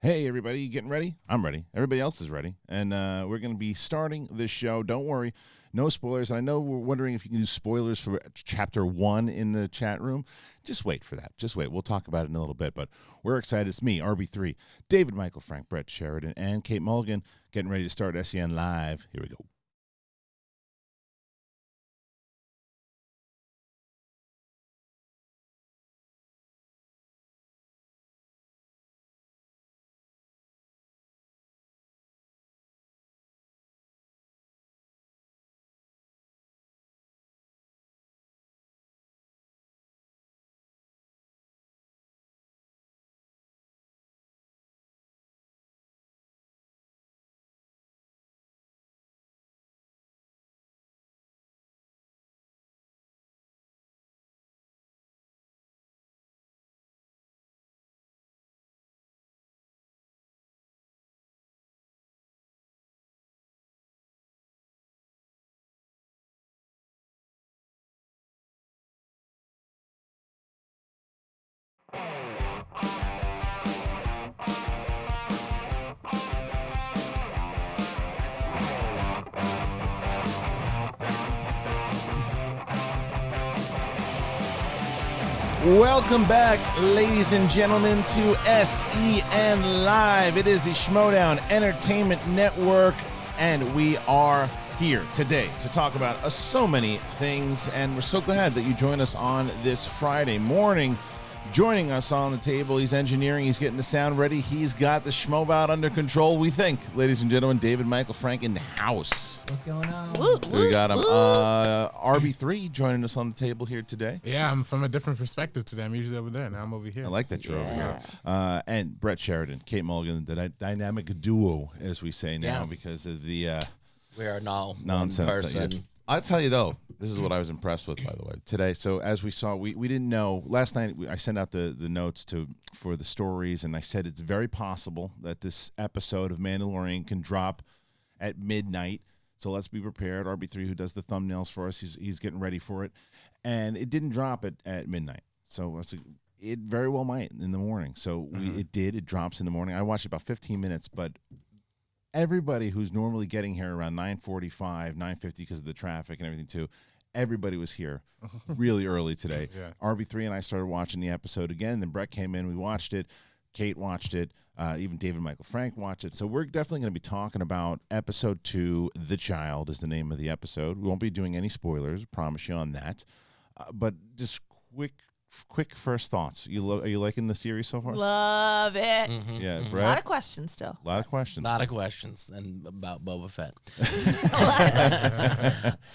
Hey, everybody, you getting ready? I'm ready. Everybody else is ready. And we're going to be starting this show. Don't worry, no spoilers. I know we're wondering if you can do spoilers for Chapter 1 in the chat room. Just wait for that. Just wait. We'll talk about it in a little bit. But we're excited. It's me, RB3, David, Michael, Frank, Brett Sheridan, and Kate Mulligan getting ready to start SEN Live. Here we go. Welcome back, ladies and gentlemen, to SEN Live. It is the Schmodown Entertainment Network, and we are here today to talk about so many things, and we're so glad that you join us on this Friday morning. Joining us on the table, he's engineering, he's getting the sound ready, he's got the Schmobout under control, we think. Ladies and gentlemen, David, Michael, Frank in the house. What's going on? We got him. RB3 joining us on the table here today. Yeah, I'm from a different perspective today. I'm usually over there. Now I'm over here. I like that you're over here. And Brett Sheridan, Kate Mulligan, the dynamic duo, as we say now, because of the we are now nonsense. one person. I'll tell you, though, this is what I was impressed with, by the way, today. So as we saw, we didn't know. Last night, I sent out the notes for the stories, and I said it's very possible that this episode of Mandalorian can drop at midnight. So let's be prepared. RB3, who does the thumbnails for us, he's getting ready for it. And it didn't drop at midnight. So it very well might in the morning. So it did. It drops in the morning. I watched about 15 minutes, but everybody who's normally getting here around 9:45, 9:50 because of the traffic and everything too, everybody was here really early today. Yeah. RB3 and I started watching the episode again. Then Brett came in. We watched it. Kate watched it. Even David, Michael, Frank watched it. So we're definitely going to be talking about episode 2, The Child is the name of the episode. We won't be doing any spoilers, promise you on that. But just quick first thoughts. Are you liking the series so far? Love it. Mm-hmm. Yeah, A Brett? lot of questions still. A lot of questions. A lot of questions and about Boba Fett.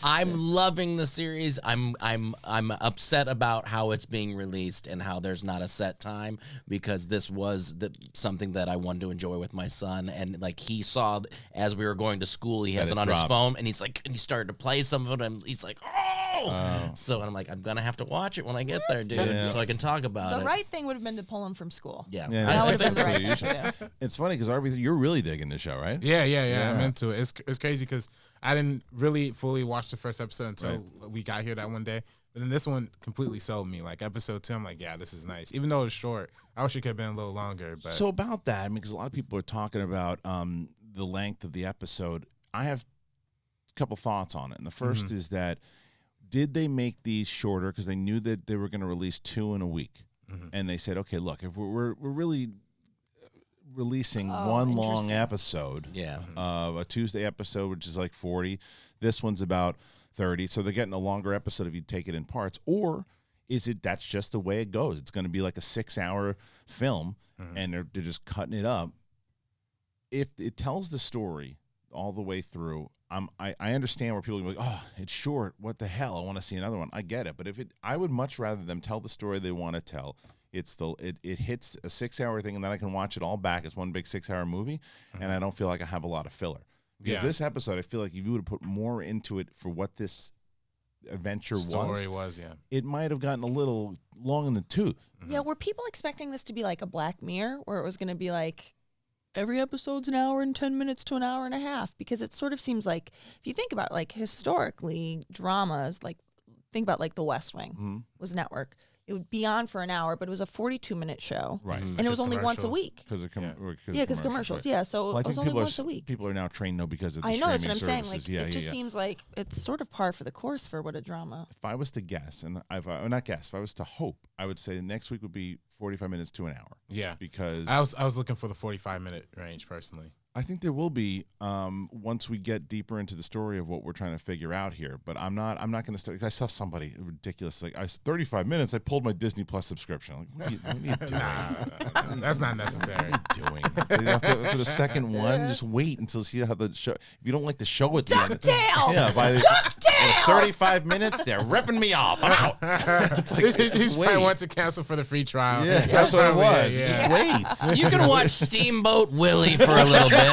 I'm loving the series. I'm upset about how it's being released and how there's not a set time, because this was something that I wanted to enjoy with my son, and like he saw as we were going to school, he has it on his phone, and he started to play some of it, and he's like, oh. So I'm like, I'm gonna have to watch it when I get there, dude, so I can talk about it. The right thing would have been to pull him from school. Yeah. That would have been the right thing to do. It's funny because RB, you're really digging the show, right? Yeah. I'm into it. It's crazy because I didn't really fully watch the first episode until we got here that one day. But then this one completely sold me. Like episode 2, I'm like, yeah, this is nice. Even though it was short, I wish it could have been a little longer. But So about that, I mean, because a lot of people are talking about the length of the episode. I have a couple thoughts on it. And the first is that, did they make these shorter because they knew that they were going to release 2 in a week? And they said, okay, look, if we're really releasing one long episode, a Tuesday episode, which is like 40, this one's about 30, so they're getting a longer episode if you take it in parts, or is it that's just the way it goes? It's going to be like a 6-hour film, and they're just cutting it up. If it tells the story all the way through, I understand where people are like, oh, it's short. What the hell? I want to see another one. I get it. But I would much rather them tell the story they want to tell. It hits a 6-hour thing, and then I can watch it all back as one big 6-hour movie, and I don't feel like I have a lot of filler. Because this episode, I feel like if you would have put more into it for what this adventure was, it might have gotten a little long in the tooth. Yeah, were people expecting this to be like a Black Mirror, where it was going to be like every episode's an hour and 10 minutes to an hour and a half? Because it sort of seems like, if you think about it, like historically, dramas, like think about like The West Wing was network. it would be on for an hour, but it was a 42-minute show. Right. And it was only once a week. Because of commercials. Right. Yeah, so Well, I it was think only once a week. people are now trained though because of the I know, that's streaming what I'm saying. services. Like, it just seems like it's sort of par for the course for what a drama. If I was to guess, and not guess, if I was to hope, I would say next week would be 45 minutes to an hour. Yeah, because I was looking for the 45-minute range personally. I think there will be once we get deeper into the story of what we're trying to figure out here. But I'm not going to start. I saw somebody ridiculous. Like, 35 minutes. I pulled my Disney Plus subscription. Like, what are you doing? Nah, that's not necessary. What are you doing? For the second one, just wait until see how the show. If you don't like the show at the end, DuckTales. yeah, by the DuckTales. 35 minutes, they're ripping me off. I'm out. It's like, He's wait. probably want to cancel for the free trial. Yeah, that's what it was. Yeah. Just wait. You can watch Steamboat Willie for a little bit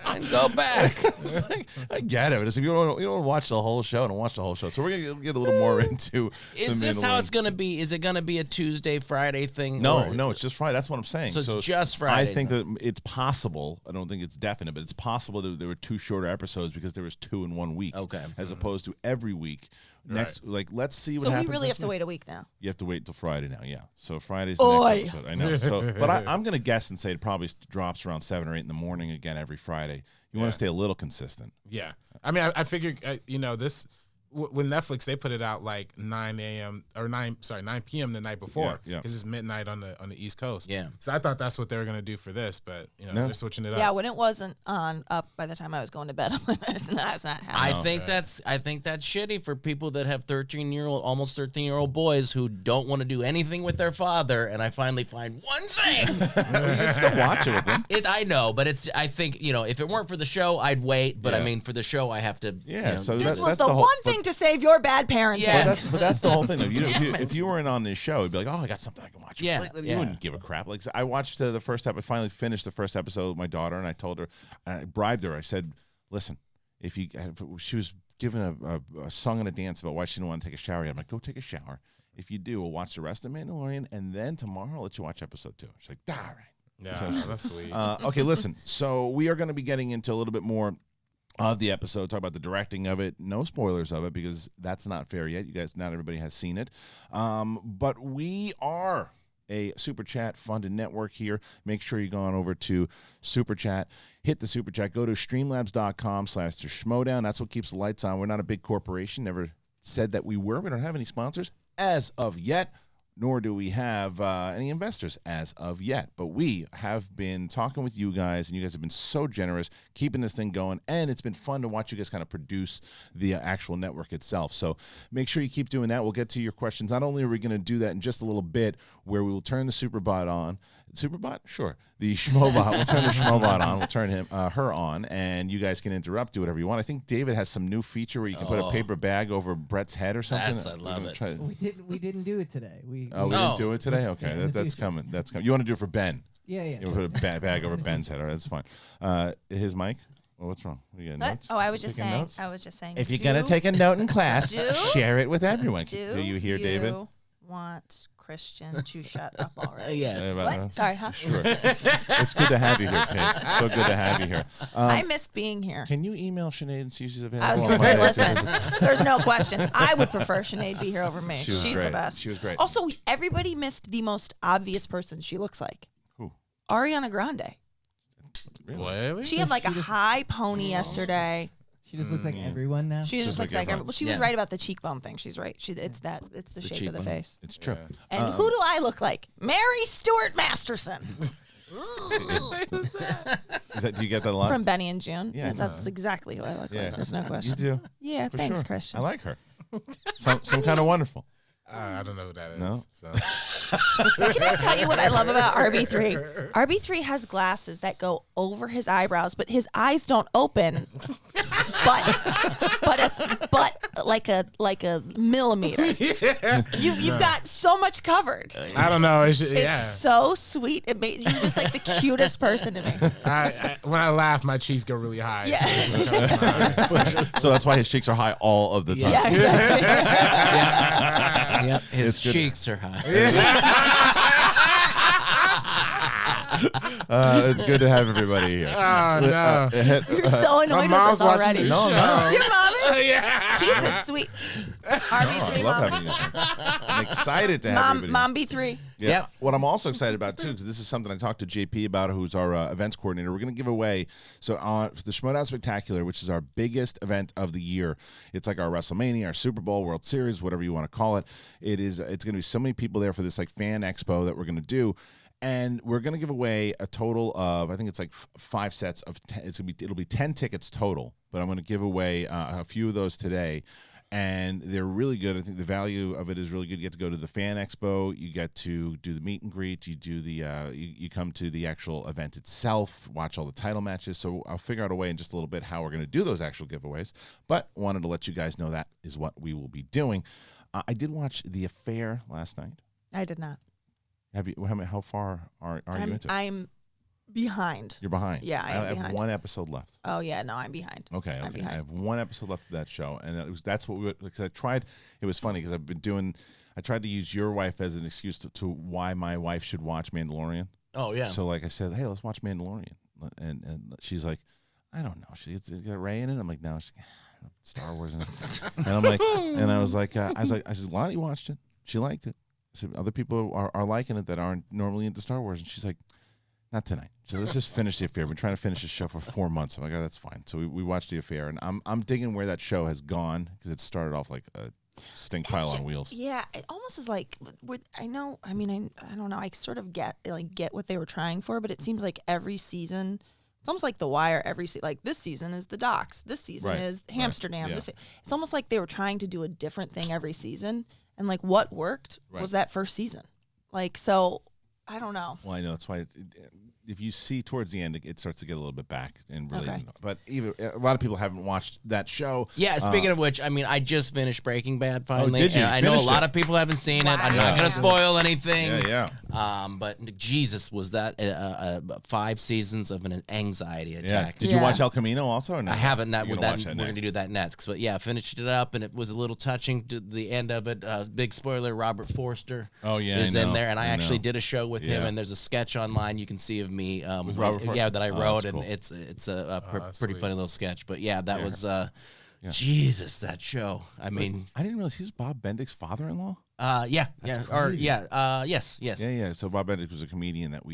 and go back. I get it. But if you don't watch the whole show, don't watch the whole show. So we're gonna get a little more into. Is this how it's gonna be? Is it gonna be a Tuesday, Friday thing? No, it's just Friday. That's what I'm saying. So it's just Friday. I think that it's possible. I don't think it's definite, but it's possible that there were 2 shorter episodes because there was 2 in 1 week. Okay. As opposed to every week. Next, let's see what So happens. we really have next to week. wait a week now. You have to wait until Friday now, yeah. So Friday's the next episode. I know. So, but I'm going to guess and say it probably drops around 7 or 8 in the morning again every Friday. You want to stay a little consistent. Yeah. I mean, I figured, this, with Netflix, they put it out like 9 p.m. the night before. Yeah. Because it's midnight on the East Coast. Yeah. So I thought that's what they were going to do for this, but, they're switching it up. Yeah, when it wasn't up by the time I was going to bed, I'm like, that's not happening. I think that's shitty for people that have almost 13-year-old boys who don't want to do anything with their father. And I finally find one thing. You can still watch it with them. I know, but I think if it weren't for the show, I'd wait. But Yeah. I mean, for the show, I have to. Yeah, so this that's was the the whole, one thing to save your bad parenting. Yes. But that's the whole thing. Damn it. If you weren't on this show, you'd be like, oh, I got something I can watch. Yeah, You yeah. wouldn't give a crap. Like, I watched the first episode. I finally finished the first episode with my daughter, and I told her, I bribed her. I said, listen, if she was given a song and a dance about why she didn't want to take a shower yet. I'm like, go take a shower. If you do, we'll watch the rest of Mandalorian, and then tomorrow I'll let you watch episode 2. She's like, all right. Yeah, So- that's sweet. Okay, listen. So we are going to be getting into a little bit more of the episode, talk about the directing of it. No spoilers of it because that's not fair yet. You guys, not everybody has seen it. But we are a Super Chat funded network here. Make sure you go on over to Super Chat. Hit the Super Chat. Go to streamlabs.com/theschmodown. That's what keeps the lights on. We're not a big corporation. Never said that we were. We don't have any sponsors as of yet. Nor do we have any investors as of yet. But we have been talking with you guys, and you guys have been so generous keeping this thing going, and it's been fun to watch you guys kind of produce the actual network itself. So make sure you keep doing that. We'll get to your questions. Not only are we going to do that in just a little bit, where we will turn the Superbot on. Superbot? Sure. The Schmobot. We'll turn the Schmobot on. We'll turn her on, and you guys can interrupt, do whatever you want. I think David has some new feature where you can put a paper bag over Brett's head or something. I love it. We didn't do it today. We didn't do it today? Okay, Yeah, in the that's future. coming. That's coming. You want to do it for Ben? yeah. You want to put a bag over Ben's head? All right, that's fine. His mic? Oh, what's wrong? You got notes? Oh, I was just Taking saying. notes? I was just saying. If you're going to take a note in class, do- share it with everyone. do Do you hear, David? Want Kristian to shut up already? Yeah. What? Sorry, huh? Sure. It's good to have you here, Kate. So good to have you here. I missed being here. Can you email Sinead and see if she's available? I was going to say, listen, there's no question. I would prefer Sinead be here over me. She was She's great. the best. She was great. Also, everybody missed the most obvious person she looks like. Who? Ariana Grande. Really? She had like a high pony yesterday. She just looks like everyone now. She just like looks like everyone. well, she was Yeah. right about the cheekbone thing. She's right. It's the the shape of the cheekbone. face. It's true. And who do I look like? Mary Stuart Masterson Is that, do you get that a lot? from Benny and June. Yeah, Yes, that's exactly who I look Yeah. like. There's no You question. do. Yeah, For thanks, sure. Kristian. I like her. Some kind of wonderful. I don't know who that is. No? So. Can I tell you what I love about RB3? RB3 has glasses that go over his eyebrows, but his eyes don't open. but it's like a millimeter. You've got so much covered. I don't know. It's It's so sweet. It made you just like the cutest person to me. When I laugh, my cheeks go really high. Yeah. So it just comes to my eyes. So that's why his cheeks are high all of the time. Yeah, exactly. Yep. His It's good. cheeks are high. It's good to have everybody here. Oh, no. You're so annoyed with mom's this watching already. this No, show. no. Your mom Yeah. He's the sweet RB3 I love mom. having you. I'm excited to have you. Mom B3. Yeah. Yep. What I'm also excited about too, because this is something I talked to JP about, who's our events coordinator. We're going to give away for the Schmodown Spectacular, which is our biggest event of the year. It's like our WrestleMania, our Super Bowl, World Series, whatever you want to call it. It's going to be so many people there for this like fan expo that we're going to do. And we're going to give away a total of, I think it's like 5 sets of, it'll be 10 tickets total, but I'm going to give away a few of those today. And they're really good. I think the value of it is really good. You get to go to the fan expo. You get to do the meet and greet. You do the you come to the actual event itself, watch all the title matches. So I'll figure out a way in just a little bit how we're going to do those actual giveaways. But wanted to let you guys know that is what we will be doing. I did watch The Affair last night. I did not. Have you? How far are you into it? I'm behind. You're behind. Yeah, I am have behind. 1 episode left. Oh yeah, no, I'm behind. Okay. I'm behind. I have 1 episode left of that show, and that's what because I tried. It was funny because I tried to use your wife as an excuse to why my wife should watch Mandalorian. Oh yeah. So like I said, hey, let's watch Mandalorian, and she's like, I don't know. It's got Rey in it. I'm like, no, Star Wars in it. And I'm like, and I was like, I said, Lonnie watched it. She liked it. I said, other people are liking it that aren't normally into Star Wars, and she's like, not tonight. So let's just finish The Affair. We've been trying to finish the show for 4 months. I'm like, oh, that's fine. So we watched The Affair, and I'm digging where that show has gone because it started off like a stink pile on wheels. Yeah, it almost is like I know. I mean, I don't know. I sort of get what they were trying for, but it seems like every season, it's almost like The Wire. Like this season is the Docks. This season Right, is right, Amsterdam. yeah. It's almost like they were trying to do a different thing every season, and like what worked was that first season. Like so, I don't know. Well, I know that's why. If you see towards the end, it starts to get a little bit back and really. Okay. But even a lot of people haven't watched that show. Yeah, speaking of which, I mean, I just finished Breaking Bad finally. did you? And I know a Finished lot it? of people haven't seen it. I'm Wow. not going to spoil anything. Yeah. But Jesus, was that 5 seasons of an anxiety Yeah. attack? Did you Yeah. watch El Camino also? Or no? I haven't. You're With gonna that, watch that we're going to do that next. But yeah, finished it up, and it was a little touching to the end of it. Big spoiler: Robert Forster Oh yeah, is I know. in there, and I actually know. did a show with him. Yeah. And there's a sketch online you can see of me. With Robert Forster? Yeah, that I Oh, wrote, that's and cool. it's a pretty sweet. funny little sketch. But yeah, that Yeah. was Jesus, that show. I mean, I didn't realize he's Bob Bendick's father-in-law. yes. Yeah, yeah. So Bob Bendick was a comedian that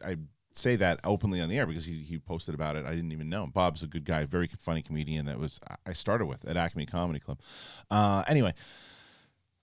I say that openly on the air because he posted about it. I didn't even know. Bob's a good guy, very funny comedian that I started with at Acme Comedy Club. Anyway.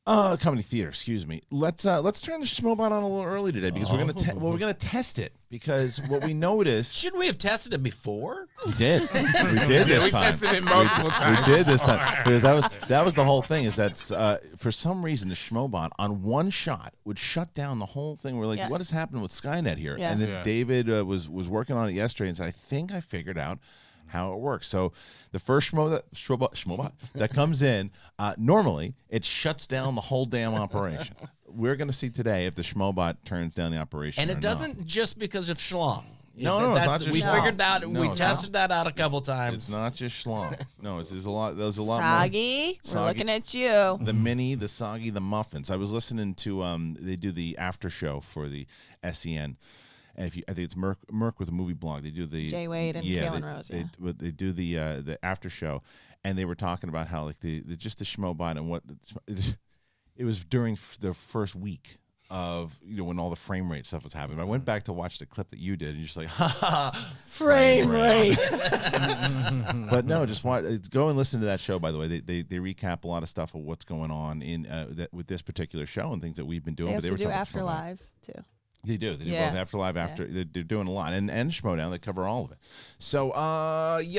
Comedy theater, excuse me. Let's turn the Schmobot on a little early today because we're gonna test it because what we noticed. Should we have tested it before? We did this We time. tested it multiple times. We did this time because that was the whole thing. Is that for some reason the Schmobot on one shot would shut down the whole thing. We're like, Yeah. what is happening with Skynet here? Yeah. And then Yeah. David was working on it yesterday and said, I think I figured out how it works. So the first Schmobot that comes in, normally it shuts down the whole damn operation. We're going to see today if the Schmobot turns down the operation. And or it doesn't just because of schlong. No, it's not just we schlong. figured that. No, we it's tested that out a couple not. times. It's not just schlong. No, there's a lot. There's a lot more. Soggy, we're looking at you. The mini, the soggy, the muffins. I was listening to they do the after show for the SEN. And I think it's Merc with a movie blog. They do the Jay Wade and Kaylin Rose. Yeah. They do the after show, and they were talking about how like the just the Schmobot and what it was during the first week of when all the frame rate stuff was happening. I went back to watch the clip that you did, and you're just like, ha Frame rates. But no, just go and listen to that show. By the way, they recap a lot of stuff of what's going on in with this particular show and things that we've been doing. They But they also were do talking about After Schmobot. Live too. They do. They do Yeah. both After Live, after they're doing a lot, and Schmodown. They cover all of it. So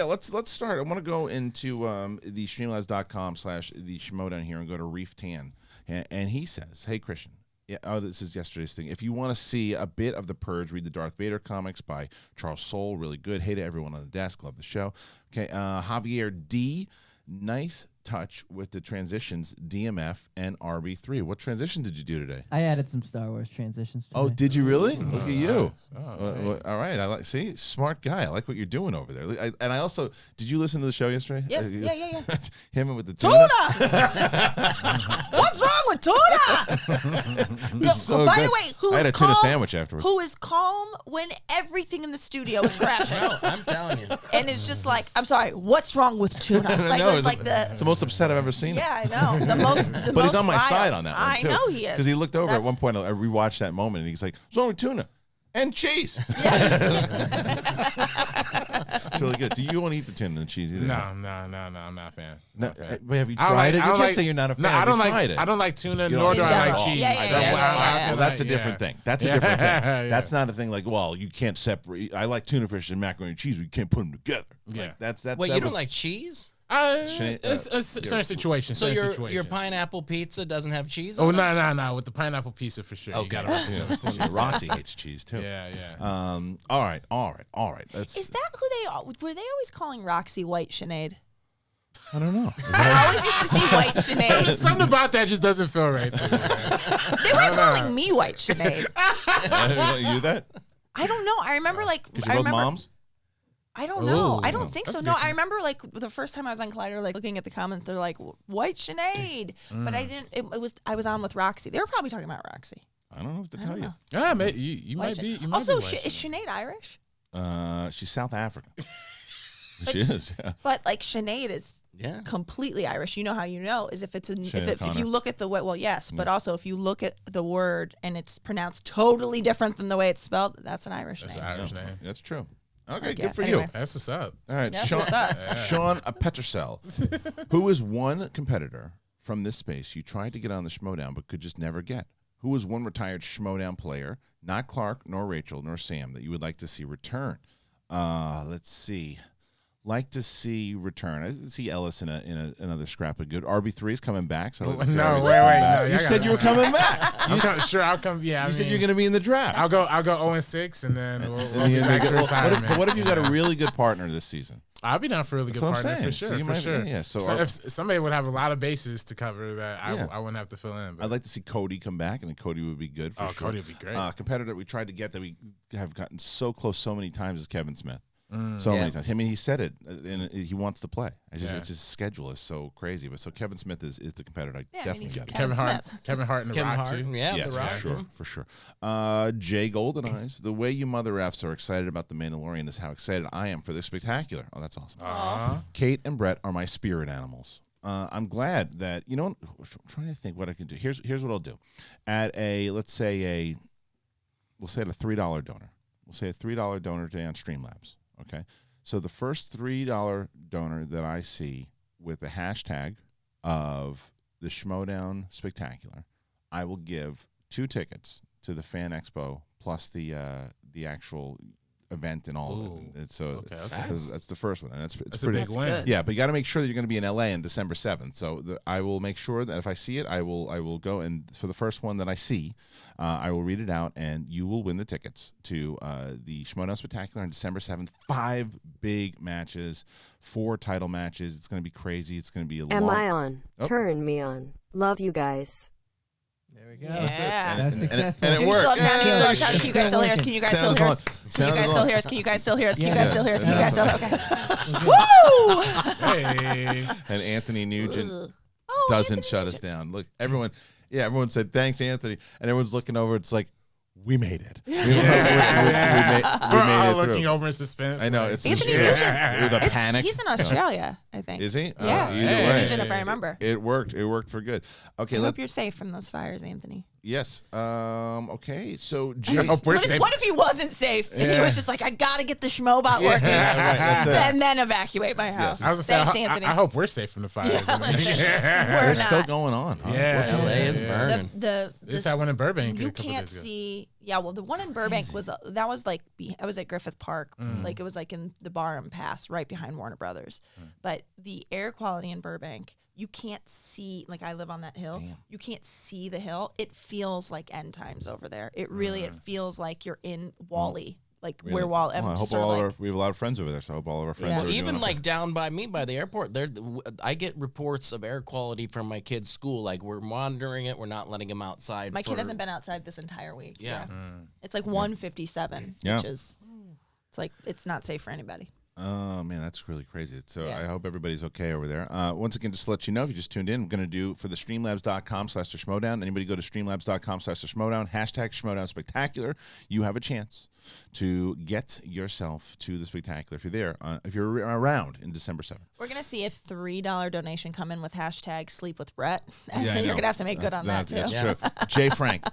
let's start. I want to go into the Streamlabs.com/the Schmodown here and go to Reef Tan, and he says, "Hey Kristian, this is yesterday's thing. If you want to see a bit of The Purge, read the Darth Vader comics by Charles Soule. Really good. Hey to everyone on the desk. Love the show. Okay, Javier D. Nice touch with the transitions DMF and RB3. What transition did you do today? I added some Star Wars transitions today. Oh, did you really? Look at you. Nice. All right. I like. See, smart guy. I like what you're doing over there. And I also, did you listen to the show yesterday? Yes. Yeah. Him with the tuna. What's wrong with tuna? So by good. the way, who I is had a tuna calm? sandwich afterwards. Who is calm when everything in the studio is crashing? No, I'm telling you. And it's just like, I'm sorry, what's wrong with tuna? Like, No, it's like it's the most upset I've ever seen him. yeah, I know. The But he's most on my riled. side on that one, too. I know he is. Because he looked over at That's- one point, I rewatched that moment, and he's like, what's wrong with tuna? And cheese. It's really good. Do you want to eat the tuna and cheese either? No, I'm not a fan. No, Not a fan. but have you I don't tried like- it? You I don't can't like- say you're not a fan. No, Have you tried it? I don't like tuna, You nor don't do like I it? like Oh, cheese. Yeah, So yeah, yeah, how yeah. can Well, that's I- a different yeah. thing. That's a different thing. Yeah. That's not a thing like, well, you can't separate. I like tuna fish and macaroni and cheese. We can't put them together. Yeah. Like, that's Wait, that you don't was- like cheese? It's a certain situation. So certain your situations. pineapple pizza doesn't have cheese Oh on it? no! With the pineapple pizza for sure. You Okay. gotta represent. Yeah, Roxy hates cheese too. Yeah. All right. That's, Is that who were they always calling Roxy White Sinead? I don't know. I always used to see White Sinead. Something about that just doesn't feel right. To me, man. They were calling me White Sinead. You do that? I don't know. I remember like Because I you're both remember. moms? I don't know. Ooh, I don't think so. that's No, good. I remember like the first time I was on Collider, like looking at the comments, they're like White Sinead, but I didn't. I was on with Roxy. They were probably talking about Roxy. I don't know what to tell you. Yeah, mate, you White might be. Sinead. You might Also, be white. is Sinead Irish? She's South African. She is. Yeah. But like Sinead is Yeah. completely Irish. You know how you know is if it's Sinead if O'Connor. you look at the way. Well, yes, but also if you look at the word and it's pronounced totally different than the way it's spelled, that's an Irish That's name. an Irish name. That's true. Okay, Okay, good for anyway. you. That's what's up. All right, That's Sean, what's up. Sean Petersell, who is one competitor from this space you tried to get on the Schmodown but could just never get? Who is one retired Schmodown player, not Clark, nor Rachel, nor Sam, that you would like to see return? Let's see. Like to see return. I see Ellis in another scrap of good. RB3 is coming back. So I'd like to see No, RB3 wait, come wait, back. no, You y'all said gotta- you were coming back. I'll come. Yeah, You said you're going to be in the draft. I'll go 0-6, and then we'll And be you're back gonna to get- retirement. but what if you got a Yeah. really good partner this season? I'll be down for a really good That's what I'm partner for saying. sure. So you for might- sure. yeah, so if somebody would have a lot of bases to cover, that Yeah. I wouldn't have to fill in. But I'd like to see Cody come back, and then Cody would be good for sure. Cody would be great. Competitor that we tried to get that we have gotten so close so many times is Kevin Smith. So Yeah. many times. I mean, he said it, and he wants to play. It's Yeah. just schedule is so crazy. But so Kevin Smith is the competitor. I Yeah, I mean, definitely he's get it. Kevin Smith. Kevin Hart, and The Kevin Rock Hart, too. yeah, Yes, The Rock. for sure, for sure. Jay Golden Eyes, the way you mother Fs are excited about the Mandalorian is how excited I am for the spectacular. Oh, that's awesome. Kate and Brett are my spirit animals. I'm glad that I'm trying to think what I can do. Here's what I'll do. At we'll say at a $3 donor. We'll say a $3 donor today on Streamlabs. Okay. So the first $3 donor that I see with the hashtag of the Schmodown Spectacular, I will give 2 tickets to the Fan Expo plus the actual event and all of it. And so okay. that's the first one, and it's That's a pretty big That's win. good. yeah, but you got to make sure that you're going to be in LA on December 7th. So I will make sure that if I see it, I will go. And for the first one that I see, I will read it out, and you will win the tickets to the Schmodown Spectacular on December 7th. 5 big matches, 4 title matches. It's going to be crazy. It's going to be a Am long. I on? Oh. Turn me on. Love you guys. There we go. Yeah. That's And successful. it Do you works. still have sound? Do you still have Yeah. sound? Can you guys still hear us? Can you guys still Sound hear is us? on. Can you Sound guys is still on. hear us? Can you guys still hear us? Can you Yeah. guys still hear us? Can you guys Yes. still? Okay. Hey. And Anthony Nugent Oh, doesn't Anthony shut us Nugent. down. Look, everyone said thanks, Anthony, and everyone's looking over. It's like we made it. We made We're all it looking through. over in suspense. I know like- it's Anthony yeah. with a It's- panic. He's in Australia, I think. Is he? Yeah. Either Hey. way, Nugent, if I remember. It worked. It worked for good. Okay, I let's. hope you're safe from those fires, Anthony. Yes. Okay. So I Jay. hope we're safe. What if he wasn't safe and he Yeah. was just like, I gotta get the schmobot working, Yeah, right, that's it. and then evacuate my house? I was gonna Thanks, say, Anthony. I hope we're safe from the fires. Yeah, They're we're still not. going on. Huh? Yeah. What's LA going on? is Yeah. burning. the This had one in Burbank. a you couple can't days ago. see. Yeah, well, the one in Burbank was that was like I was at Griffith Park, like it was like in the Barham Pass, right behind Warner Brothers. But the air quality in Burbank, you can't see. Like I live on that hill, you can't see the hill. It feels like end times over there. It really it feels like you're in Wall-E. like Really? we're all Well, I hope sort of all like, our, we have a lot of friends over there, so I hope all of our friends Yeah. are Well, doing even okay. like down by me by the airport, there I get reports of air quality from my kid's school. Like we're monitoring it. We're not letting them outside. my kid hasn't been outside this entire week. Yeah. It's like 157, Yeah. which is it's like it's not safe for anybody. Oh, man, that's really crazy. So Yeah. I hope everybody's okay over there. Once again, just to let you know, if you just tuned in, I'm going to do for the streamlabs.com/theschmodown. Anybody go to streamlabs.com/theschmodown, #Schmodown Spectacular. You have a chance to get yourself to the Spectacular if you're there, if you're around in December 7th. We're gonna see a $3 donation come in with #Sleep with Brett, and Yeah, I you're know. gonna have to make good on that too. That's true. Jay Frank,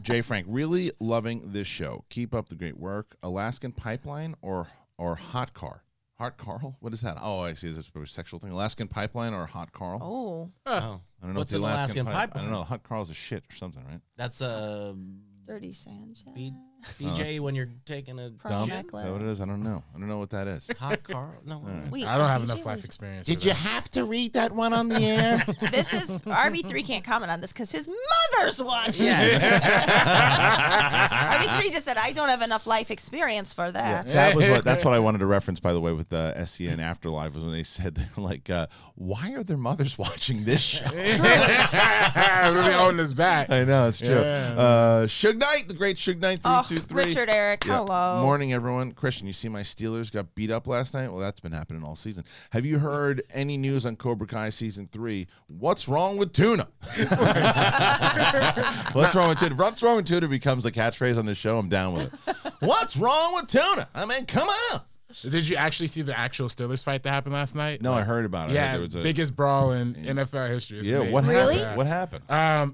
really loving this show. Keep up the great work. Alaskan Pipeline or Hot Car? Hot Carl? What is that? Oh, I see. Is this a sexual thing? Alaskan Pipeline or Hot Carl? Oh, Oh, I don't know. what's what an the Alaskan I pipeline? don't know. Hot Carl's a shit or something, right? That's a Dirty Sanchez. BJ when you're taking a Pearl Dumb? shit. Is that what it is? I don't know. I don't know what that is. Hot Carl. No. Wait, I don't have usually enough life experience. Did for you that. have to read that one on the air? This is RB3 can't comment on this because his mother's watching. Yes. RB3 just said I don't have enough life experience for that. That was that's what I wanted to reference, by the way, with the SEN Afterlife, was when they said, they were like, why are their mothers watching this show? really owning his back. I know, it's true. Yeah. Suge Knight, the great Suge Knight, Oh, 323. Richard Eric, Yeah. hello. Morning, everyone. Kristian, you see my Steelers got beat up last night? Well, that's been happening all season. Have you heard any news on Cobra Kai Season 3? What's wrong with tuna? What's wrong with tuna? If What's wrong with tuna becomes a catchphrase on this show, I'm down with it. What's wrong with tuna? I mean, come on. Did you actually see the actual Steelers fight that happened last night? No, I heard about it. I heard Yeah, there was a, biggest brawl in NFL history. It's yeah, amazing. what Really? happened? What happened?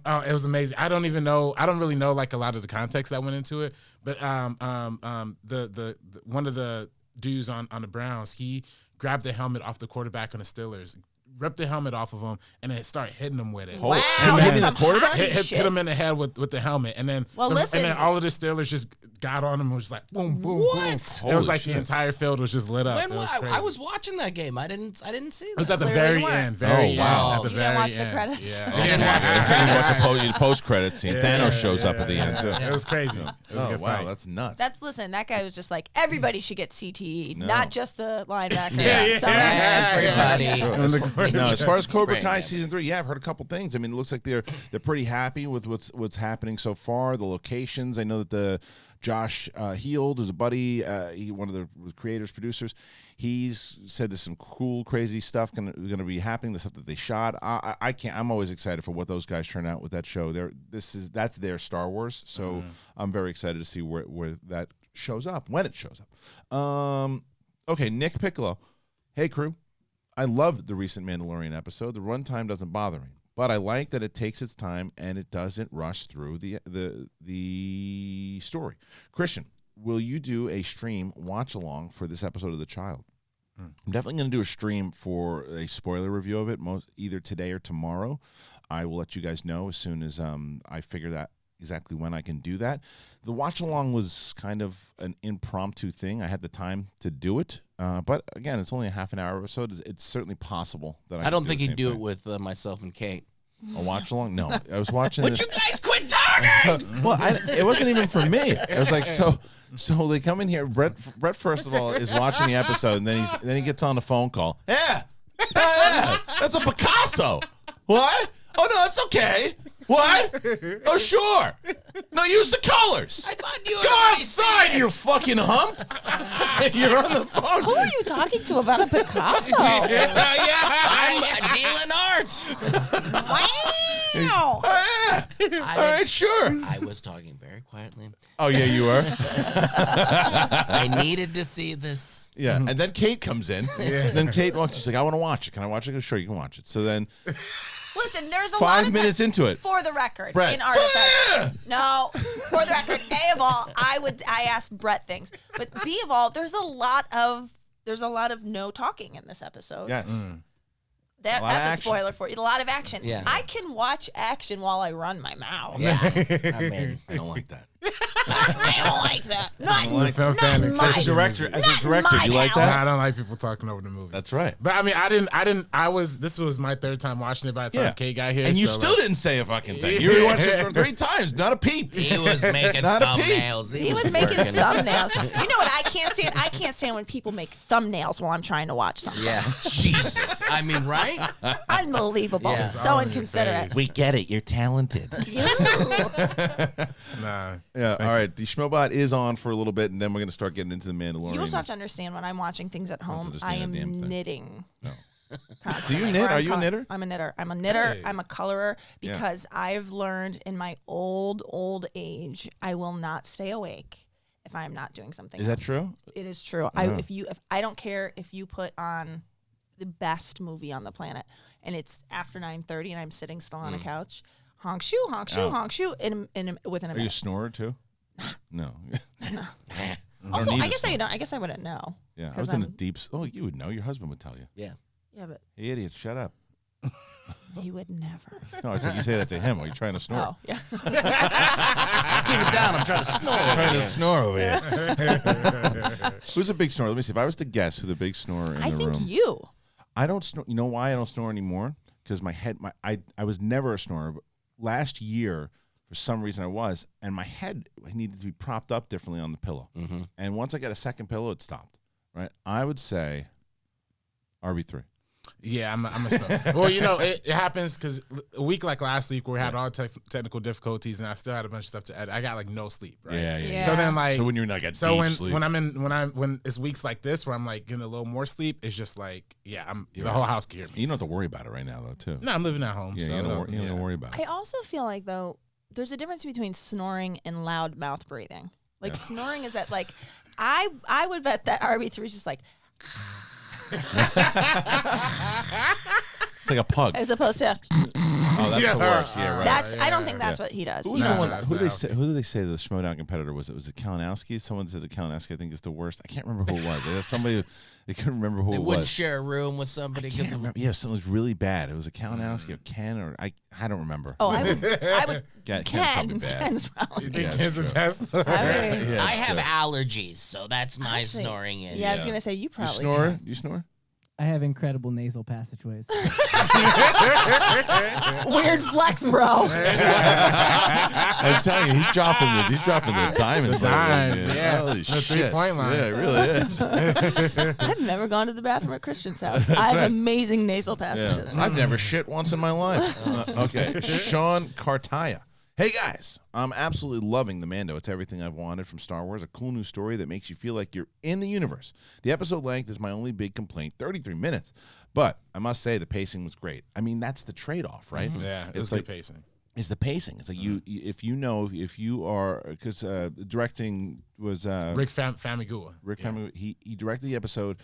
Oh, it was amazing. I don't even know. I don't really know like a lot of the context that went into it. But the one of the dudes on the Browns, he grabbed the helmet off the quarterback on the Steelers, ripped the helmet off of him, and then started hitting him with it. Wow, And that's then some the quarterback hockey Hit shit. him in the head with the helmet, and then Well, listen. and then all of the Steelers just got on him and was just like boom, boom, boom. It Holy was like shit. the entire field was just lit up. When It was I crazy. was watching that game. I didn't see that. It was at the Clearly very you weren't. end. Very Oh, wow. end. At the You very didn't watch the end. credits? Yeah. I didn't watch the You watch the post-credit scene. Thanos shows up at the end, too. It was crazy. It was a Oh, good wow, fight. that's nuts. Listen, that guy was just like, everybody should get CTE, No. not just the linebacker. Yeah. Everybody. Sure. No, as far as Cobra Kai Brandon. Season 3, yeah, I've heard a couple things. I mean, it looks like they're pretty happy with what's happening so far. The locations. I know that the Josh Heald is a buddy, one of the creators, producers. He's said there's some cool, crazy stuff going to be happening. The stuff that they shot. I can't. I'm always excited for what those guys turn out with that show. That's their Star Wars. So I'm very excited to see where that shows up, when it shows up. Okay, Nick Piccolo. Hey, crew. I loved the recent Mandalorian episode. The runtime doesn't bother me, but I like that it takes its time and it doesn't rush through the story. Kristian, will you do a stream watch along for this episode of The Child? I'm definitely going to do a stream for a spoiler review of it, either today or tomorrow. I will let you guys know as soon as I figure that exactly when I can do that. The watch along was kind of an impromptu thing. I had the time to do it, but again, it's only a half an hour episode. It's certainly possible that I don't could think the he'd same do thing. it with myself and Kate. A watch along. No, I was watching. Would you guys quit talking? Well, it wasn't even for me. It was like so they come in here. Brett first of all is watching the episode, and then he gets on the phone call. Yeah, that's a Picasso. What? Oh no, that's okay. What? Oh sure. No, use the colors. I thought you Go already outside, said you it. fucking hump. You're on the phone. Who are you talking to about a Picasso? I'm dealing art. Wow. Ah, all right, sure. I was talking very quietly. Oh yeah, you are. I needed to see this. Yeah, and then Kate comes in. And then Kate walks. She's like, "I want to watch it. Can I watch it?" I go, "Sure, you can watch it." So then, Listen, there's a 5 lot of minutes time, into it. For the record, Brett. in our defense. No, for the record, A of all, I asked Brett things, but B of all, there's a lot of no talking in this episode. yes. That, A lot of that's a action. spoiler for you. A lot of action. Yeah. I can watch action while I run my mouth. Yeah. I mean, I don't like that. I don't like that. Not, I'm a film fan. not and my, As a director, not my do you like that? Nah, I don't like people talking over the movie. That's right. But I mean, this was my third time watching it by the time Kay got here. And you so, still like, didn't say a fucking thing. You rewatched it 3 times, not a peep. He was making Not a peep. thumbnails. He was making working. thumbnails. You know what I can't stand? I can't stand when people make thumbnails while I'm trying to watch something. Yeah, Jesus. I mean, right? Unbelievable. Yeah. So All in your inconsiderate. face. We get it. You're talented. Nah. Yeah. All right. The Schmobot is on for a little bit, and then we're going to start getting into the Mandalorian. You also have to understand when I'm watching things at home, I understand am a damn thing. knitting. No. Constantly. knit? Or I'm Are you a knitter? I'm a knitter. I'm a knitter. Hey. I'm a colorer Yeah. because I've learned in my old age, I will not stay awake if I am not doing something. Is that else. true? It is true. Oh. If I don't care if you put on the best movie on the planet and it's after 9:30 and I'm sitting still on a couch, honk shoe, honk shoe, Oh. honk shoe, within a Are you a minute. snorer too? No. Also, need I a guess snore. I don't. I guess I wouldn't know. Yeah. I 'Cause was in a I'm- deep. Oh, you would know. Your husband would tell you. Yeah. Yeah, but Hey, idiot, shut up. he would never. No, I said you say that to him while you're trying to snore. Oh, yeah. Keep it down. I'm trying to snore. Trying to snore over here. Who's a big snorer? Let me see. If I was to guess who the big snorer in I the think room. you. I don't snore. You know why I don't snore anymore? Because I was never a snorer. But last year, for some reason, I was, and my head needed to be propped up differently on the pillow. Mm-hmm. And once I got a second pillow, it stopped. Right? I would say RB3. Yeah, I'm a snob. Well, you know, it happens because a week like last week where we had all technical difficulties and I still had a bunch of stuff to edit. I got like no sleep, right? Yeah. So then like, So when you're like at so deep sleep. when it's weeks like this where I'm like getting a little more sleep, it's just like, yeah, the whole house can hear me. You don't have to worry about it right now, though, too. No, I'm living at home. Yeah, so you don't no, have to worry about I it. also feel like though there's a difference between snoring and loud mouth breathing. Like Yeah. snoring is that like I would bet that RB3 is just like It's like a pug. as opposed to Oh, that's the worst. Yeah, right. that's I don't yeah, think that's what he does. Who You was know? the one? that's Who not they okay. say? Who did they say the Schmodown competitor was? It was it Kalinowski? Someone said that Kalinowski I think is the worst. I can't remember who it was. There's somebody they couldn't remember who They it wouldn't was. share a room with I somebody can't because remember. Yeah, something was really bad. It was a Kalinowski or Ken or I don't remember. Oh, I would Ken's Ken. probably bad. Ken's probably You bad. think kids are best? I mean, Yeah, I have so- allergies, so that's my Actually, snoring issue. yeah, I was gonna say you You probably snore? You snore? I have incredible nasal passageways. Weird flex, bro. I'm telling you, he's dropping the diamonds. The dimes, lately, man. yeah. Holy The shit. 3-point line. Yeah, it really is. I've never gone to the bathroom at Kristian's house. I have right. amazing nasal Yeah. passages. I've never shit once in my life. Okay, Sean Cartaya. Hey guys, I'm absolutely loving the Mando. It's everything I've wanted from Star Wars. A cool new story that makes you feel like you're in the universe. The episode length is my only big complaint, 33 minutes. But I must say the pacing was great. I mean, that's the trade-off, right? Yeah, It's it's like- good pacing. Is the pacing. It's like if you are, because directing was Rick Famigua. Rick Yeah. Famuyiwa, he directed the episode.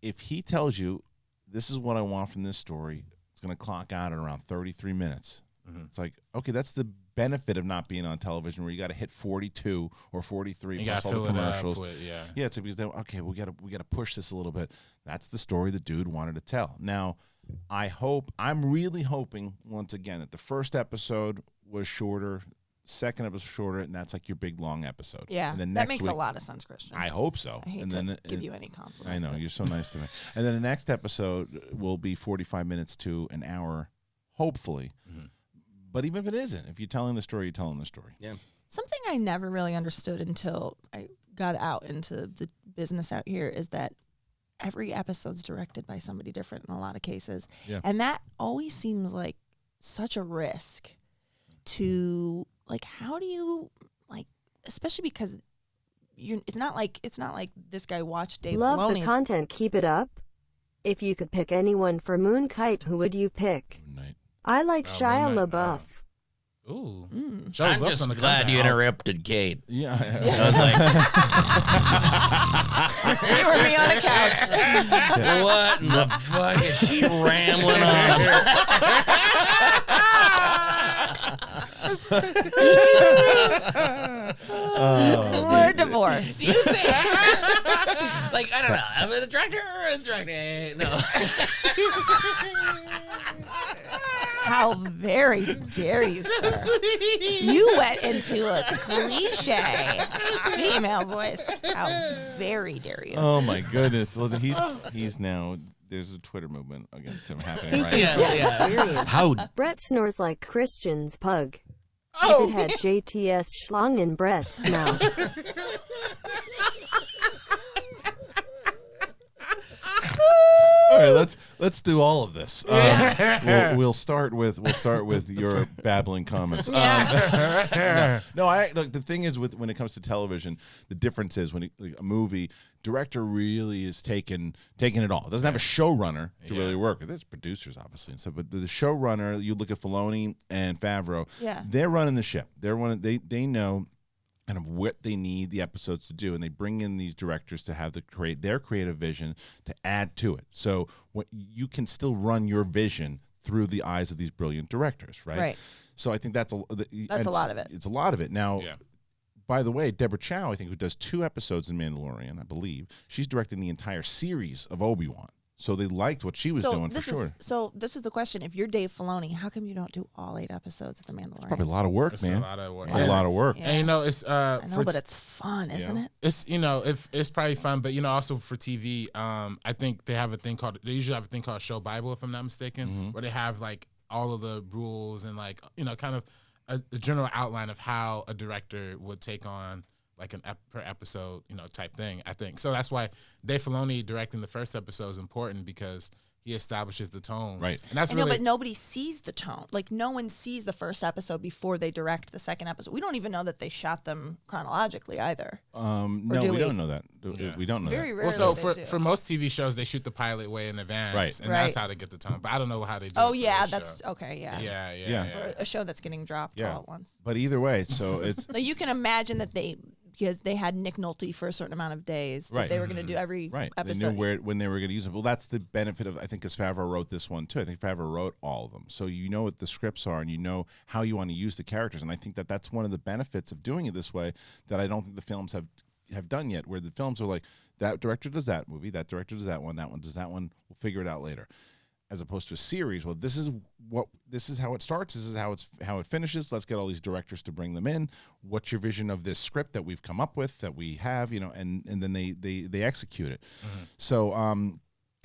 If he tells you this is what I want from this story, it's going to clock out at around 33 minutes. It's like, okay, that's the benefit of not being on television where you got to hit 42 or 43 You plus gotta all the fill it up commercials. with, yeah. Yeah, it's because okay, we got to push this a little bit. That's the story the dude wanted to tell. Now, I'm really hoping once again that the first episode was shorter, second episode shorter, and that's like your big long episode. Yeah, and then that next makes week, a lot of sense, Christian. I hope so. I hate and to then give you any compliment. I know you're so nice to me. And then the next episode will be 45 minutes to an hour, hopefully. But even if it isn't, if you're telling the story, you're telling the story. Yeah. Something I never really understood until I got out into the business out here is that every episode's directed by somebody different in a lot of cases. Yeah. And that always seems like such a risk to like how do you like especially because it's not like this guy watched Dave Love the Filoni's content, keep it up. If you could pick anyone for Moon Knight, who would you pick? Good night. I like Oh, Shia Moon Knight, LaBeouf. Ooh. Mm. Shia I'm LaBeouf's just on the glad you comeback. interrupted Kate. Yeah. I was like, You were me on a couch. what in the fuck is she rambling on? We're divorced. Do you think? Like, I don't know. I'm a director or a director? No. How very dare you, sir? You went into a cliche female voice. How very dare you? Oh my goodness! Well, he's now. There's a Twitter movement against him happening right now. Yeah. How Brett snores like Kristian's pug. If it had JTS schlong in Brett's mouth. All right, let's do all of this. We'll start with your babbling comments. No, look. The thing is, when it comes to television, the difference is when a movie director really is taking it all. It doesn't have a showrunner to really work with. There's producers obviously and stuff, but the showrunner, you look at Filoni and Favreau. Yeah. They're running the ship. They know kind of what they need the episodes to do, and they bring in these directors to have their creative vision to add to it. So you can still run your vision through the eyes of these brilliant directors, right? Right. So I think that's a lot of it. It's a lot of it. Now, by the way, Deborah Chow, I think, who does 2 episodes in Mandalorian, I believe, she's directing the entire series of Obi-Wan. So they liked what she was doing for sure. So this is the question. If you're Dave Filoni, how come you don't do all 8 episodes of The Mandalorian? It's probably a lot of work, man. A lot of work. It's a lot of work. Yeah. And you know, it's I know, but it's fun, isn't it? It's it's probably fun, but also for TV, I think they usually have a thing called Show Bible, if I'm not mistaken, where they have like all of the rules and like kind of a general outline of how a director would take on like an per episode, type thing, I think. So that's why Dave Filoni directing the first episode is important, because he establishes the tone. Right. And that's but nobody sees the tone. Like, no one sees the first episode before they direct the second episode. We don't even know that they shot them chronologically either. No, we don't know that. We don't know Very that. rarely. Well, so they do. for most TV shows, they shoot the pilot way in advance, Right. and that's how they get the tone. But I don't know how they do. Oh it for yeah, this that's show. okay. Yeah. Yeah. For a show that's getting dropped all at once. But either way, so it's So you can imagine that because they had Nick Nolte for a certain amount of days, that they were going to do every episode. They knew when they were going to use it. Well, that's the benefit of, I think, because Favreau wrote this one too. I think Favreau wrote all of them, so you know what the scripts are and you know how you want to use the characters. And I think that's one of the benefits of doing it this way that I don't think the films have done yet. Where the films are like, that director does that movie, that director does that one does that one. We'll figure it out later. As opposed to a series, well, this is how it starts. This is how it finishes. Let's get all these directors to bring them in. What's your vision of this script that we've come up with, that we have, and then they execute it. So I'm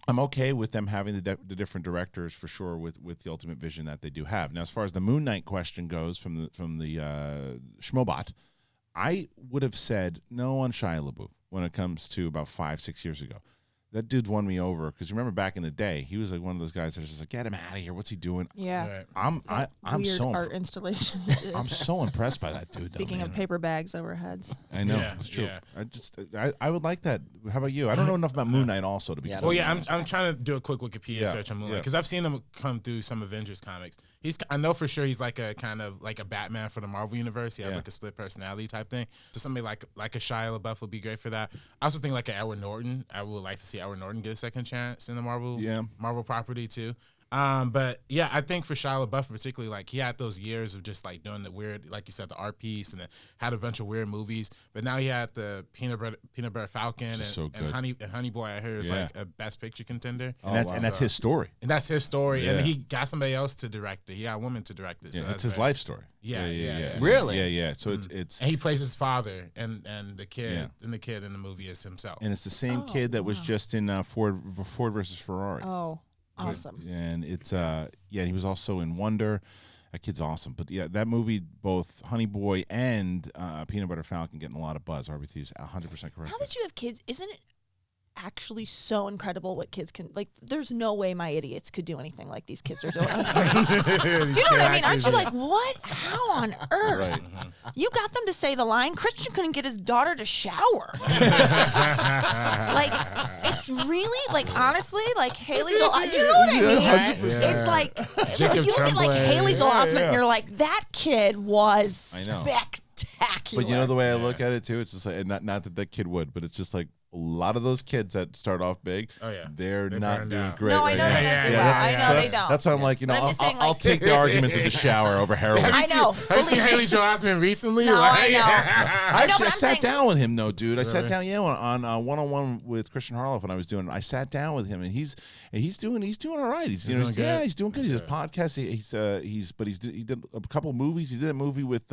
okay with them having the different directors for sure with the ultimate vision that they do have. Now, as far as the Moon Knight question goes from the Schmobot, I would have said no on Shia LaBeouf when it comes to about 5-6 years ago. That dude's won me over, because you remember back in the day, he was like one of those guys that was just like, get him out of here. What's he doing? Yeah. Right. I'm weird so art installation. I'm so impressed by that dude. Speaking though, of man. paper bags over heads. I know Yeah, it's true. yeah. I would like that. How about you? I don't know enough about Moon Knight also to be. Yeah, Well, yeah, I'm trying to do a quick Wikipedia Yeah, search on Moon Knight, yeah. because I've seen him come through some Avengers comics. I know for sure he's like a kind of like a Batman for the Marvel universe. He has like a split personality type thing. So somebody like a Shia LaBeouf would be great for that. I also think like an Edward Norton. I would like to see Edward Norton get a second chance in the Marvel property too. But yeah, I think for Shia LaBeouf particularly, like he had those years of just like doing the weird, like you said, the art piece, and then had a bunch of weird movies. But now he had the Peanut Butter Falcon and Honey Boy. I heard is like a Best Picture contender. And that's his story. And that's his story. Yeah. And he got somebody else to direct it. He got a woman to direct it. Yeah, So that's his life story. Yeah. Really? Yeah. So it's And he plays his father, and the kid, and the kid in the movie is himself. and it's the same kid that was just in Ford versus Ferrari. Oh, awesome. And it's he was also in Wonder. That kid's awesome. But yeah, that movie, both Honey Boy and Peanut Butter Falcon, getting a lot of buzz. RBT's 100% correct. Now that you have kids, isn't it actually so incredible what kids can, like, there's no way my idiots could do anything like these kids are doing. I'm sorry. You know what I mean? Aren't you like, what? How on earth? Right. You got them to say the line, Kristian couldn't get his daughter to shower. Like, it's really, like, honestly, like Haley Joel, you know what I mean? Yeah, 100%. It's like, Jacob you look at like Tremblay. Haley Joel Osment Yeah. and you're like, that kid was I know. spectacular. But you know the way I look at it too, it's just like, and not that kid would, but it's just like lot of those kids that start off big, they're not burned doing out. great. No, I right know now. they don't do well. I know they don't. That's why I'm like, But I'm just saying, I'll like- take the arguments of the shower over heroin. I know. Have you seen Haley Joel Osment recently? No, I know. I but I'm sat saying- down with him, though, dude. I sat Really? down, on one-on-one with Kristian Harloff when I was doing it. I sat down with him, and he's doing all right. He's doing good? he's doing good. He's a podcast. He did a couple of movies. He did a movie with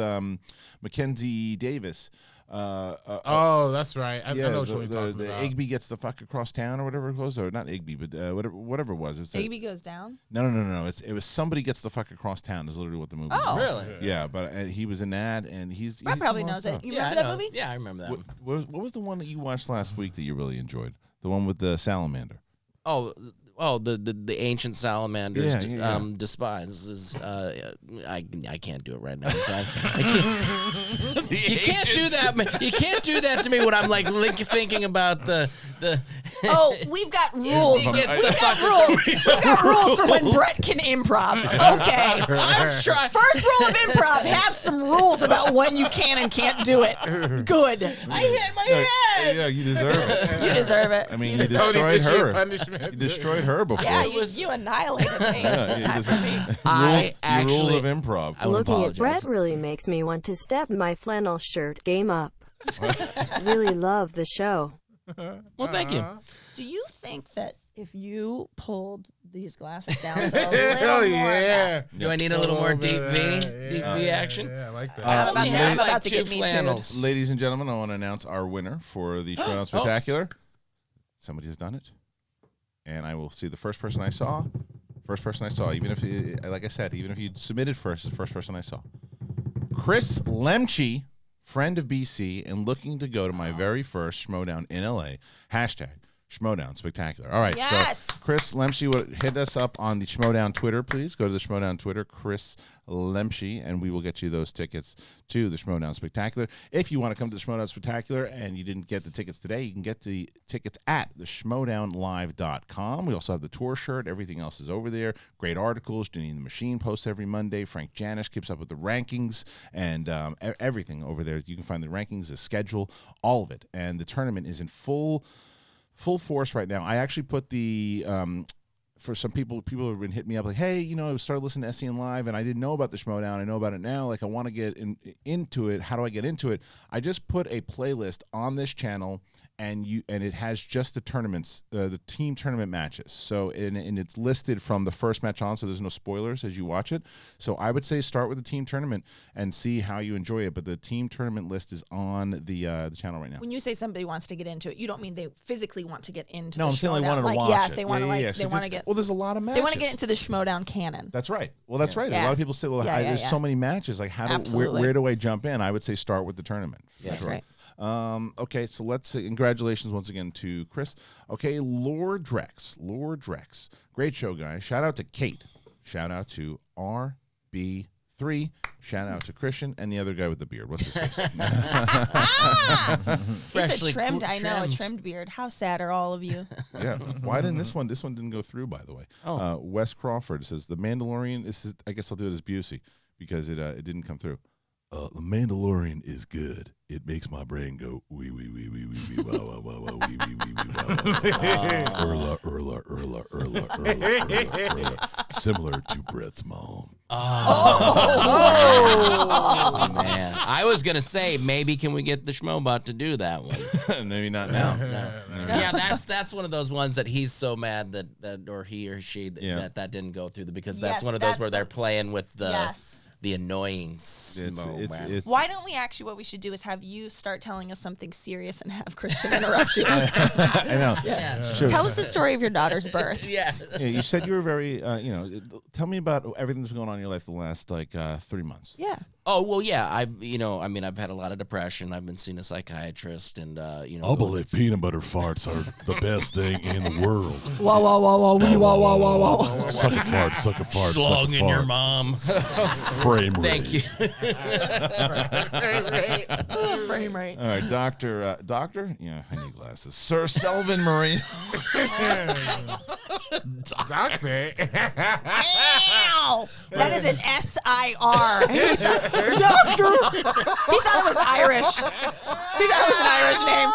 Mackenzie Davis. Oh, that's right. I know what you're talking about. Igby gets the fuck across town or whatever it was, or not Igby, but whatever it was. It was Igby goes down. No. It was somebody gets the fuck across town. Is literally what the movie. Oh. Really? Yeah, but he was in that, and he's Brett probably doing a lot knows of it. stuff. You Yeah, remember I that know. movie? Yeah, I remember that. What was the one that you watched last week that you really enjoyed? The one with the salamander. Oh, the ancient salamanders Yeah. despises. I can't do it right now. So I can't. You can't do that. You can't do that to me when I'm like thinking about the. Oh, we've got rules. He We've gets got rules. We've got rules for when Brett can improv. Okay. I'm trying. First rule of improv: have some rules about when you can and can't do it. Good. I hit my head. Yeah, you deserve it. You deserve it. I mean, You you deserve Tony's destroyed issue her. punishment. You destroyed her before. Yeah, you annihilated me. Yeah, Time for me. I Your rule actually- of improv. I would Looking at apologize. Brett really makes me want to step my flannel shirt game up. Really love the show. Well, thank you. Do you think that if you pulled these glasses down so a little Oh more, yeah. Do I need a little more deep V action? Yeah, I like that. I'm about We to- have I'm like about to two get me too. flannels. Ladies and gentlemen, I want to announce our winner for the Showdown Spectacular. Somebody has done it, and I will see the first person I saw. Even if, like I said, even if you submitted first, the first person I saw. Chris Lemche, friend of BC, and looking to go to my very first Schmodown in LA. Hashtag Schmodown Spectacular. All right, Yes. so Chris Lemche, hit us up on the Schmodown Twitter, please. Go to the Schmodown Twitter, Chris Lemche, and we will get you those tickets to the Schmodown Spectacular. If you want to come to the Schmodown Spectacular and you didn't get the tickets today, you can get the tickets at theschmodownlive.com. We also have the tour shirt. Everything else is over there. Great articles. Janine the Machine posts every Monday. Frank Janish keeps up with the rankings and everything over there. You can find the rankings, the schedule, all of it. And the tournament is in full force right now. I actually put the for some people have been hitting me up like, hey, I started listening to SEN Live and I didn't know about the Schmodown. I know about it now. Like, I want to get into it. How do I get into it? I just put a playlist on this channel, and it has just the tournaments, the team tournament matches. So and it's listed from the first match on, so there's no spoilers as you watch it. So I would say start with the team tournament and see how you enjoy it. But the team tournament list is on the channel right now. When you say somebody wants to get into it, you don't mean they physically want to get into No, the I'm saying they Schmodown. wanted to watch yeah, it. they want to So they want just- to get Well, there's a lot of matches. they want to get into the Schmodown canon. That's right. Well, that's right. Yeah. A lot of people say, well, Yeah, there's yeah. so many matches. Like, Absolutely. where do I jump in? I would say start with the tournament. For That's sure. right. Okay, so let's say congratulations once again to Chris. Okay, Lord Drex. Great show, guys. Shout out to Kate. Shout out to RB3. Shout out to Kristian and the other guy with the beard. What's his face? It's a trimmed. I know, a trimmed. trimmed beard. How sad are all of you? Yeah. Why didn't this one? This one didn't go through, by the way. Oh. Wes Crawford says the Mandalorian. I guess I'll do it as Busey because it didn't come through. The Mandalorian is good. It makes my brain go wee wee wee wee wee wee wow wow wow wow wee wee wee wee wow wow. Erla. Similar to Brett's mom. Oh man! I was gonna say maybe can we get the Schmobot to do that one? Maybe not now. Yeah, that's one of those ones that he's so mad that or he or she that didn't go through because that's Yes, one of those that's where they're the- playing with the Yes. the annoyance. It's Why don't we actually? What we should do is have you start telling us something serious and have Kristian interrupt you. I know. Yeah. Sure. Tell us the story of your daughter's birth. Yeah. Yeah, you said you were very, tell me about everything that's going on in your life the last 3 months. Yeah. Oh well, yeah. I've had a lot of depression. I've been seeing a psychiatrist, and I believe peanut butter farts are the best thing in the world. Whoa, whoa, whoa, whoa, wee, whoa, whoa, whoa, whoa. Suck a fart, suck a fart, suck Schlong a in your fart. mom. Frame rate. Thank you. Frame rate. All right, doctor? Yeah, I need glasses. Sir Selvin Marine. Doctor. Ow! That is an S-I-R. He said, Doctor! He thought it was Irish. He thought it was an Irish name.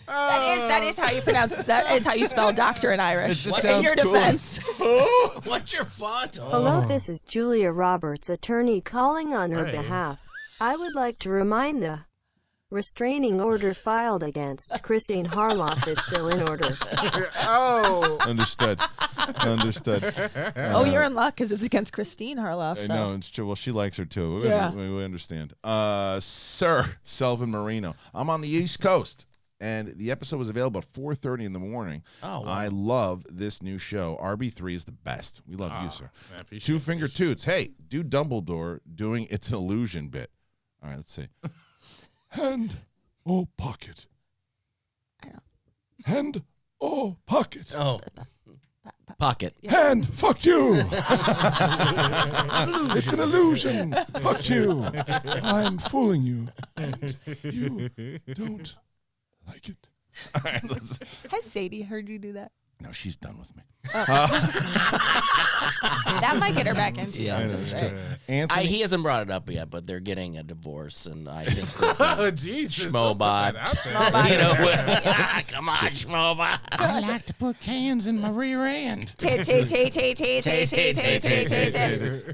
That is how you pronounce. That is how you spell doctor in Irish. It just In your sounds cool. defense. What's your font? Hello, this is Julia Roberts, attorney, calling on her Hey. behalf. I would like to remind the restraining order filed against Kristian Harloff is still in order. Understood. Oh, you're in luck because it's against Christine Harloff. I So. know, it's true. Well, she likes her too. Yeah. We understand. Sir Selvin Marino. I'm on the East Coast, and the episode was available at 4:30 in the morning. Oh, wow. I love this new show. RB3 is the best. We love you, sir. Man, appreciate Two it, finger appreciate toots. Hey, do Dumbledore doing It's an Illusion bit. All right, let's see. Hand or pocket? I don't. Hand or pocket? Oh, pocket. Hand, fuck you. It's an illusion. Fuck you. I'm fooling you. And you don't like it. All right, let's. Has Sadie heard you do that? No, she's done with me. That might get her back into Yeah, you. I I'm just know, saying. Anthony, He hasn't brought it up yet, but they're getting a divorce, and I think Oh, Jesus. don't put Schmobot. that out there. you know, come on, Schmobot. I like to put cans in my rear end. Tay.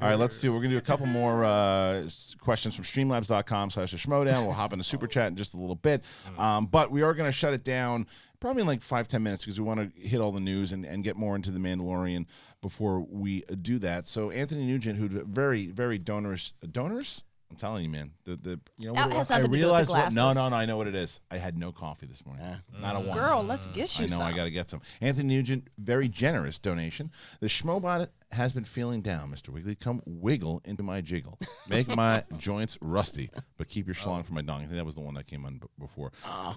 All right, let's do. We're gonna do a couple more questions from Streamlabs.com/Schmodown. We'll hop into Super Chat in just a little bit, but we are gonna shut it down probably in like 5-10 minutes because we want to hit all the news and get more into the Mandalorian before we do that. So Anthony Nugent, who's very very donorous. I'm telling you, man. The you know That what, has I nothing to do with the realized what. No, glasses. I know what it is. I had no coffee this morning. Not a one. Girl, let's get you I know some. I got to get some. Anthony Nugent, very generous donation. The Schmobot has been feeling down, Mr. Wiggly. Come wiggle into my jiggle. Make my joints rusty, but keep your schlong for my dong. I think that was the one that came on before. Wow.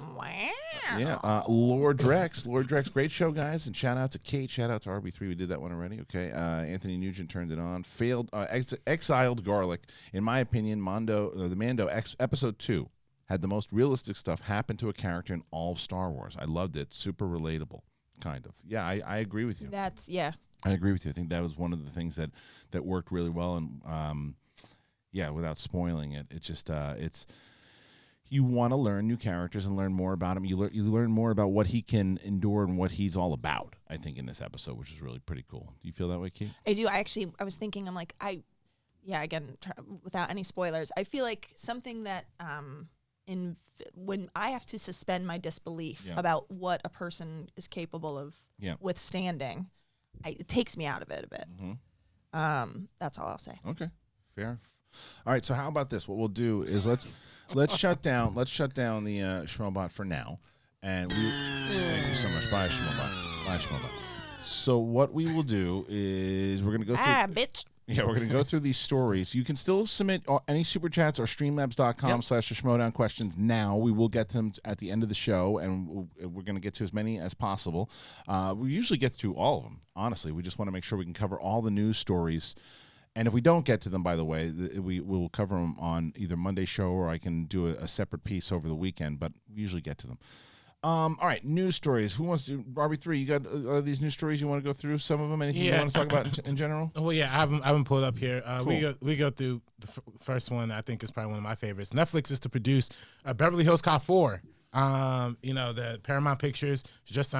Yeah, Lord Drex, great show, guys. And shout out to Kate, shout out to RB3. We did that one already. Okay, Anthony Nugent turned it on. Failed, exiled garlic. In my opinion, the Mando episode 2 had the most realistic stuff happen to a character in all of Star Wars. I loved it. Super relatable, kind of. Yeah, I agree with you. I agree with you. I think that was one of the things that worked really well. And yeah, without spoiling it, it just it's. You want to learn new characters and learn more about him. You learn more about what he can endure and what he's all about, I think, in this episode, which is really pretty cool. Do you feel that way, Kate? I do. I was thinking, again, without any spoilers, I feel like something that when I have to suspend my disbelief about what a person is capable of withstanding, it takes me out of it a bit. Mm-hmm. That's all I'll say. Okay, fair. All right, so how about this? What we'll do is let's shut down the Schmobot for now, and thank you so much. Bye, Schmobot. So what we will do is we're gonna go through. Bitch. Yeah, we're going to go through these stories. You can still submit any Super Chats or Streamlabs.com/Schmodown questions now. We will get to them at the end of the show, and we're going to get to as many as possible. We usually get through all of them, honestly. We just want to make sure we can cover all the news stories. And if we don't get to them, by the way, we will cover them on either Monday's show or I can do a separate piece over the weekend, but we usually get to them. All right, news stories. Who wants to? RB3, you got these news stories you want to go through? Some of them? Anything you want to talk about in general? Well, yeah, I haven't pulled up here. Cool. We go through the first one. I think is probably one of my favorites. Netflix is to produce Beverly Hills Cop 4. The Paramount Pictures just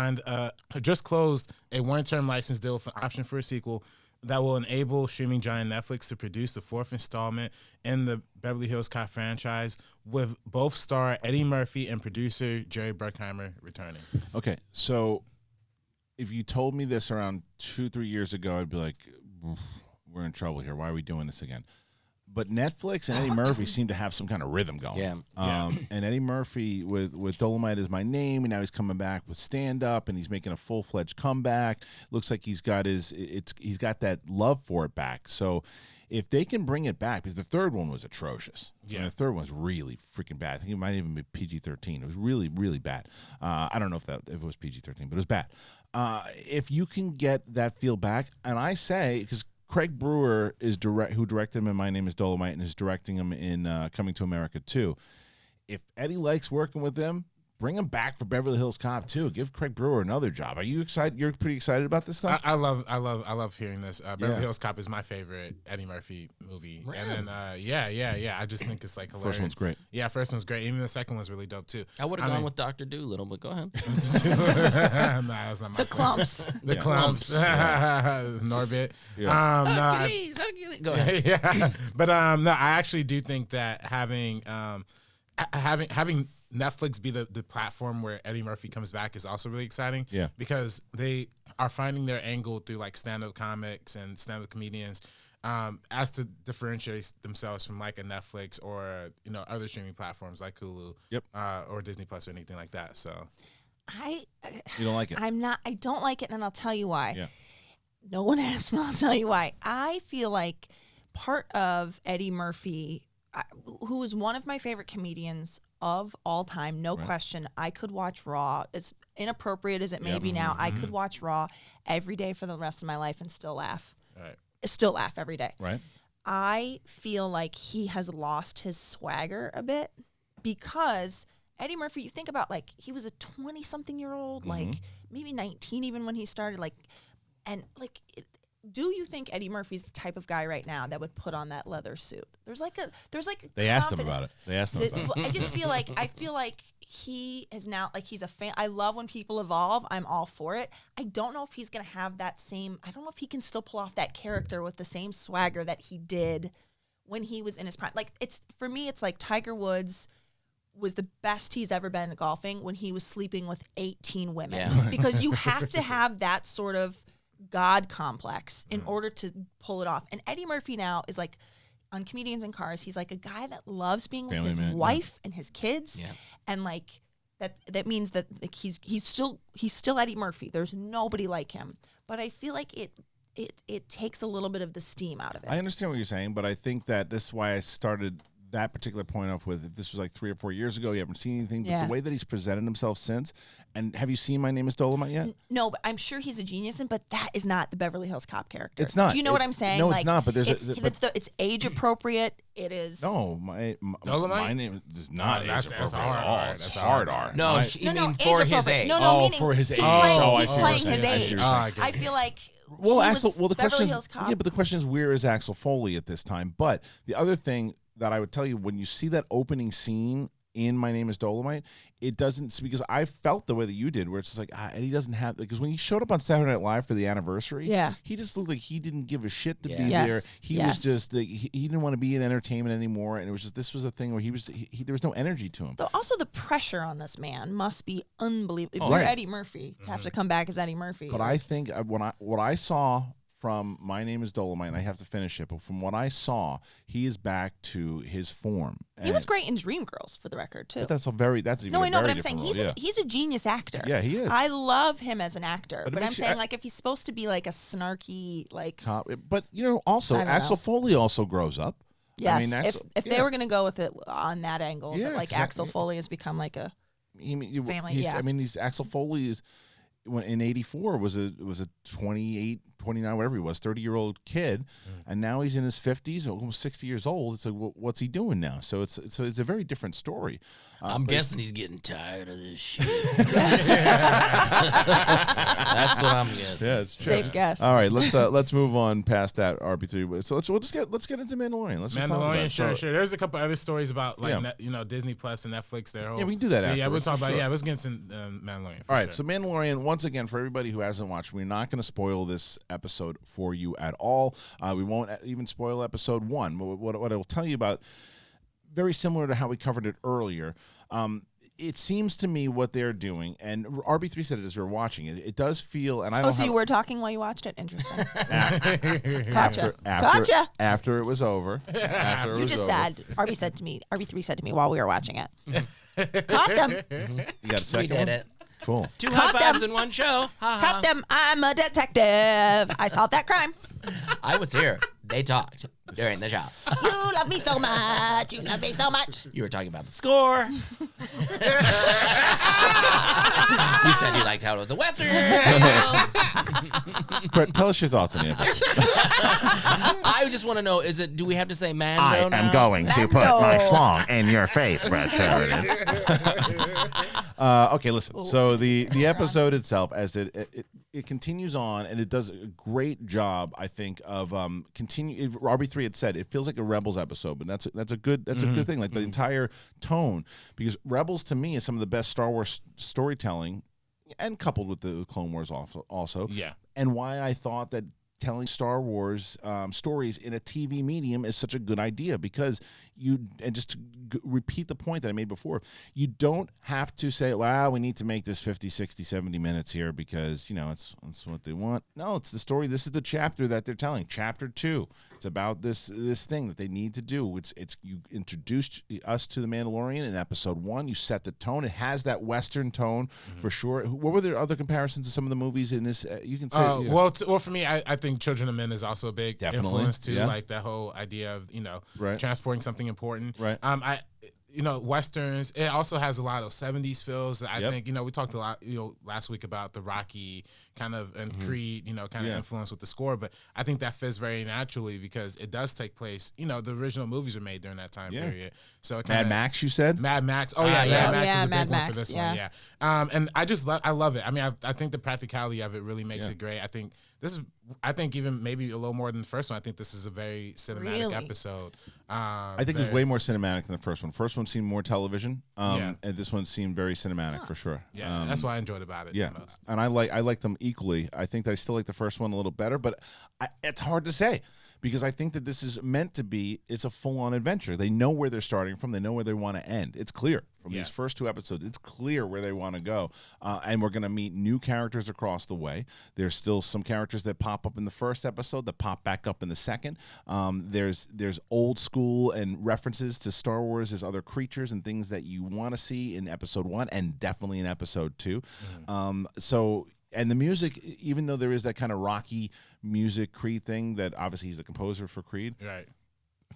closed a one-term license deal with an option for a sequel that will enable streaming giant Netflix to produce the 4th installment in the Beverly Hills Cop franchise, with both star Eddie Murphy and producer Jerry Bruckheimer returning. Okay, so if you told me this around 2-3 years ago, I'd be like, we're in trouble here. Why are we doing this again? But Netflix and Eddie Murphy seem to have some kind of rhythm going. Yeah. And Eddie Murphy with Dolomite Is My Name, and now he's coming back with stand up, and he's making a full-fledged comeback. Looks like he's got he's got that love for it back. So if they can bring it back, because the third one was atrocious. Yeah. I mean, the third one was really freaking bad. I think it might even be PG-13. It was really, really bad. I don't know if it was PG-13, but it was bad. If you can get that feel back, and I say, because Craig Brewer who directed him in My Name is Dolomite and is directing him in Coming to America 2. If Eddie likes working with him, bring him back for Beverly Hills Cop 2. Give Craig Brewer another job. Are you excited? You're pretty excited about this stuff? I love hearing this. Beverly Hills Cop is my favorite Eddie Murphy movie. Really? And then I just think it's like hilarious. First one's great. Yeah, first one's great. Even the second one's really dope too. I would have gone with Dr. Doolittle, but go ahead. Nah, that's not my The clumps. The clumps. Norbit. Yeah. Go ahead. Yeah. But no, I actually do think that having Netflix be the platform where Eddie Murphy comes back is also really exciting. Yeah. Because they are finding their angle through like stand-up comics and stand-up comedians as to differentiate themselves from like a Netflix or other streaming platforms like Hulu, or Disney Plus or anything like that. So You don't like it? I don't like it, and I'll tell you why. Yeah. No one asked me. I'll tell you why. I feel like part of Eddie Murphy, who is one of my favorite comedians of all time, no question. I could watch Raw, as inappropriate as it may be now. I could watch Raw every day for the rest of my life and still laugh. Right. Still laugh every day. Right. I feel like he has lost his swagger a bit because Eddie Murphy, you think about like he was a 20-something-year-old, like maybe 19 even when he started, do you think Eddie Murphy's the type of guy right now that would put on that leather suit? There's like They asked him about it. I just feel like he is now, like, he's a fan. I love when people evolve. I'm all for it. I don't know if he's going to have that same, I don't know if he can still pull off that character with the same swagger that he did when he was in his prime. Like, for me, it's like Tiger Woods was the best he's ever been at golfing when he was sleeping with 18 women. Yeah. Because you have to have that sort of God complex in order to pull it off. And Eddie Murphy now is like, on Comedians in Cars, he's like a guy that loves being with his wife and his kids. Yeah. And like that means that like, he's still Eddie Murphy. There's nobody like him. But I feel like it takes a little bit of the steam out of it. I understand what you're saying, but I think that this is why I started that particular point off with, if this was like 3 or 4 years ago, you haven't seen anything, but the way that he's presented himself since, and have you seen My Name is Dolomite yet? No, but I'm sure he's a genius, but that is not the Beverly Hills Cop character. It's not. Do you know what I'm saying? No, like, it's not, but there's it's age appropriate. It is. No, my name is not age that's appropriate hard at all. R. It's That's hard hard R. No, you mean for his appropriate. age. No, meaning for his age. He's playing, I he's see what playing you're his saying. I see age. what you're saying. I feel like Well, he Axel. was Well, the question Beverly is, Hills Cop. yeah, but the question is, where is Axel Foley at this time? But the other thing that I would tell you, when you see that opening scene in My Name is Dolomite, it doesn't, because I felt the way that you did, where it's just like, Eddie doesn't have, because when he showed up on Saturday Night Live for the anniversary, he just looked like he didn't give a shit to be there. He was just, he didn't want to be in entertainment anymore, and it was just, this was a thing where there was no energy to him. Though also the pressure on this man must be unbelievable. If you're Eddie Murphy, to have to come back as Eddie Murphy. But I think what I saw from My Name is Dolomite, and I have to finish it, but from what I saw, he is back to his form. He was great in Dreamgirls, for the record, too. But that's even No, a I know, very but I'm saying different role. he's a genius actor. Yeah, he is. I love him as an actor, But it but I'm makes you- saying, like, if he's supposed to be like a snarky, like, But also I don't Axel know. Foley also grows up. yes, I mean, Axel, if they were going to go with it on that angle, Yeah, that, like, exactly. Axel Foley has become like a family. I mean, Axel Foley is, in '84 was a 28, 29, whatever he was, 30-year-old kid, and now he's in his 50s, almost 60 years old. It's like, what's he doing now? So it's a very different story. I'm but guessing he's getting tired of this shit. That's what I'm guessing. Yeah, it's true. Safe guess. All right, let's move on past that RB3. So let's get into Mandalorian. Let's just talk about Mandalorian, it. sure. There's a couple other stories about Disney Plus and Netflix. Their whole, Yeah, we can do that Yeah, we'll afterwards, talk for about sure. let's get into Mandalorian. All right, so Mandalorian, once again, for everybody who hasn't watched, we're not going to spoil this episode for you at all. We won't even spoil episode 1. What I will tell you about, very similar to how we covered it earlier, it seems to me what they're doing, and RB3 said it as we were watching it, it does feel, and I don't so you were talking while you watched it? Interesting. Gotcha. Gotcha. After it was over. You just said, RB3 said to me while we were watching it. Caught them. You got a We second did one? it. Cool. 2 Caught high fives them. in one show. Ha, ha. Caught them. I'm a detective. I solved that crime. I was here. They talked during the show. You love me so much. You love me so much. You were talking about the score. You said you liked how it was a Western. Brett, tell us your thoughts on the episode. I just want to know, do we have to say Mando now? going to put my song in your face, Brett Sheridan. Okay, listen. So the episode itself, as it continues on, and it does a great job, I think, of continue. RB3 had said it feels like a Rebels episode, but that's a good thing. Like the entire tone, because Rebels to me is some of the best Star Wars storytelling, and coupled with the Clone Wars also. Yeah. And why I thought that telling Star Wars stories in a TV medium is such a good idea, because just to repeat the point that I made before, you don't have to say, wow, we need to make this 50, 60, 70 minutes here because, it's what they want. No, it's the story. This is the chapter that they're telling. Chapter 2. It's about this thing that they need to do. It's you introduced us to the Mandalorian in episode 1. You set the tone. It has that Western tone for sure. What were there other comparisons to some of the movies in this? You can say. Well, for me, I think Children of Men is also a big influence too. Yeah. Like that whole idea of Right. transporting something important. Right. Westerns. It also has a lot of 70s feels. I think we talked a lot last week about the Rocky kind of and Creed kind of influence with the score, but I think that fits very naturally because it does take place. The original movies are made during that time period. So it kinda, Mad Max, you said? Mad Max. Oh yeah, Mad Max is a Mad big one Max, for this yeah. one. Yeah. And I just I love it. I mean, I think the practicality of it really makes it great. I think even maybe a little more than the first one. I think this is a very cinematic episode. I think it was way more cinematic than the first one. First one seemed more television, and this one seemed very cinematic for sure. Yeah, that's what I enjoyed about it the most. And I like them equally. I think that I still like the first one a little better, but it's hard to say because I think that this is meant to be. It's a full-on adventure. They know where they're starting from. They know where they want to end. It's clear from these first 2 episodes. It's clear where they want to go, and we're going to meet new characters across the way. There's still some characters that pop up in the first episode that pop back up in the second. There's old school and references to Star Wars as other creatures and things that you want to see in episode 1 and definitely in episode 2. And the music, even though there is that kind of rocky music Creed thing that obviously he's the composer for Creed. Right. I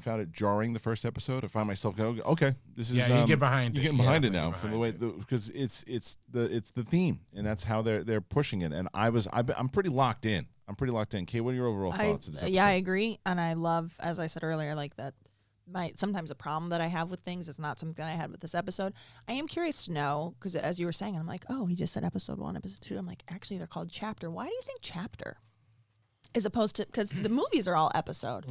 found it jarring the first episode. I found myself going, okay, this is you get behind you're it. getting behind it now from the way because it's the theme and that's how they're pushing it. And I'm pretty locked in. Kate, what are your overall thoughts of this episode? Yeah, I agree, and I love, as I said earlier, like that. Sometimes a problem that I have with things is not something I had with this episode. I am curious to know, because as you were saying, I'm like, oh, he just said episode 1, episode 2. I'm like, actually, they're called chapter. Why do you think chapter? As opposed to, because the movies are all episode.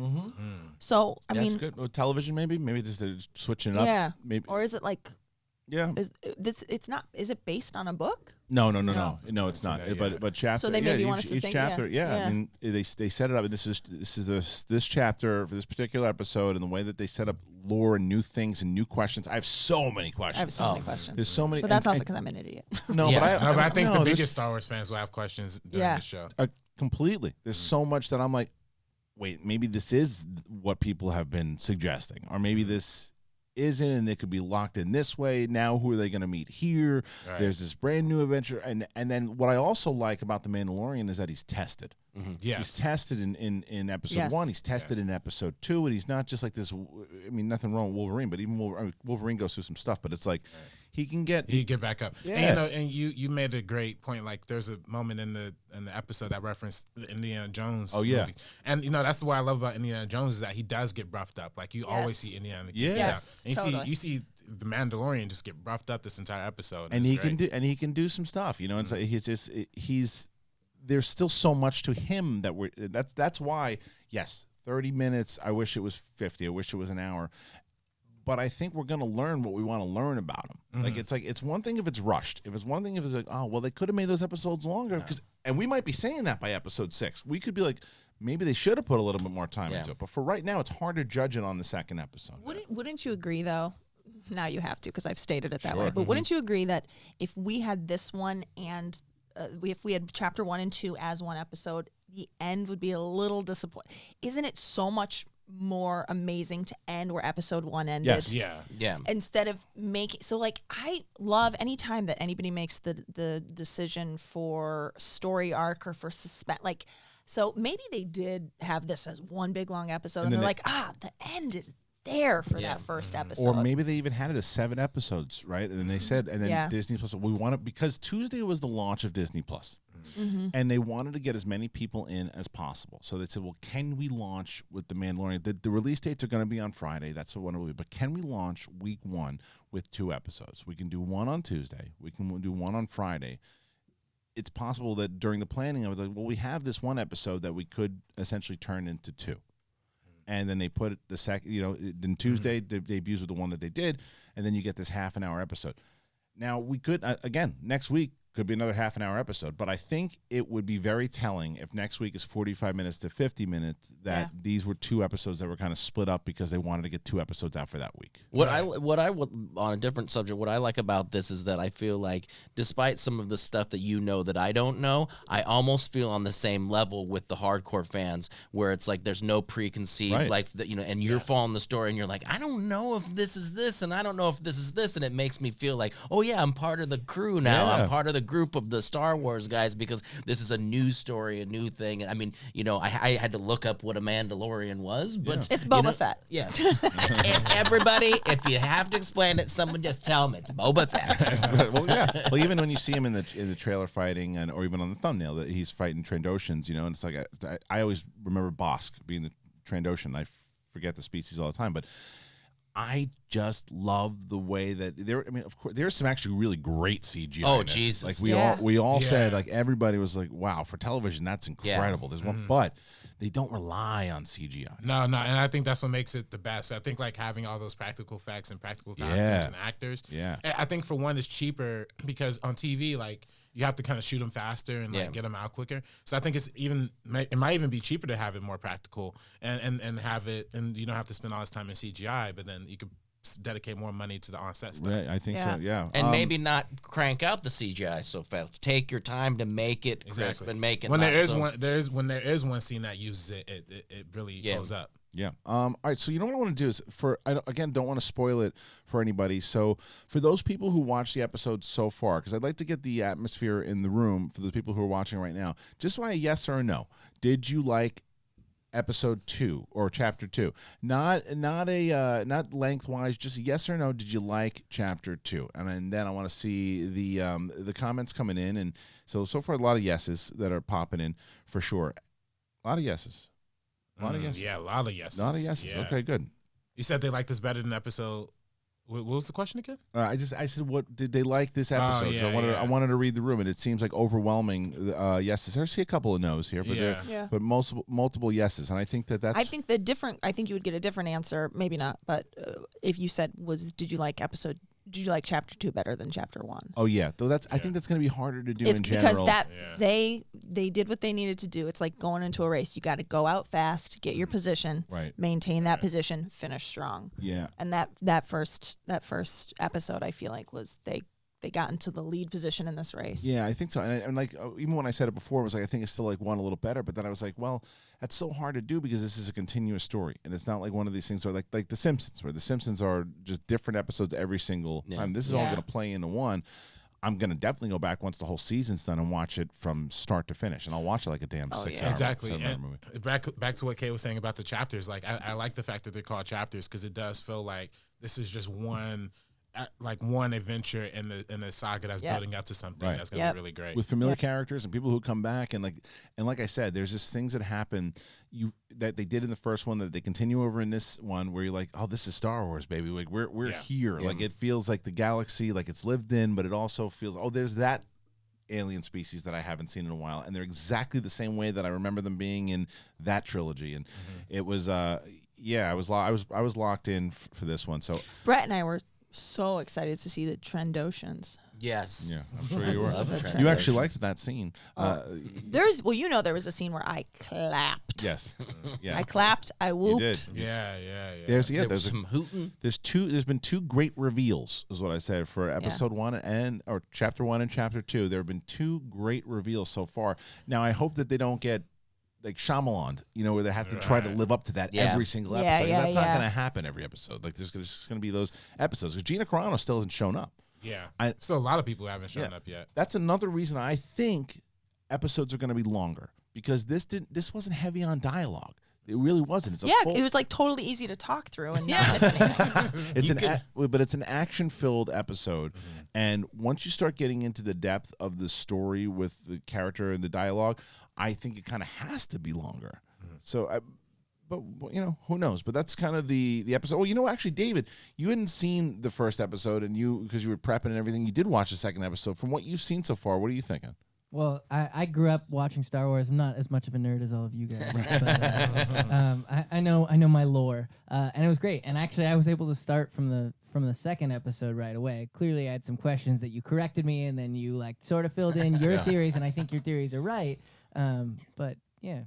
So, I mean. That's good. Well, television, maybe just switching it up. Yeah. Maybe. Or is it like. Yeah. It's not. Is it based on a book? No, it's not. But chapter. So they maybe want us to each think. chapter. Yeah. I mean, they set it up. And this is this chapter for this particular episode, and the way that they set up lore and new things and new questions. I have so many questions. I have so many questions. There's so many. But that's also because I'm an idiot. No, Yeah. but I think the biggest Star Wars fans will have questions during the show. Completely. There's so much that I'm like, wait, maybe this is what people have been suggesting, or maybe this isn't, and it could be locked in this way. Now who are they going to meet here? Right. There's this brand new adventure, and then what I also like about the Mandalorian is that he's tested. Yes. He's tested in episode 1. He's tested in episode 2, and he's not just like this. I mean, nothing wrong with Wolverine, but even Wolverine goes through some stuff. But it's like he can get back up. Yeah. And you made a great point. Like there's a moment in the episode that referenced the Indiana Jones. Oh yeah, movie. And that's what I love about Indiana Jones is that he does get roughed up. Like you always see Indiana. Yes. And totally. you see the Mandalorian just get roughed up this entire episode. And he can do some stuff. It's like he's there's still so much to him that's why 30 minutes. I wish it was 50. I wish it was an hour. But I think we're going to learn what we want to learn about him. It's one thing if it's rushed. If it's one thing if it's like, oh, well, they could have made those episodes longer. And we might be saying that by episode 6. We could be like, maybe they should have put a little bit more time into it. But for right now, it's hard to judge it on the second episode. Wouldn't you agree, though? Now you have to because I've stated it that way. But wouldn't you agree that if we had this one and if we had chapter 1 and 2 as one episode, the end would be a little disappointing? Isn't it so much more amazing to end where episode 1 ended? Yes. Yeah. Instead of I love any time that anybody makes the decision for story arc or for suspense. Like, So maybe they did have this as one big long episode, and then they're like, the end is there for that first episode. Or maybe they even had it as 7 episodes, right? And then they said, and then Disney Plus, we want it because Tuesday was the launch of Disney Plus. And they wanted to get as many people in as possible. So they said, well, can we launch with The Mandalorian? The release dates are going to be on Friday. That's what it will be. But can we launch week 1 with 2 episodes? We can do one on Tuesday. We can do one on Friday. It's possible that during the planning, I was like, well, we have this one episode that we could essentially turn into 2. And then they put the second, then Tuesday debuts with the one that they did, and then you get this half-an-hour episode. Now, we could, again, next week could be another half-an-hour episode, but I think it would be very telling if next week is 45 minutes to 50 minutes that these were 2 episodes that were kind of split up because they wanted to get 2 episodes out for that week. What I would, on a different subject, what I like about this is that I feel like despite some of the stuff that that I don't know, I almost feel on the same level with the hardcore fans where it's like there's no preconceived and you're following the story and you're like, I don't know if this is this and I don't know if this is this, and it makes me feel like, oh yeah, I'm part of the crew now. Yeah. I'm part of the group of the Star Wars guys because this is a new story, a new thing. And I mean, I had to look up what a Mandalorian was, but it's Boba Fett. Yeah. And everybody, if you have to explain it, someone just tell me it's Boba Fett. Well, yeah. Well, even when you see him in the trailer fighting, or even on the thumbnail that he's fighting Trandoshans, and it's like I always remember Bosk being the Trandoshan. I forget the species all the time, but I just love the way that of course, there's some actually really great CGI. Oh, in this. Jesus. Like we all said, like everybody was like, wow, for television, that's incredible. There's one, but they don't rely on CGI. No, and I think that's what makes it the best. I think like having all those practical effects and practical costumes and actors. Yeah. I think for one, it's cheaper because on TV, like you have to kind of shoot them faster and like get them out quicker. So I think it might even be cheaper to have it more practical and have it, and you don't have to spend all this time in CGI, but then you could dedicate more money to the on-set stuff. Right, I think so. Yeah, and maybe not crank out the CGI so fast. Take your time to make it crisp and make it. When there is one scene that uses it, it really goes up. Yeah. All right. So you know what I want to do is don't want to spoil it for anybody. So for those people who watch the episode so far, because I'd like to get the atmosphere in the room for the people who are watching right now, just by a yes or a no. Did you like episode 2 or chapter 2? Not lengthwise, just yes or no. Did you like chapter 2? And then I want to see the comments coming in. And so far a lot of yeses that are popping in for sure. A lot of yeses. A lot of yeses. Yeah, a lot of yeses. A lot of yeses. Yeah. Okay, good. You said they liked this better than episode. What was the question again? I said, what did they like this episode? Yeah, so I wanted to read the room, and it seems like overwhelming yeses. I see a couple of no's here, but but multiple yeses, and I think that's. I think you would get a different answer, maybe not, but if you said did you like chapter 2 better than chapter 1? Oh yeah, though I think that's going to be harder to do in general. Because they did what they needed to do. It's like going into a race. You got to go out fast, get your position, maintain that position, finish strong. Yeah. And that first episode, I feel like was they got into the lead position in this race. Yeah, I think so. And like even when I said it before, it was like I think it's still like one a little better. But then I was like, well, that's so hard to do because this is a continuous story, and it's not like one of these things where like The Simpsons, where The Simpsons are just different episodes every single time. This is all going to play into one. I'm going to definitely go back once the whole season's done and watch it from start to finish, and I'll watch it like a damn 6 hour. Exactly. 7 hour movie. Back to what Kay was saying about the chapters. Like I like the fact that they're called chapters because it does feel like this is just one adventure in the saga that's building up to something that's going to be really great. With familiar characters and people who come back, and like I said, there's just things that happen that they did in the first one that they continue over in this one where you're like, oh, this is Star Wars, baby. Like we're here. Like it feels like the galaxy, like it's lived in, but it also feels, oh, there's that alien species that I haven't seen in a while, and they're exactly the same way that I remember them being in that trilogy. And it was I was locked in for this one. So Brett and I were so excited to see the Trandoshans. Yes. Yeah, I'm sure you were. You actually liked that scene. There was a scene where I clapped. Yes. Yeah. I clapped. I whooped. You did. Yeah. There was some hooting. There's been 2 great reveals, is what I said, for episode 1 or chapter 1 and chapter 2. There have been 2 great reveals so far. Now I hope that they don't get like Shyamalan, where they have to try to live up to that every single episode. That's not going to happen every episode. Like there's just going to be those episodes. Because Gina Carano still hasn't shown up. Yeah. Still a lot of people haven't shown up yet. That's another reason I think episodes are going to be longer. because this wasn't heavy on dialogue. It really wasn't. It's a it was like totally easy to talk through and not listening. It's an action-filled episode, and once you start getting into the depth of the story with the character and the dialogue, I think it kind of has to be longer. So, but you know, who knows? But that's kind of the episode. Well, you know, actually, David, you hadn't seen the first episode, and because you were prepping and everything, you did watch the second episode. From what you've seen so far, what are you thinking? Well, I grew up watching Star Wars. I'm not as much of a nerd as all of you guys. But, I know my lore, and it was great. And actually, I was able to start from the second episode right away. Clearly, I had some questions that you corrected me, and then you like sort of filled in your theories, and I think your theories are right. But yeah.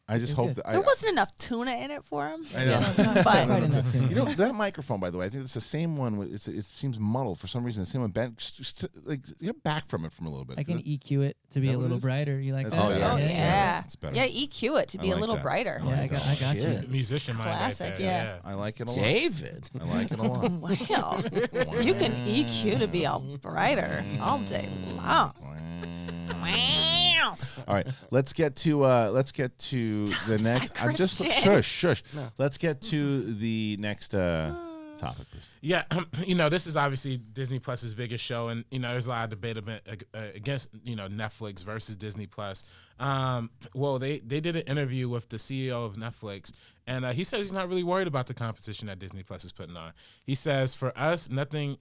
I just hope that there wasn't enough tuna in it for him. I know. Quite enough tuna. You know, that microphone, by the way, I think it's the same one. It seems muddled for some reason. The same one. Ben, just like back from it from a little bit. I can EQ it to be a little brighter. You like That's that? all better. Oh It's yeah, It's better. yeah. EQ it to be a like little that. brighter. Yeah, I got you. Musician mind. Classic, right there. yeah. I like it a lot. David. I like it a lot. Wow, you can EQ to be all brighter all day long. Wow. All right, let's get to the next. I'm just Kristian. shush. Let's get to the next topic, please. Yeah, you know, this is obviously Disney Plus's biggest show, and you know, there's a lot of debate against Netflix versus Disney Plus. Well, they did an interview with the CEO of Netflix, and he says he's not really worried about the competition that Disney Plus is putting on. He says, "For us, nothing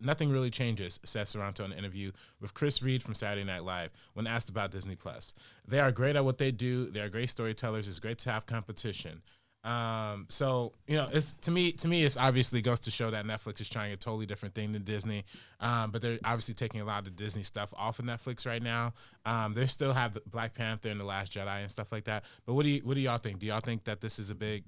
really changes," says Saranto in an interview with Chris Reed from Saturday Night Live when asked about Disney Plus. They are great at what they do. They are great storytellers. It's great to have competition. So you know, it's to me, it's obviously goes to show that Netflix is trying a totally different thing than Disney. But they're obviously taking a lot of the Disney stuff off of Netflix right now. They still have the Black Panther and The Last Jedi and stuff like that. But what do y'all think? Do y'all think that this is a big,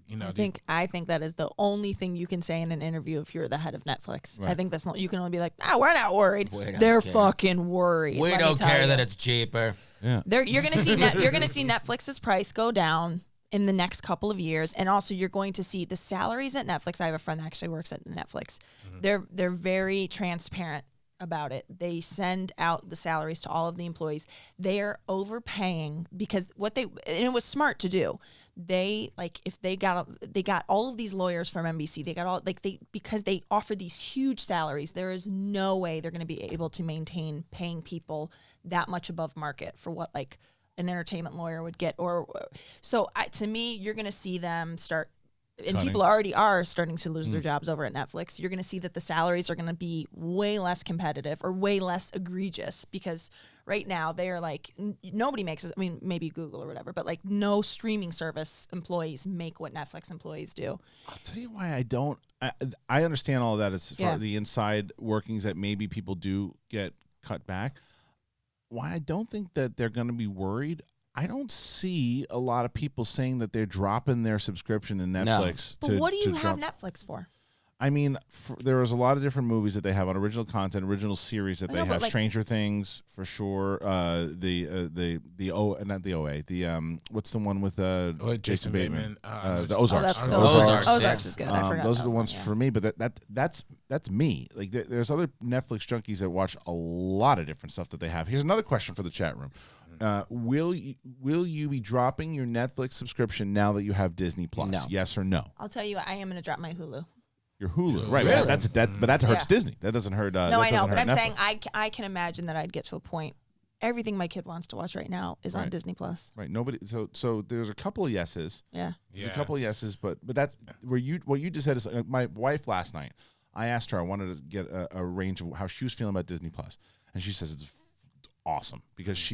I think that is the only thing you can say in an interview if you're the head of Netflix. Right. I think that's not. You can only be like, we're not worried. We don't They're care. fucking worried. We let me don't tell care you. that it's cheaper. Yeah. You're gonna see Netflix's price go down in the next couple of years, and also you're going to see the salaries at Netflix. I have a friend that actually works at Netflix. They're very transparent about it. They send out the salaries to all of the employees. They are overpaying because and it was smart to do. They got all of these lawyers from NBC. They got all because they offer these huge salaries. There is no way they're going to be able to maintain paying people that much above market for what an entertainment lawyer would get. To me, you're going to see them start, and Cutting. people already are starting to lose their jobs over at Netflix. You're going to see that the salaries are going to be way less competitive or way less egregious because right now they are nobody makes it. I mean, maybe Google or whatever, but no streaming service employees make what Netflix employees do. I'll tell you why I don't. I understand all of that as far the inside workings that maybe people do get cut back. Why I don't think that they're going to be worried. I don't see a lot of people saying that they're dropping their subscription to Netflix. But what do you have Netflix for? I mean, there was a lot of different movies that they have on original content, original series that they have. Stranger Things for sure. Not the OA. What's the one with Jason Bateman? The Ozarks. Ozarks is good. I forgot those are the that ones one, for me. But that's me. There's other Netflix junkies that watch a lot of different stuff that they have. Here's another question for the chat room. Will you be dropping your Netflix subscription now that you have Disney Plus? No. Yes or no? I'll tell you, I am going to drop my Hulu. Your Hulu, right? Really? But that hurts Disney. That doesn't hurt. No, I know, but I'm Netflix. saying I can imagine that I'd get to a point. Everything my kid wants to watch right now is on Disney Plus. Right. Nobody. So there's a couple of yeses. Yeah. There's a couple of yeses, but that's where what you just said is my wife last night. I asked her. I wanted to get a range of how she was feeling about Disney Plus, and she says it's awesome because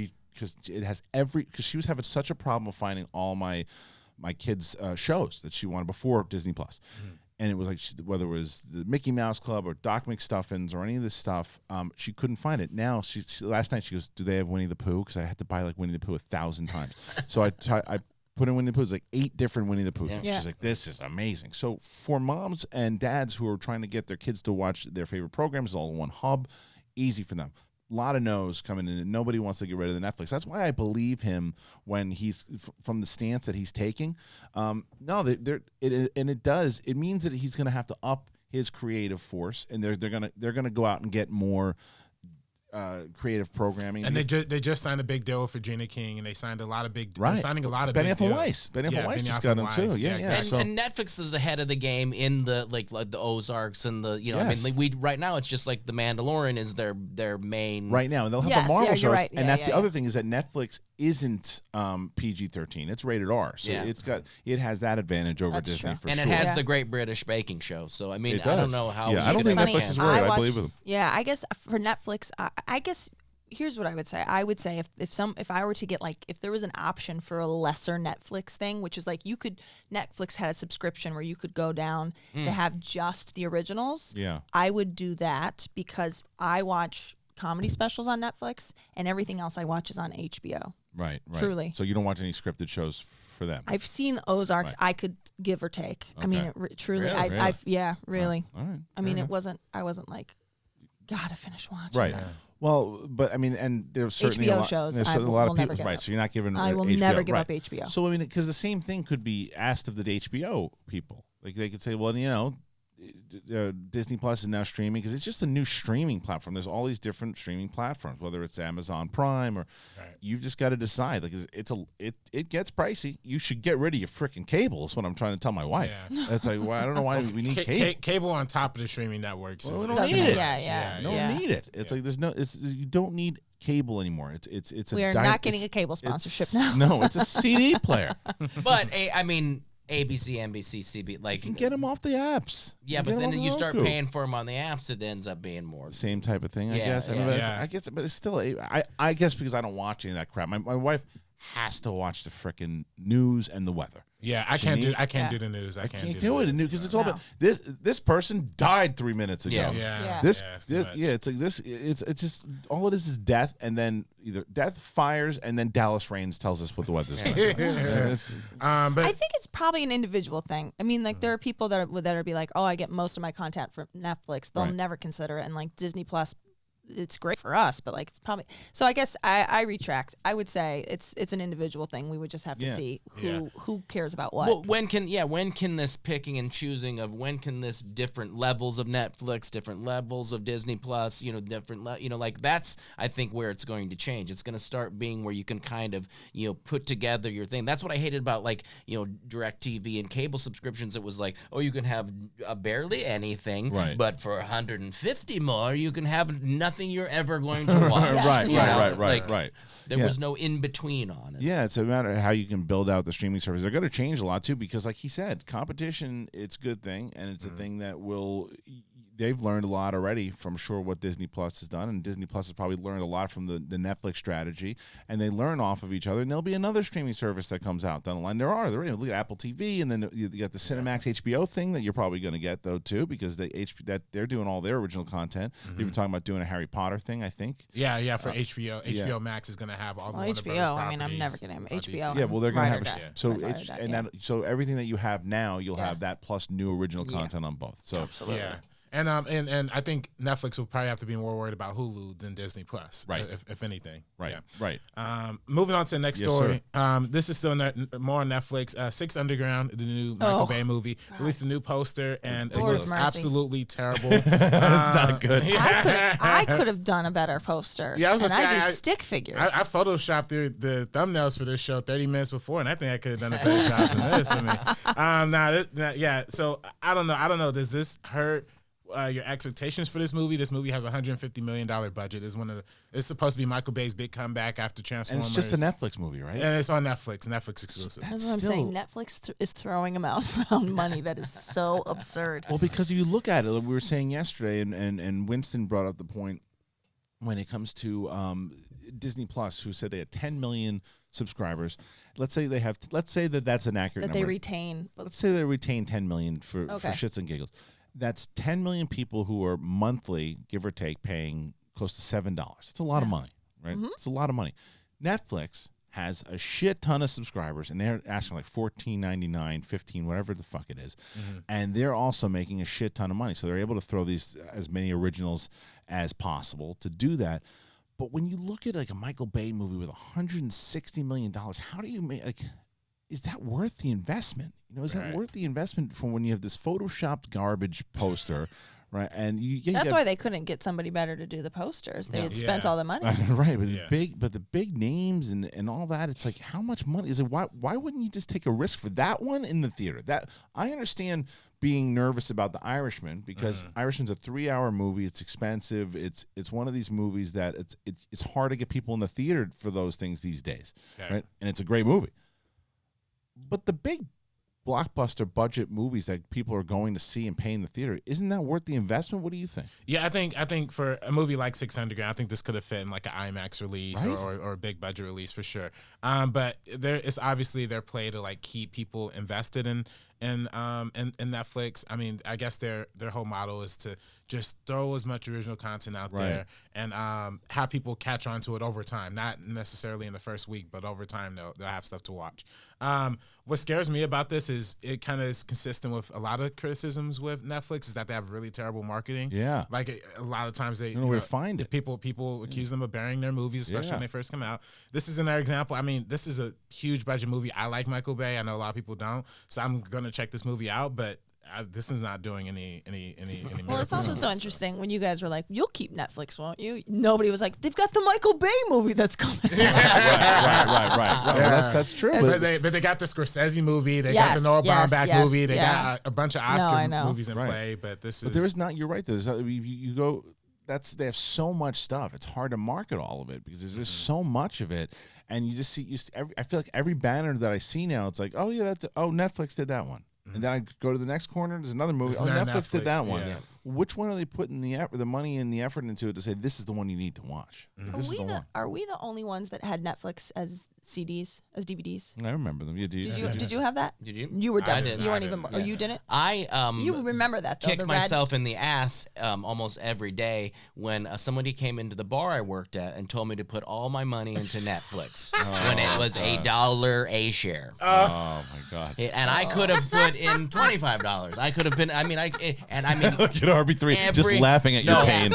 it has because she was having such a problem of finding all my kids' shows that she wanted before Disney Plus. And it was whether it was the Mickey Mouse Club or Doc McStuffins or any of this stuff, she couldn't find it. Now, last night she goes, "Do they have Winnie the Pooh?" Because I had to buy Winnie the Pooh 1,000 times. So I put in Winnie the Pooh. It's 8 different Winnie the Pooh. Yeah. She's like, "This is amazing." So for moms and dads who are trying to get their kids to watch their favorite programs all in one hub, easy for them. A lot of no's coming in, and nobody wants to get rid of the Netflix. That's why I believe him when he's from the stance that he's taking. It means that he's going to have to up his creative force, and they're going to go out and get more creative programming. And they just signed a big deal with Regina King, and they signed a lot of big. They're signing a lot of Benny big deals. Weiss. Benny Weiss just got them too. Yeah. And Netflix is ahead of the game in the like the Ozarks and the I mean we right now it's just like the Mandalorian is their main right now, and they'll have the Marvel shows. Right. And that's the other thing is that Netflix isn't PG-13. It's rated R, so it has that advantage over Disney for and sure. it has the Great British Baking Show. So I mean it I does. don't know how. Yeah, I don't think Netflix is worried. I believe with them. Yeah, I guess for Netflix, I guess. Here's what I would say. I would say if I were to get if there was an option for a lesser Netflix thing, which is Netflix had a subscription where you could go down to have just the originals. Yeah. I would do that because I watch comedy specials on Netflix and everything else I watch is on HBO. Right. Truly. So you don't watch any scripted shows for them. I've seen Ozarks. Right. I could give or take. Okay. I mean, truly. Really? Really. All right. I mean, I wasn't like, gotta finish watching. Right. that. But I mean, and there's certainly HBO a lot, shows. There's I certainly a lot of will never people, give right? up. So you're not giving. I will HBO, never give right. up HBO. So I mean, because the same thing could be asked of the HBO people. Like they could say, well, Disney Plus is now streaming because it's just a new streaming platform. There's all these different streaming platforms, whether it's Amazon Prime or you've just got to decide. Like it gets pricey. You should get rid of your freaking cable. Is what I'm trying to tell my wife. Yeah. It's like, well, I don't know why we need cable. Cable on top of the streaming networks. Well, we is don't need it. Yeah. You don't need it. It's like you don't need cable anymore. It's We are not getting a cable sponsorship now. No, it's a CD player. But I mean ABC, NBC, CB, You can get them off the apps. Yeah, but then you start paying for them on the apps, it ends up being more. Same type of thing, I Yeah, guess. yeah. I guess, but it's still. I guess because I don't watch any of that crap. My wife has to watch the frickin' news and the weather. Yeah, I can't do the news. I can't do it because it's all about this person died 3 minutes ago. Yeah. It's like this. It's just all it is death, and then either death, fires, and then Dallas Rains tells us what the weather's like. But I think it's probably an individual thing. I mean, there are people that are be like, oh, I get most of my content from Netflix. They'll never consider it, and Disney Plus. It's great for us, but it's probably so. I guess I retract. I would say it's an individual thing. We would just have to see who cares about what. Well, when can this picking and choosing of when can this different levels of Netflix, different levels of Disney Plus, different that's I think where it's going to change. It's going to start being where you can kind of put together your thing. That's what I hated about DirecTV and cable subscriptions. It was like, oh, you can have barely anything, but for $150 more, you can have nothing you're ever going to watch. Right. There was no in between on it. Yeah, it's a matter of how you can build out the streaming service. They're going to change a lot too, because like he said, competition, it's a good thing, and it's a thing that will. They've learned a lot already from what Disney Plus has done, and Disney Plus has probably learned a lot from the Netflix strategy, and they learn off of each other. And there'll be another streaming service that comes out down the line. There look at Apple TV, and then you got the Cinemax HBO thing that you're probably going to get though too, because they're doing all their original content. They've been talking about doing a Harry Potter thing, I think. Yeah, for HBO. HBO Max is going to have all the Warner Brothers HBO. I mean, properties. I'm never going to have HBO. Yeah, well, they're going to have so everything that you have now, you'll have that plus new original content on both. So absolutely. Yeah. And I think Netflix will probably have to be more worried about Hulu than Disney Plus, right? If anything, right, yeah. right. Moving on to the next story. This is still more on Netflix. Six Underground, the new Michael Bay movie, released a new poster, and it looks absolutely terrible. It's not good. I could have done a better poster. Yeah, I was gonna say, I do stick figures. I photoshopped the thumbnails for this show 30 minutes before, and I think I could have done a better job than this. I mean, So I don't know. Does this hurt your expectations for this movie? This movie has a $150 million budget. It's supposed to be Michael Bay's big comeback after Transformers. And it's just a Netflix movie, right? And it's on Netflix exclusive. That's what I'm saying. Netflix is throwing them out around money. That is so absurd. Well, because if you look at it, we were saying yesterday, and Winston brought up the point when it comes to Disney Plus, who said they had 10 million subscribers. Let's say that's an accurate number. They retain. Let's say they retain 10 million for shits and giggles. That's 10 million people who are monthly, give or take, paying close to $7. It's a lot of money, right? It's a lot of money. Netflix has a shit ton of subscribers, and they're asking like $14.99, $15, whatever the fuck it is. And they're also making a shit ton of money. So they're able to throw these as many originals as possible to do that. But when you look at like a Michael Bay movie with $160 million, how do you make is that worth the investment? Is that worth the investment from when you have this photoshopped garbage poster, right? And that's why they couldn't get somebody better to do the posters. They had spent all the money. Right, but the big names and all that, it's like, how much money is it? Why wouldn't you just take a risk for that one in the theater? That I understand being nervous about The Irishman, because Irishman's a 3-hour movie. It's expensive. It's one of these movies that it's hard to get people in the theater for those things these days, right? And it's a great movie. But the big blockbuster budget movies that people are going to see and pay in the theater, isn't that worth the investment? What do you think? Yeah, I think for a movie like 600 Grand, I think this could have fit in like an IMAX release or a big budget release for sure. But it's obviously their play to like keep people invested in Netflix. I mean, I guess their whole model is to just throw as much original content out there and have people catch on to it over time. Not necessarily in the first week, but over time they'll have stuff to watch. What scares me about this is it kind of is consistent with a lot of criticisms with Netflix, is that they have really terrible marketing. Yeah, like a lot of times they don't know where to find it. People accuse them of burying their movies, especially when they first come out. This is another example. I mean, this is a huge budget movie. I like Michael Bay. I know a lot of people don't, so I'm gonna check this movie out, but this is not doing any Well, it's also so interesting when you guys were like, "You'll keep Netflix, won't you?" Nobody was like, "They've got the Michael Bay movie that's coming." right. Well, that's true. But they got the Scorsese movie. They got the Noah Baumbach movie. They got a bunch of Oscar movies in play. But this is. But there is not. You're right. There's you go. They have so much stuff. It's hard to market all of it because there's just so much of it, and you just see. I feel like every banner that I see now, it's like, oh yeah, Netflix did that one. And then I go to the next corner. There's another movie. Netflix did that one. Yeah. Which one are they putting the money and the effort into it to say this is the one you need to watch? This is the one. Are we the only ones that had Netflix as CDs, as DVDs? I remember them. Did you have that? Did you? You were done. I didn't. You weren't even. Oh, you didn't. You remember that? Though, kicked myself in the ass almost every day when somebody came into the bar I worked at and told me to put all my money into Netflix when it was $1 a share. Oh my God! And I could have put in $25. I could have been. I mean, look at RB3 just laughing at your pain.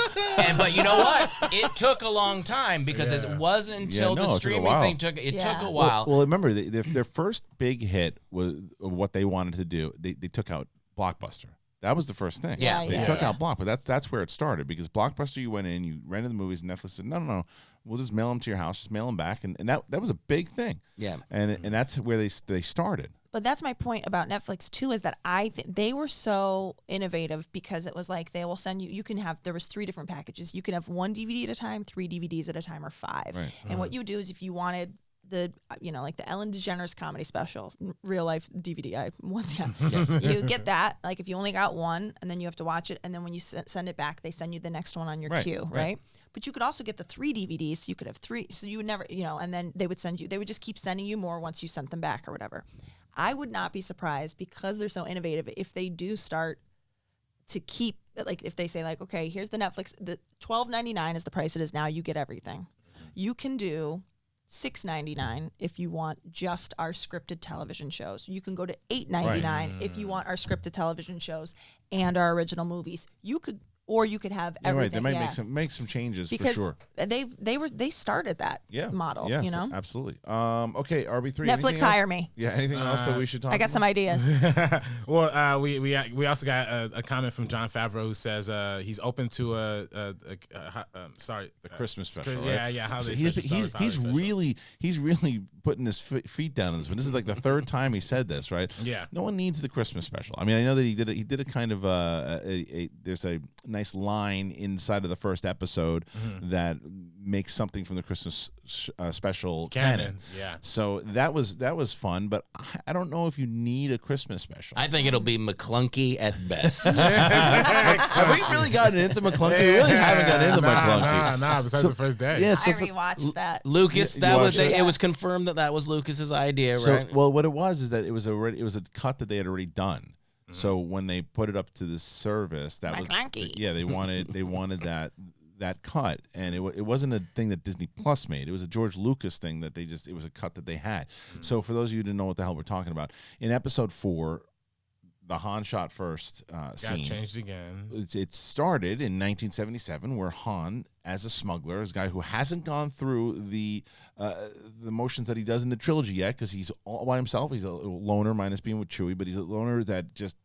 But you know what? It took a long time because it wasn't until the streaming thing took a while. Well, remember their first big hit was what they wanted to do. They took out Blockbuster. That was the first thing. They took out Block, but that's where it started, because Blockbuster, you went in, you rented the movies, and Netflix said, no, we'll just mail them to your house, just mail them back, and that was a big thing. Yeah, and that's where they started. But that's my point about Netflix too, is that I think they were so innovative, because it was like they will send you can have, there was 3 different packages. You can have 1 DVD at a time, 3 DVDs at a time, or 5. Right. And what you do is, if you wanted the, like the Ellen DeGeneres comedy special, real life DVD, you get that. Like if you only got 1, and then you have to watch it, and then when you send it back, they send you the next one on your queue, right? But you could also get the 3 DVDs. So you could have 3, so you would never, and then they would just keep sending you more once you sent them back or whatever. I would not be surprised, because they're so innovative, if they do start to keep, like if they say like, okay, here's the Netflix, the $12.99 is the price it is now, you get everything. You can do $6.99 if you want just our scripted television shows. You can go to $8.99 if you want our scripted television shows and our original movies. You could have everything. Right. They might make some changes, because for sure. They started that model. Yeah, absolutely. Okay, RB3. Netflix, hire me. Yeah. Anything else that we should talk about? I got some ideas. Well, we also got a comment from Jon Favreau, who says he's open to the Christmas special. Yeah, right? yeah. He's really putting his feet down on this one. This is like the 3rd time he said this, right? Yeah. No one needs the Christmas special. I mean, I know that he did a kind of there's a nice line inside of the first episode that makes something from the Christmas special canon. Yeah. So that was fun, but I don't know if you need a Christmas special. I think it'll be McClunky at best. Have we really gotten into McClunky? We really haven't gotten into McClunky. Nah. Besides the first day. Yeah. So I rewatched that. Lucas, it was confirmed that was Lucas's idea, right? Well, what it was is that it was a cut that they had already done. So when they put it up to the service, that was they wanted that cut, and it wasn't a thing that Disney Plus made. It was a George Lucas thing that it was a cut that they had. So for those of you who didn't know what the hell we're talking about, in episode 4, the Han shot first scene got changed again. It started in 1977, where Han, as a smuggler, is a guy who hasn't gone through the motions that he does in the trilogy yet, because he's all by himself. He's a loner, minus being with Chewie, but he's a loner that just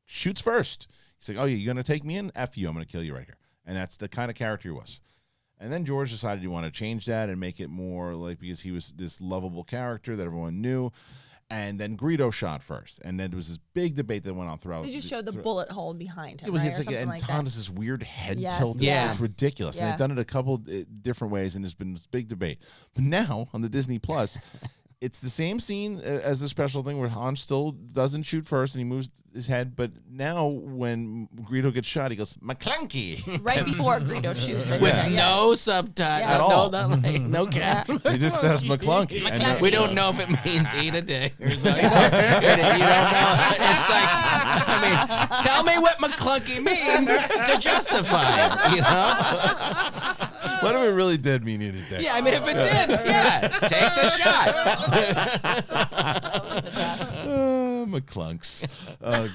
shoots first. He's like, oh, you're going to take me in? F you, I'm going to kill you right here. And that's the kind of character he was. And then George decided he wanted to change that and make it more like, because he was this lovable character that everyone knew. And then Greedo shot first. And then there was this big debate that went on throughout. They just showed the bullet hole behind him, Yeah, right? it's Or something and like Tom that. does this weird head Yes. tilt. Yeah. It's ridiculous. And Yeah. they've done it a couple different ways, and there's been this big debate. But now on the Disney Plus, it's the same scene as the special thing where Han still doesn't shoot first and he moves his head. But now when Greedo gets shot, he goes, McClunky. Right before Greedo shoots. With Yeah. no subtitle Yeah. At all. no cap. He just says McClunky. And then- We don't know if it means eat a dick or something. You don't know. It's like, I mean, tell me what McClunky means to justify it, you know? What if it really did mean eat a dick? Yeah, I mean, if it did, yeah, take the shot. McClunks.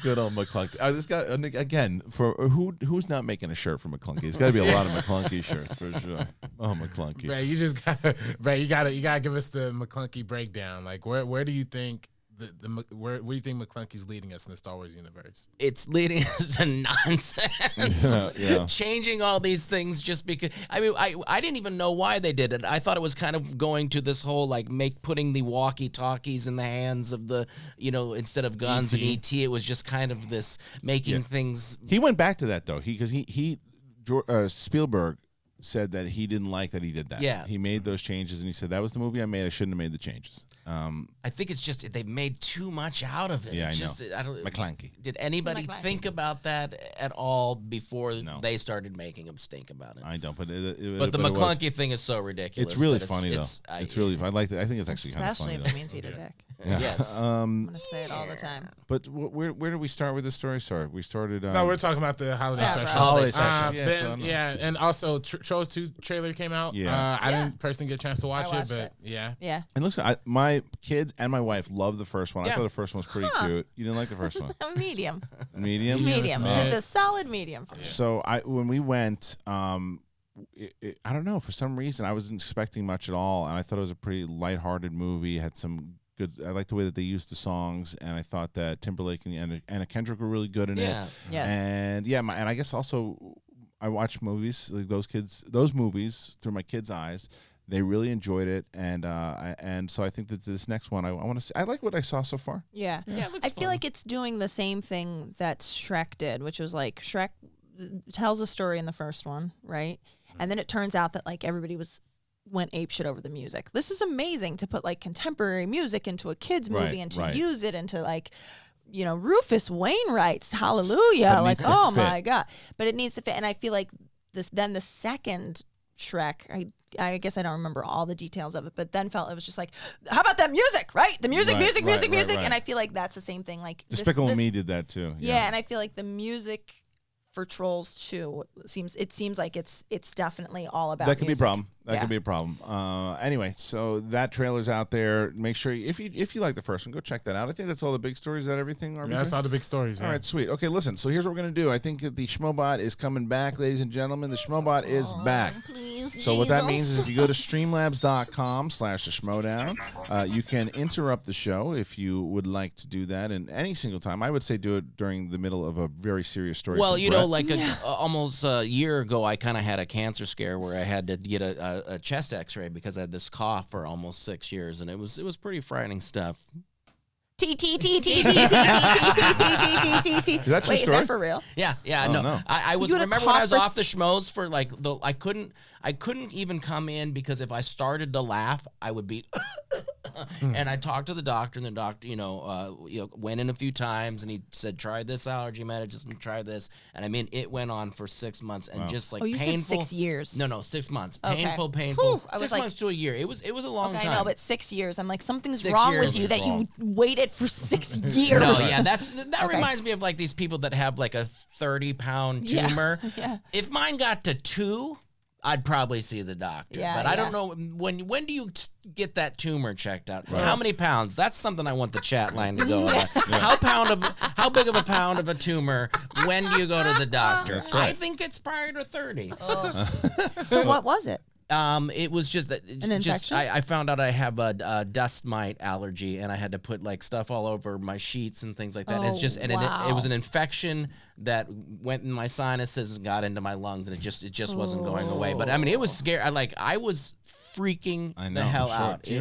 Good old McClunks. This guy, again, for who's not making a shirt for McClunky? There's got to be a lot of McClunky shirts for sure. Oh, McClunky. Right, you just gotta, right, you gotta give us the McClunky breakdown. Like, where do you think where do you think McClunky's leading us in the Star Wars universe? It's leading us to nonsense. Yeah. Changing all these things just because. I mean, I didn't even know why they did it. I thought it was kind of going to this whole like putting the walkie-talkies in the hands of the, instead of guns and ET. It was just kind of this making things. He went back to that though. Because Spielberg said that he didn't like that he did that. Yeah. He made those changes and he said that was the movie I made. I shouldn't have made the changes. I think it's just they made too much out of it. Yeah, It's I know. just, I don't. McClunky. Did anybody McClunky. think about that at all before No. they started making them stink about it? I don't, but But the McClunky thing is so ridiculous. It's really that funny though. It's really. I like. I think it's actually kind of Especially funny. if it means eat a dick. Yeah. Yes. I'm gonna say it all the time. But where did we start with this story? Sorry, we started. No, we're talking about the holiday Yeah, special. right. Holiday special. Yeah, Yeah, so no. and also Trolls 2 trailer came out. Yeah. I didn't personally get a chance to watch it, watched but it. yeah. Yeah. And listen, my kids and my wife loved the first one. I Yeah. thought the first one was pretty cute. You didn't like the first one? A medium. Medium. Medium. mid. It's a solid medium for me. So when we went, I don't know, for some reason I wasn't expecting much at all, and I thought it was a pretty lighthearted movie. It had some good. I liked the way that they used the songs, and I thought that Timberlake and Anna Kendrick were really good in Yeah. it. Yes. And yeah, and I guess also I watch movies like those movies through my kids' eyes. They really enjoyed it, and so I think that this next one I want to see. I like what I saw so far. Yeah. Yeah, it looks I feel fun. like it's doing the same thing that Shrek did, which was like Shrek tells a story in the first one, right? And then it turns out that like everybody went apeshit over the music. This is amazing to put like contemporary music into a kids movie Right, and to right. use it into like Rufus Wainwright's Hallelujah. But Like, needs to oh fit. my God. But it needs to fit. And I feel like then the second Shrek, I guess I don't remember all the details of it, but then it was just like, how about that music, right? The music, Right, music, right, music, right, music. right. And I feel like that's the same thing. Like Despicable this, Me did that too. yeah, and I feel like the music for Trolls 2 seems like it's definitely all about That could be a music. problem. That Yeah. could be a problem. Anyway, so that trailer's out there. Make sure if you like the first one, go check that out. I think that's all the big stories. Is that everything? Yeah, that's all the big stories. All yeah. right, sweet. Okay, listen. So here's what we're gonna do. I think that the Schmobot is coming back, ladies and gentlemen. The Schmobot is back. Please, So what that Jesus. means is if you go to streamlabs.com/theschmodown, you can interrupt the show if you would like to do that. And any single time, I would say do it during the middle of a very serious story. Well, from you know, Brett. like almost a year ago, I kind of had a cancer scare where I had to get a chest X-ray because I had this cough for almost 6 years, and it was pretty frightening stuff. T T T T T T T T T T T T. Is that your Wait, is story? that for real? Yeah, Oh, no. no. I was You had a remember when I was cough for off the schmoes for like I couldn't even come in because if I started to laugh, I would be. And I talked to the doctor, and the doctor, went in a few times, and he said, "Try this allergy medicine, try this." And I mean, it went on for 6 months, and just like Oh, you painful. said 6 years. No, 6 months. Okay. Painful. Whew, I was 6 like- months to a year. It was a long Okay, time. I know, but 6 years. I'm like, something's 6 wrong years with you is that wrong. you waited for 6 years. No, yeah, that Okay. reminds me of like these people that have like a 30-pound Yeah, tumor. yeah. If mine got to 2, I'd probably see the doctor. Yeah, but I don't yeah. know when do you get that tumor checked out? How many pounds? That's something I want the chat line to go on. How big of a pound of a tumor? When do you go to the doctor? I think it's prior to 30. So what was it? It was just that. infection? I found out I have a dust mite allergy, and I had to put like stuff all over my sheets and things like that. And it's just, and it was an infection that went in my sinuses and got into my lungs, and it just wasn't going away. But I mean, it was scary. I was freaking the hell out. Do you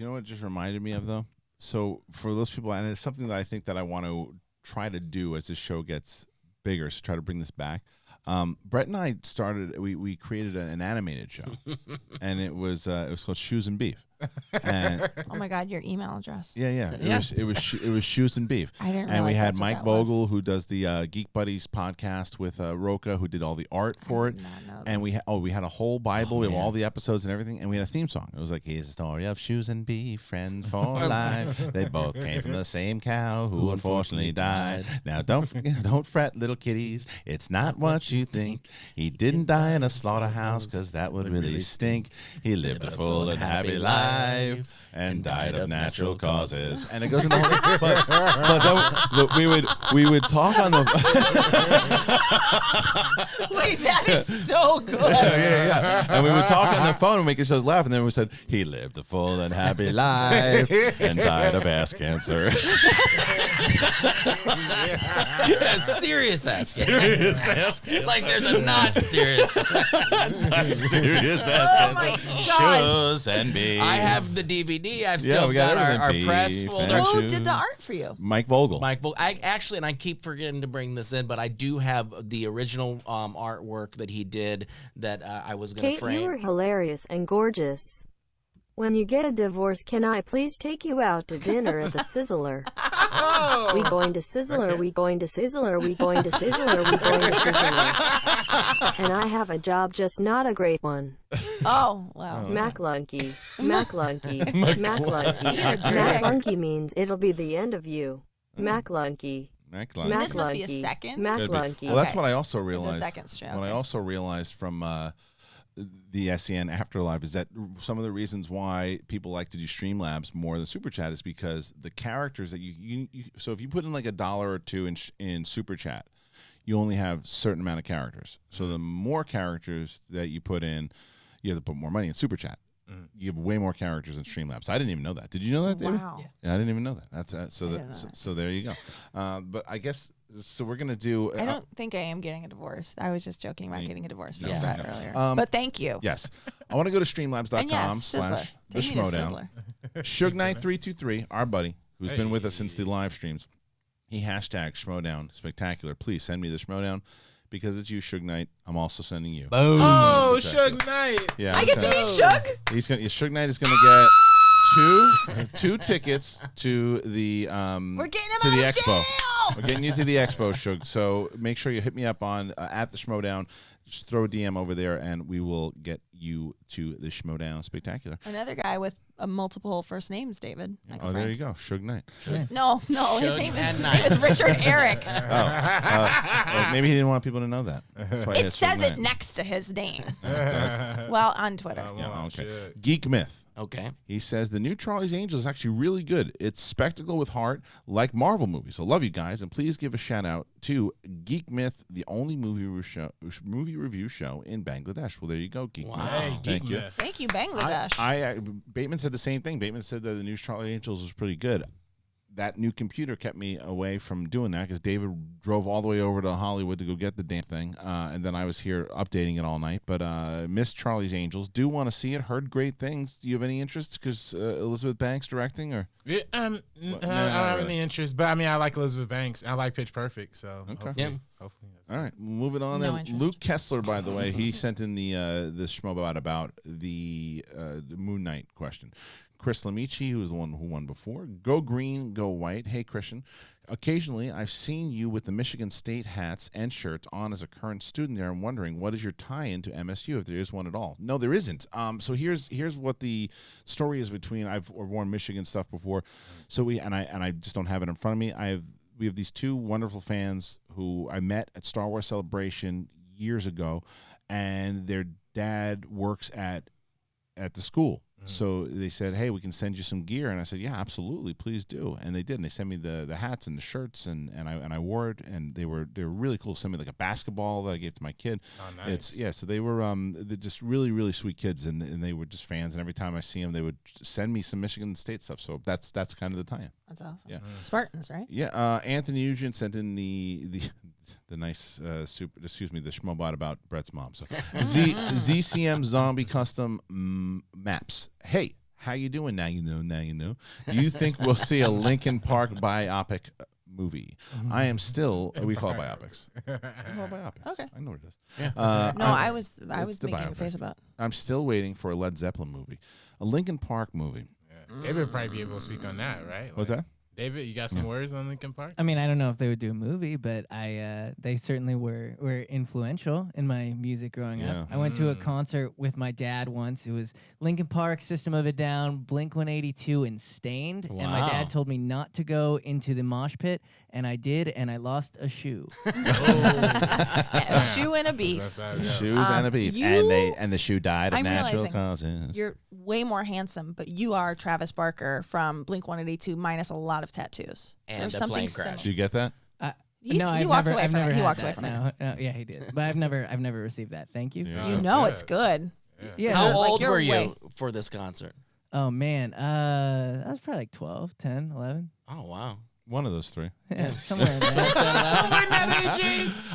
know what it just reminded me of though? So for those people, and it's something that I think that I want to try to do as this show gets bigger, so try to bring this back. Brett and I we created an animated show, and it was called Shoes and Beef. And Oh my God, your email address. yeah. It was Shoes and Beef. I didn't And we realize had that's what Mike that was. Vogel, who does the Geek Buddies podcast with Roca, who did all the art for it. did not know And this. we had a whole Bible with all the episodes and everything, and we had a theme song. It was like, here's the story of Shoes and Beef, friends for life. They both came from the same cow who unfortunately died. Now don't fret, little kiddies. It's not what you think. He didn't die in a slaughterhouse, because that would really stink. He lived a full and happy life and died of natural causes. And it goes in the whole but we would talk on the Wait, that is so good. yeah. And we would talk on the phone and make each other laugh, and then we said, he lived a full and happy life and died of ass cancer. Serious ass. Serious ass cancer. Like there's a not serious. Serious Oh my ass cancer. God. Shoes and Beef. I have the DVD. I've Yeah, still we got got our everything. press Beef folder. and Who shoes. did the art for you? Mike Vogel. Mike Vogel. I actually, and I keep forgetting to bring this in, but I do have the original artwork that he did that I was going to Kate, frame. you are hilarious and gorgeous. When you get a divorce, can I please take you out to dinner at the Sizzler? We going to Sizzler, we going to Sizzler, we going to Sizzler, we going to Sizzler. And I have a job, just not a great one. Oh, wow. Maclunky, Maclunky, Maclunky. Maclunky means it'll be the end of you. Maclunky. Maclunky. This must be a Maclunky. second? Maclunky. Well, that's Okay. what I also realized. second strap, What I okay. also realized from the SEN Afterlife is that some of the reasons why people like to do Streamlabs more than Superchat is because the characters that you so if you put in like $1 or $2 in Superchat, you only have a certain amount of characters. So the more characters that you put in, you have to put more money in Superchat. You have way more characters in Streamlabs. I didn't even know that. Did you know that, David? Wow. Yeah, I didn't even know that. That's didn't know that. so there you go. But I guess so. We're gonna do. I don't think I am getting a divorce. I was just joking about getting a divorce from Yeah. Brett earlier. Um, but thank you. Yes, I want to go to And yes, streamlabs.com/the Sizzler. Take me to Schmodown. Sizzler. Suge Knight 323, our buddy who's been with us since the Hey. live streams. He hashtag Schmodown spectacular. Please send me the Schmodown because it's you, Suge Knight. I'm also sending you. Boom. Oh, Spectacular. Suge Knight. Yeah, I I'm get to sending- meet Shug. Suge Knight is gonna get two tickets to the We're getting him to out the of expo. jail. We're getting you to the expo, Suge. So make sure you hit me up on at the Schmodown. Just throw a DM over there, and we will get you to the Schmodown Spectacular. Another guy with multiple first names, David. Like a Oh, there friend. you go, Suge Knight. No, his Shug name and is Knight. Richard Eric. Maybe he didn't want people to know that. That's why he It has says Suge it Knight. next to his name. Does. Well, on Twitter. Yeah, okay. Shit. Geek Myth. Okay. He says the new Charlie's Angels is actually really good. It's spectacle with heart, like Marvel movies. So love you guys, and please give a shout out to Geek Myth, the only movie review show in Bangladesh. Well, there you go, Geek Wow. Myth. Hey, Thank Geek you. Myth. Thank you, Bangladesh. Bateman said the same thing. Bateman said that the new Charlie Angels was pretty good. That new computer kept me away from doing that because David drove all the way over to Hollywood to go get the damn thing, and then I was here updating it all night. But missed Charlie's Angels. Do want to see it. Heard great things. Do you have any interest? Because Elizabeth Banks directing, or Yeah, I not don't have really. any interest, but I mean, I like Elizabeth Banks. I like Pitch Perfect, so hopefully, Yeah. hopefully that's all right, moving on. No then interest. Luke Kessler, by the way, he sent in the schmo about the Moon Knight question. Chris Lamici, who was the one who won before. Go green, go white. Hey, Kristian. Occasionally, I've seen you with the Michigan State hats and shirts on as a current student there. I'm wondering, what is your tie-in to MSU, if there is one at all? No, there isn't. So here's what the story is between. I've worn Michigan stuff before, so I just don't have it in front of me. We have these two wonderful fans who I met at Star Wars Celebration years ago, and their dad works at the school. So they said, hey, we can send you some gear. And I said, yeah, absolutely, please do. And they did. And they sent me the hats and the shirts, and I wore it, and they were really cool. Sent me like a basketball that I gave to my kid. Oh, nice. So they were they're just really, really sweet kids, and they were just fans. And every time I see them, they would send me some Michigan State stuff. So that's kind of the tie-in. That's awesome. Yeah. Spartans, right? Yeah, Anthony Nugent sent in the nice the schmobot about Brett's mom. So ZCM Zombie Custom Maps. Hey, how you doing? Now you know. Do you think we'll see a Linkin Park biopic movie? I am still. We call it biopics. We call it biopics. Okay. I know what it is. Yeah. I was the making a biopic. face about. I'm still waiting for a Led Zeppelin movie, a Linkin Park movie. Yeah. David would probably be able to speak on that, right? What's that? David, you got some words on Linkin Park? I mean, I don't know if they would do a movie, but they certainly were influential in my music growing up. I went to a concert with my dad once. It was Linkin Park, System of a Down, Blink-182, and Stained. Wow. And my dad told me not to go into the mosh pit, and I did, and I lost a shoe. A shoe and a beef. Shoes and a beef, and the shoe died of I'm natural realizing causes. You're way more handsome, but you are Travis Barker from Blink-182 minus a lot of tattoos. And There's a something plane similar. crash. Did you get that? He walked away I've from never it. He had walked away that. from it. No, yeah, he did. But I've never received that. Thank you. Yeah, You that's know good. it's good. Yeah. How like, old you're were you way- for this concert? Oh man, I was probably like 12, 10, 11. Oh wow. One of those three. Yeah, somewhere in there.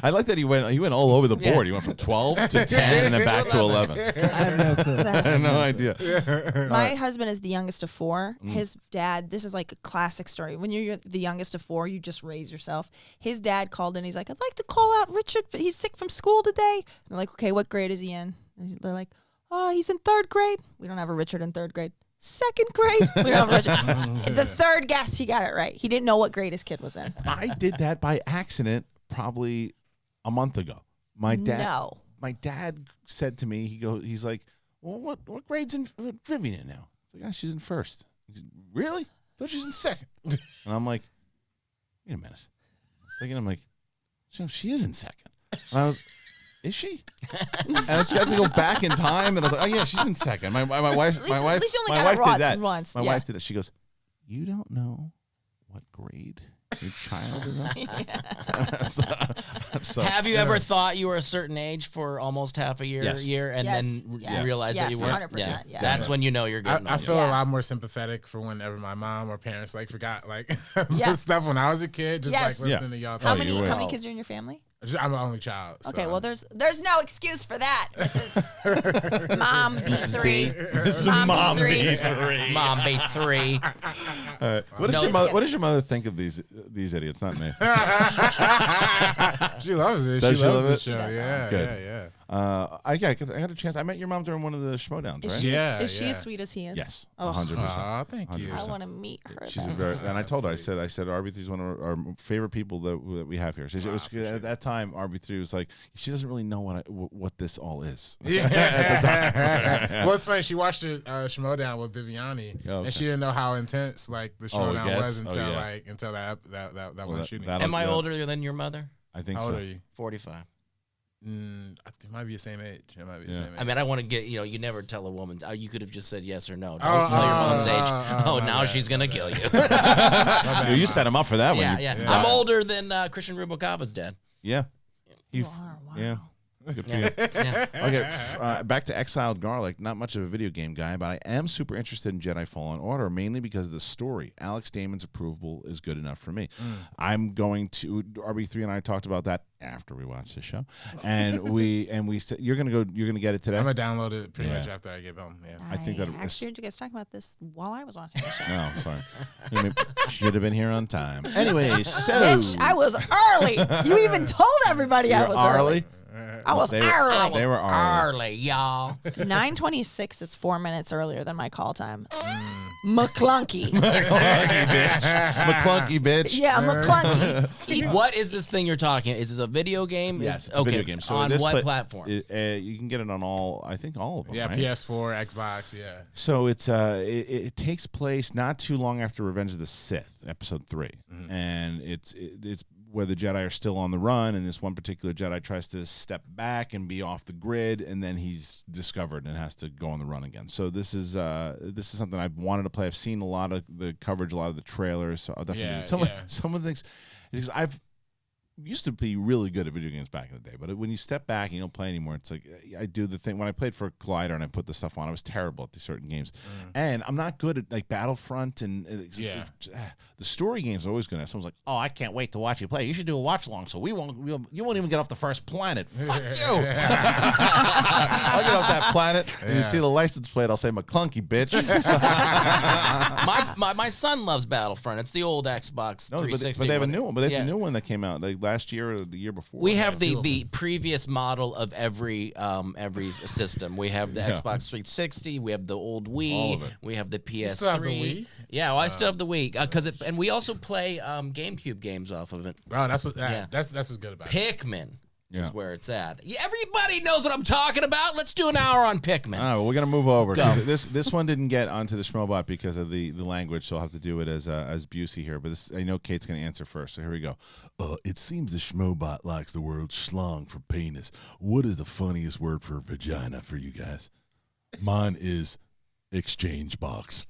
I like that he went all over the board. He went from 12 to 10 and then back to 11. I have no clue. I have no idea. My husband is the youngest of four. His dad, this is like a classic story. When you're the youngest of four, you just raise yourself. His dad called in. He's like, I'd like to call out Richard. He's sick from school today. And they're like, okay, what grade is he in? And they're like, oh, he's in third grade. We don't have a Richard in third grade. Second grade. We don't have a Richard. The third guess, he got it right. He didn't know what grade his kid was in. I did that by accident probably a month ago. My dad said to me, he's like, well, what grade's in Vivian in now? It's like, she's in first. He said, really? I thought she was in second. And I'm like, wait a minute. I'm like, she is in second. And I was, is she? And I just had to go back in time, and I was like, oh yeah, she's in second. My wife, At least you only my got wife it did that. once. My Yeah. wife did that. She goes, you don't know what grade your child is in? So, Have you ever thought you were a certain age for almost half a year, Yes. and Yes. then Yes. realize that Yes, you weren't? 100%, yes. That's when you know you're getting I older. feel Yeah. a lot more sympathetic for whenever my mom or parents forgot Yeah. stuff when I was a kid, just Yes. listening to y'all How talk. many you would. how many kids are in your family? I'm an only child. So. Okay, well there's no excuse for that, Mrs. Mom B3. Mom B3. Mom be 3. What does No. your mother? What does your mother think of these idiots? Not me. She loves it. Does She she loves love the it? show. She does. Yeah, Good. yeah. I had a chance. I met your mom during one of the Schmodowns, Is right? she, Yeah, is she yeah. as sweet as he is? Yes, Oh. 100%. Aw, thank you. 100%. I want to meet her. She's a then. very, and I told her, I Sweet. said, RB3 is one of our favorite people that we have here. It was at that time, RB3 was like, she doesn't really know what this all is. Yeah. At the time. Well, it's funny. She watched the Schmodown with Viviani, Oh, okay. and she didn't know how intense the Schmodown yes? was until Oh, yeah. until that one that- shooting. that'll- Am I yeah. older than your mother? I think How so. old are you? 45. It might be the same age. It might be the Yeah. same age. I mean, I want to get, you never tell a woman. You could have just said yes or no. Don't Oh, tell your mom's age. oh, Now my she's bad, going to my kill bad. you. You set him up for that one. yeah, You- yeah. Yeah. I'm older than Kristian Rubalcava's dad. Yeah. You are, wow. Yeah. Good for you. Yeah. Okay, back to Exiled Garlic. Not much of a video game guy, but I am super interested in Jedi Fallen Order, mainly because of the story. Alex Damon's approval is good enough for me. I'm going to RB3 and I talked about that after we watched the show, and we said you're gonna get it today. I'm gonna download it pretty Yeah. much after I get home. Yeah. I think that actually heard you guys talking about this while I was watching the show. No, sorry. Should have been here on time. Anyway, so Bitch, I was early. You even told everybody I You're was early. early. I was They were- early. They were early. Early, y'all. 9:26 is 4 minutes earlier than my call time. McClunky. McClunky, bitch. Yeah, McClunky. What is this thing you're talking? Is this a video game? Yes, it's a video game. So on this what platform? You can get it on all. I think all of them. Yeah, right? PS4, Xbox. Yeah. So it takes place not too long after Revenge of the Sith, Episode 3, and it's where the Jedi are still on the run, and this one particular Jedi tries to step back and be off the grid, and then he's discovered and has to go on the run again. So this is something I've wanted to play. I've seen a lot of the coverage, a lot of the trailers. So I'll definitely some of the things, because I've used to be really good at video games back in the day, but when you step back and you don't play anymore, it's like I do the thing when I played for Collider and I put the stuff on. I was terrible at these certain games, and I'm not good at like Battlefront and the story games are always good. Someone's like, "Oh, I can't wait to watch you play. You should do a watch along, so you won't even get off the first planet." Fuck you! I'll get off that planet, and you see the license plate. I'll say McClunky, bitch. my son loves Battlefront. It's the old Xbox 360. But they have a new one. But they have a new one that came out like last year or the year before. We have the previous model of every system. We have the Xbox 360. We have the old Wii. We have the PS3. You still have the Wii? Yeah, well, I still have the Wii and we also play GameCube games off of it. Oh, that's what's good about it. Pikmin is where it's at. Yeah, everybody knows what I'm talking about. Let's do an hour on Pikmin. All right, well, we're gonna move over. This one didn't get onto the Schmobot because of the language, so I'll have to do it as Busey here. But I know Kate's gonna answer first, so here we go. It seems the Schmobot likes the word schlong for penis. What is the funniest word for vagina for you guys? Mine is exchange box.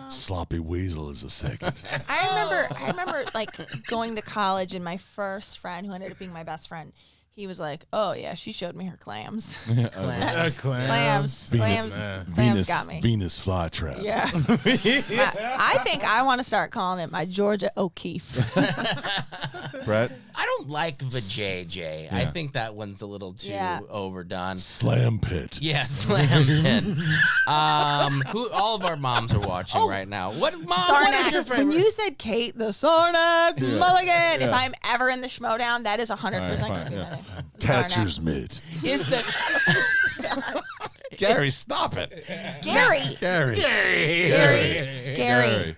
Sloppy weasel is a second. I remember like going to college, and my first friend, who ended up being my best friend, he was like, "Oh yeah, she showed me her clams." Clams got me. Venus flytrap. Yeah. I think I want to start calling it my Georgia O'Keeffe. Brett? I don't like vajayjay. I think that one's a little too overdone. Slam pit. Yeah, slam pit. All of our moms are watching right now. What mom? What is your favorite? When you said Kate, the Sarnak Mulligan, if I'm ever in the Schmodown, that is 100% going to be my name. Catcher's mitt. Is the Gary, stop it. Gary.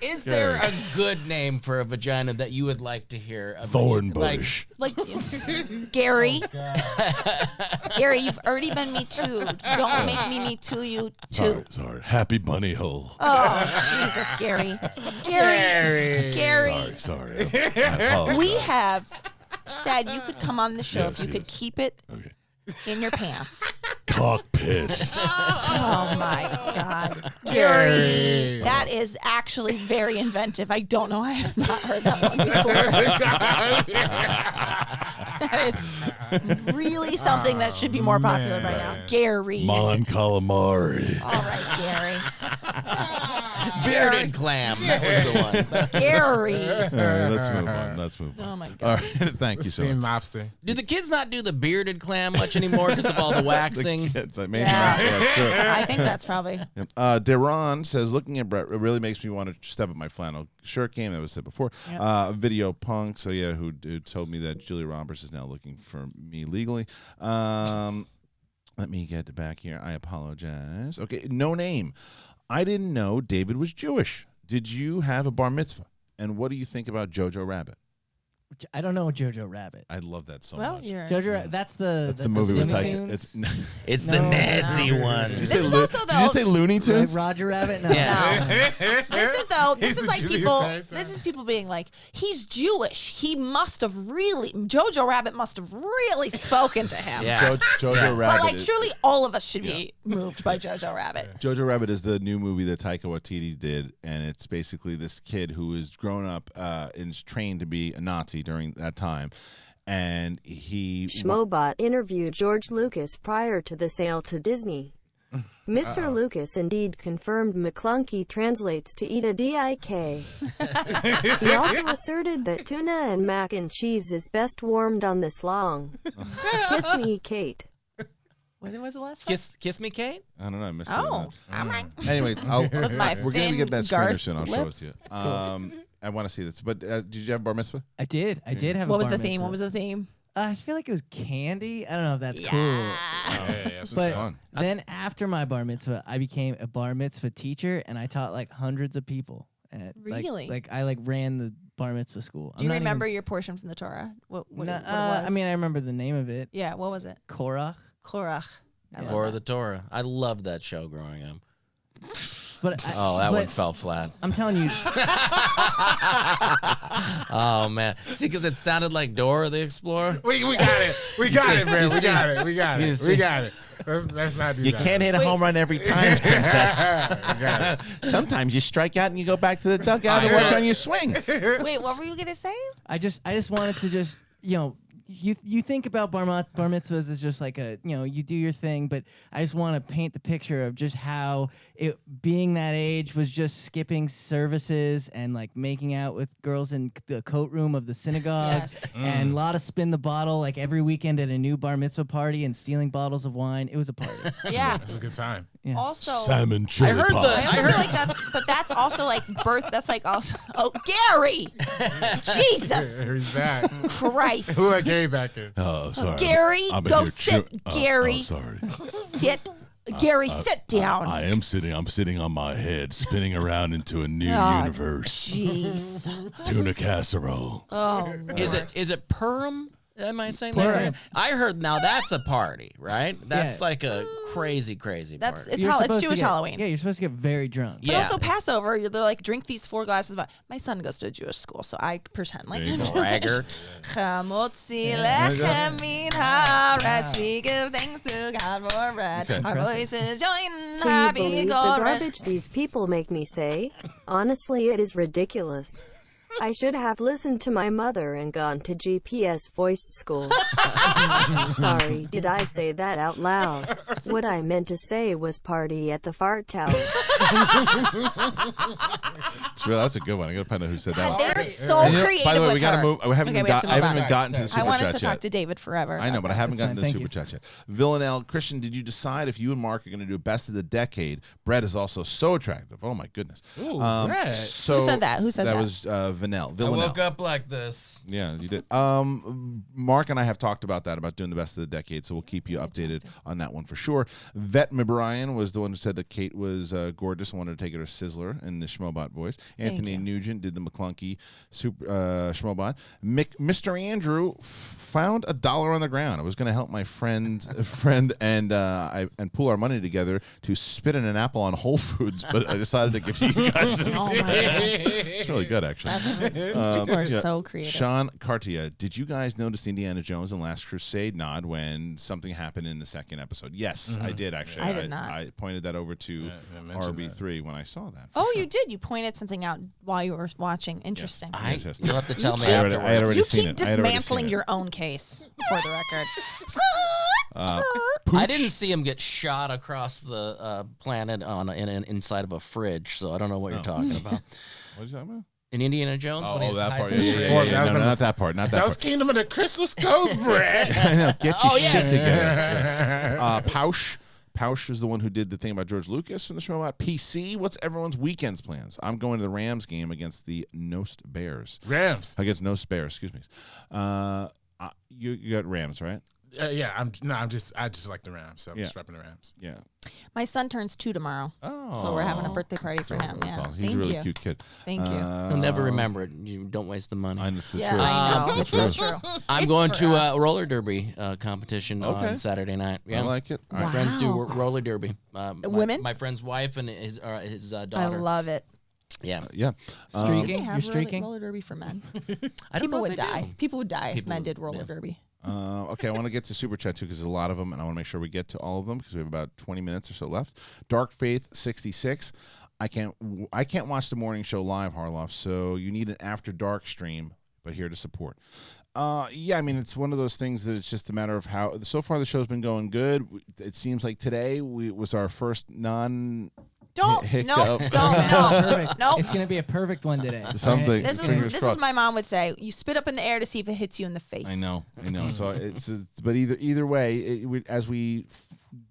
Is there a good name for a vagina that you would like to hear? Thornbush. Like Gary. Gary, you've already been Me Too. Don't make me Too you too. Sorry. Happy bunny hole. Oh, Jesus, Gary. Gary. Sorry. I We have said you could come on the show if you could keep it in your pants. Cockpit. Oh my God, Gary, that is actually very inventive. I don't know. I have not heard that one before. That is really something that should be more popular by now. Gary. Mon calamari. All right, Gary. Bearded clam. That was the one. Gary. All right, let's move on. Oh my God. All right, thank you so much. Steamed lobster. Do the kids not do the bearded clam much anymore because of all the waxing? It's like, maybe not. Yeah, it's true. I think that's probably. Deron says, looking at Brett, it really makes me want to step up my flannel shirt game. That was said before. Video punk. So yeah, who told me that Julia Roberts is now looking for me legally. Let me get back here. I apologize. Okay, no name. I didn't know David was Jewish. Did you have a bar mitzvah? And what do you think about Jojo Rabbit? I don't know Jojo Rabbit. I love that so Well, much. you're. Jojo, that's the movie with Looney Tyke. Tunes? It's the Nadsy one. Did you This say is also Did you say Looney Tunes? Roger Rabbit? No. Yeah. This is like people. This is people being like, he's Jewish. He must have really. Jojo Rabbit must have really spoken to him. Yeah. Jojo Rabbit. But like, is- surely all of us should be moved by Jojo Rabbit. Jojo Rabbit is the new movie that Taika Waititi did, and it's basically this kid who is grown up and is trained to be a Nazi during that time, and he. Schmobot interviewed George Lucas prior to the sale to Disney. Mr. Lucas indeed confirmed McClunky translates to eat a dick. He also asserted that tuna and mac and cheese is best warmed on the slong. Kiss me, Kate. When was the last one? Kiss me, Kate. I don't know. I missed Oh, it. all right. Anyway, With my we're gonna get that thin screener Garth soon. I'll show it lips. to you. I want to see this. But did you have bar mitzvah? I did have a What was bar the theme? mitzvah. What was the theme? I feel like it was candy. I don't know if that's cool. This is But fun. then after my bar mitzvah, I became a bar mitzvah teacher, and I taught like hundreds of people. Really? Like I ran the bar mitzvah school. Do you remember your portion from the Torah? What it was? I mean, I remember the name of it. Yeah, what was it? Korach. Korach. I love Or that. the Torah. I loved that show growing up. But that one fell flat. I'm telling you. Oh man, see, because it sounded like Dora the Explorer. We got it. We got it, man. We got it. We got it. We got it. Let's not do that. You can't hit a home run every time, princess. Got it. Sometimes you strike out and you go back to the dugout and work on your swing. Wait, what were you gonna say? I just wanted to just, you think about bar mitzvahs as just like you do your thing, but I just want to paint the picture of just how it being that age was just skipping services and like making out with girls in the coat room of the synagogue and a lot of spin the bottle like every weekend at a new bar mitzvah party and stealing bottles of wine. It was a party. Yeah. It's a good time. Yeah. Also, Salmon chili I heard pie. I also feel like that's also like birth. That's like also. Oh, Gary! Jesus He's back. Christ! Who let Gary back in? Oh, sorry. Gary, I've been go here sit. Gary, sorry. sit. Gary, sit down. I am sitting. I'm sitting on my head, spinning around into a new Oh, universe. Jeez. Tuna casserole. Oh, Is it Purim? Am I saying Purim. that right? I heard now that's a party, right? That's Yeah. like a crazy that's party. it's supposed Jewish to get- Halloween. Yeah, you're supposed to get very drunk. But also Passover, they're like, drink these 4 glasses of wine. My son goes to a Jewish school, so I pretend like I'm Jewish. braggart. Chamotzi lechem min haaretz. We give thanks to God for bread. Our voices join Can you happy believe the chorus. garbage these people make me say? Honestly, it is ridiculous. I should have listened to my mother and gone to GPS voice school. Sorry, did I say that out loud? What I meant to say was party at the fart tower. Sure, that's a good one. I got to find out who said that. God, one. they're so And creative. by the way, with we got to her. move. I haven't Okay, even we have to got. I move haven't on. even gotten to the I super wanted chat to talk yet. to David forever. I know, but I haven't gotten to the fine, super thank chat yet. Villanelle, Kristian, did you decide if you and Mark are going to do best of the decade? Brett is also so attractive. Oh my goodness. Ooh, Brett. So Who said that? Who said that? That was Villanelle. I woke up like this. Yeah, you did. Mark and I have talked about that, about doing the best of the decade, so we'll keep you updated on that one for sure. Vet O'Brien was the one who said that Kate was gorgeous and wanted to take her to Sizzler in the Schmobot voice. Anthony Nugent did the McClunky Schmobot. Mr. Andrew found $1 on the ground. I was going to help my friend and pool our money together to spit in an apple on Whole Foods, but I decided to give you guys a Oh my God. It's really good, actually. These people are so creative. Sean Cartia, did you guys notice the Indiana Jones and Last Crusade nod when something happened in the second episode? Yes, I did actually. I did not. I pointed that over to RB3 when I saw that. Oh, you did. You pointed something out while you were watching. Interesting. Yes. You'll have to tell me I had afterwards. already You seen keep it. I had already dismantling seen it. your own case, for the record. I didn't see him get shot across the planet inside of a fridge, so I don't know what you're talking about. What are you talking about? In Indiana Jones, when he's that hides part. in the Yeah, fridge. yeah, yeah, That was no, number not that part. Not that That was part. Kingdom of the Crystal Skulls, Brett. I know. Get your shit yes. together. Pausch is the one who did the thing about George Lucas from the show about PC. What's everyone's weekend's plans? I'm going to the Rams game against the Nost Bears. Rams. Against Nost Bears, excuse me. You got Rams, right? Yeah, I just like the Rams, so I'm just repping the Rams. Yeah. My son turns 2 tomorrow. Oh. So we're having a birthday party for him. That's Yeah. awesome. He's Thank a really you. cute kid. Thank you. He'll never remember it. You don't waste the money. It's the Yeah, truth. I know. It's It's the so truth. true. I'm It's going for to us. a roller derby competition Okay. on Saturday night. Yeah. I like it. All My right. friends do Wow. roller derby. Women? My friend's wife and his daughter. I love it. Yeah. Yeah. Did Streaking? they You're have streaking? roller derby for men? I don't People know if would they die. do. People would die if People men would, did roller yeah. derby. Okay, I want to get to Super Chat too because there's a lot of them, and I want to make sure we get to all of them because we have about 20 minutes or so left. Dark Faith 66. I can't watch the morning show live, Harloff, so you need an after dark stream, but here to support. Yeah, I mean, it's one of those things that it's just a matter of how. So far, the show's been going good. It seems like today was our first non. Don't. Hiccup. No. Don't. No. Perfect. Nope. It's gonna be a perfect one today. Something. This Fingers is crossed. what my mom would say. You spit up in the air to see if it hits you in the face. I know. So but either way, as we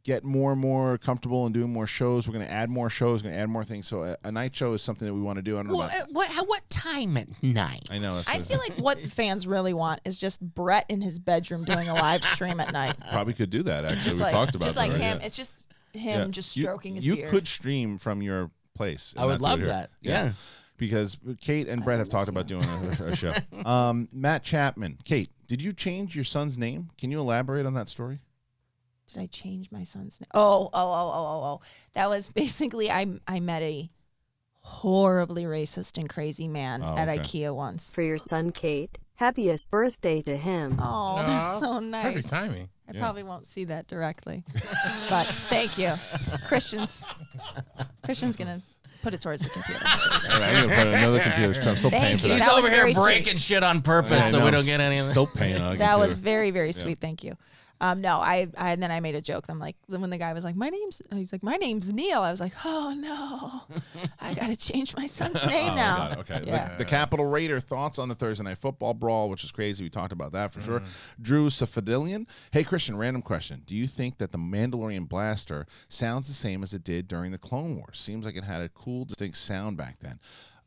get more and more comfortable and doing more shows, we're going to add more shows, going to add more things. So a night show is something that we want to do. I don't know Well, about. what time at night? I know. That's I feel like what the fans really want is just Brett in his bedroom doing a live stream at night. probably could do that. Actually, Just we like, talked about just that. like right? him. Yeah. It's just him Yeah. just You- stroking his You beard. could stream from your place. I would and not love do it here. that. Yeah. Because Kate and Brett have talked about doing a show. Matt Chapman. Kate, did you change your son's name? Can you elaborate on that story? Did I change my son's name? Oh. That was basically I met a horribly racist and crazy man at IKEA once. For your son, Kate, happiest birthday to him. Oh, that's so nice. Perfect timing. I probably won't see that directly, but thank you. Kristian's gonna put it towards the computer. All right, I'm gonna put another computer. I'm still paying Thank for you. that. He's That was over here very breaking sweet. shit on purpose I so know, we don't get any of Still paying on a That was computer. very, very sweet. Thank you. No, I and then I made a joke. I'm like, when the guy was like, my name's Neil. I was like, oh no, I gotta change my son's name now. God, okay. Yeah. The Capital Raider thoughts on the Thursday Night Football brawl, which is crazy. We talked about that for sure. Drew Safadillian. Hey, Kristian, random question. Do you think that the Mandalorian blaster sounds the same as it did during the Clone Wars? Seems like it had a cool, distinct sound back then.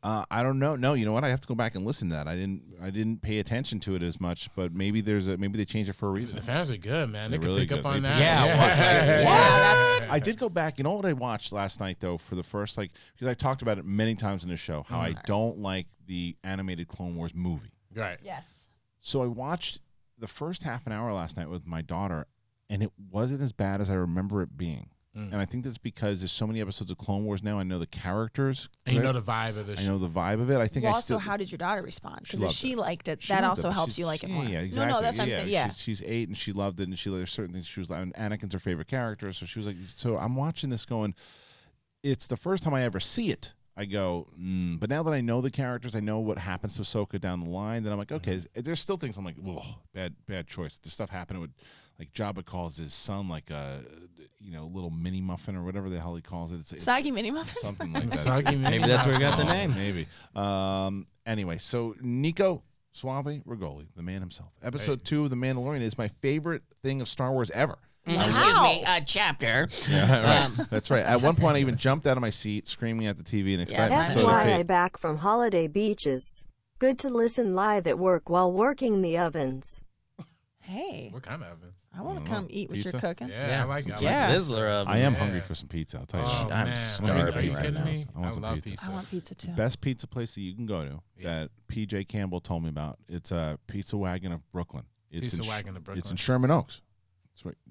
I don't know. No, you know what? I have to go back and listen to that. I didn't pay attention to it as much, but maybe maybe they changed it for a reason. The fans are good, man. They They're can really pick up good. on They that. Yeah, Yeah, I did go back. You know what I watched last night though? For the first because I talked about it many times in the show how I don't like the animated Clone Wars movie. Right. yes. So I watched the first half an hour last night with my daughter, and it wasn't as bad as I remember it being. And I think that's because there's so many episodes of Clone Wars now. I know the characters. And you know the vibe of the I show. know the vibe of it. I think Well, I also, still. how did your daughter respond? Because if loved she it. liked it, She that loved also it. helps you like it more. Yeah, exactly. No, that's what I'm saying. Yeah. She's 8 and she loved it, and there's certain things she was like. And Anakin's her favorite character, so she was like. So I'm watching this, going. It's the first time I ever see it. I go, but now that I know the characters, I know what happens to Ahsoka down the line. Then I'm like, okay, there's still things I'm like, whoa, bad choice. The stuff happening with, like Jabba calls his son like a, little mini muffin or whatever the hell he calls it. It's Soggy mini muffin. something like that. Soggy mini Maybe that's where he got the Oh, name. Maybe. Anyway, so Nico Suave Rigoli, the man himself. Episode 2 of The Mandalorian is my favorite thing of Star Wars ever. Excuse me, a chapter. Yeah, right. That's right. At one point, I even jumped out of my seat, screaming at the TV in excitement. That's So did why Kate. I back from holiday beaches. Good to listen live at work while working the ovens. Hey, What kind of ovens? I want to come eat what Pizza? you're cooking. Yeah, I like it. Yeah. Sizzler of I am Yeah. hungry for some pizza. I'll tell you. Oh, that. I'm man. starving Are you right kidding now. me? I want some love pizza. pizza. I want pizza too. Best pizza place that you can go to that PJ Campbell told me about. It's a Pizza Wagon of Brooklyn. It's Pizza in Wagon of Brooklyn. It's in Sherman Oaks.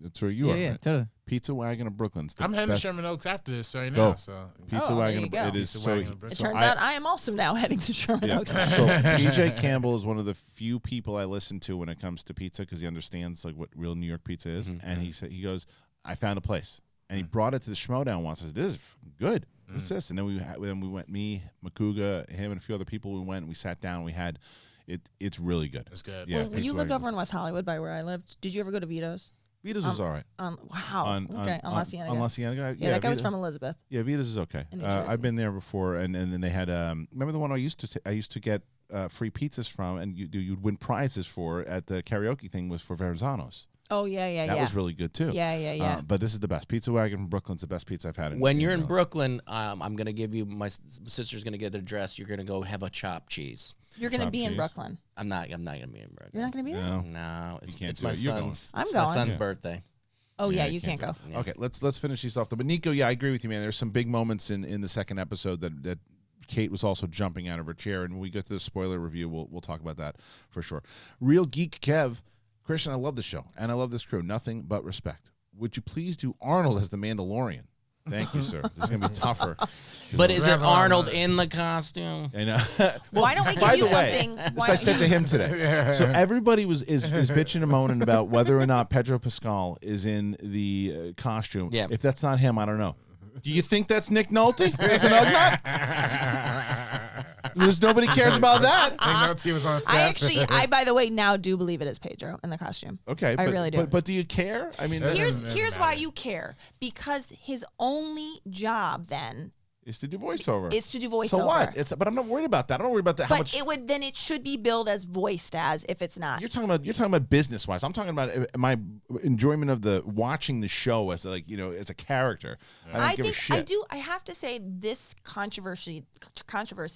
That's where you are. Yeah, Right? totally. Pizza Wagon of Brooklyn. It's the I'm heading best to Sherman Oaks after this right Go. now. So Pizza Oh, Wagon. there you go. It is Pizza so. Wagon of Brooklyn. It so turns I- out I am also now heading to Sherman Yeah. Oaks. So PJ Campbell is one of the few people I listen to when it comes to pizza because he understands like what real New York pizza is. And he goes, I found a place, and he brought it to the Schmodown once. I said, this is good. What's this? And then we went, me, Makuga, him, and a few other people. We went and we sat down. We had it. It's really good. it's good. Yeah, When you Pizza lived Wagon. over in West Hollywood by where I lived, did you ever go to Vito's? Vita's was all right. Wow. On La Cienega. On La Cienega. Yeah, that guy was Vita- from Elizabeth. Yeah, Vita's is okay. In New I've Jersey. been there before, and then they had remember the one I used to get free pizzas from, and you'd win prizes for at the karaoke thing was for Verzanos. Oh yeah. That was really good too. Yeah. But this is the best. Pizza Wagon from Brooklyn's the best pizza I've had. When you're in Brooklyn, I'm gonna give you my sister's gonna get the address. You're gonna go have a chopped cheese. You're gonna Chopped be in cheese. Brooklyn. I'm not gonna be in Brooklyn. You're not gonna be there. No. No, it's can't it's do my it. You're going. son's. I'm it's going. my son's Yeah. birthday. Oh yeah, you you can't go. Yeah. Okay, let's finish these off. But Nico, yeah, I agree with you, man. There's some big moments in the second episode that Kate was also jumping out of her chair, and when we get to the spoiler review, we'll talk about that for sure. Real Geek Kev, Kristian, I love the show and I love this crew. Nothing but respect. Would you please do Arnold as the Mandalorian? Thank you, sir. This is gonna be touffer. But is it Whatever Arnold I in the costume? And Why don't we by give you the way, something? this I said to him today. So everybody is bitching and moaning about whether or not Pedro Pascal is in the costume. Yeah. If that's not him, I don't know. Do you think that's Nick Nolte as an Ugnaught? There's nobody cares about that. I know he was on set. I by the way now do believe it is Pedro in the costume. Okay, I really do. But do you care? I mean, Doesn't- Here's why matter. you care, because his only job then is to do voiceover. is to do voiceover. So what? But I'm not worried about that. I don't worry about that. How much But it should be billed as voiced as if it's not. you're talking about business wise. I'm talking about my enjoyment of the watching the show as as a character. I don't give a shit. I have to say this controversy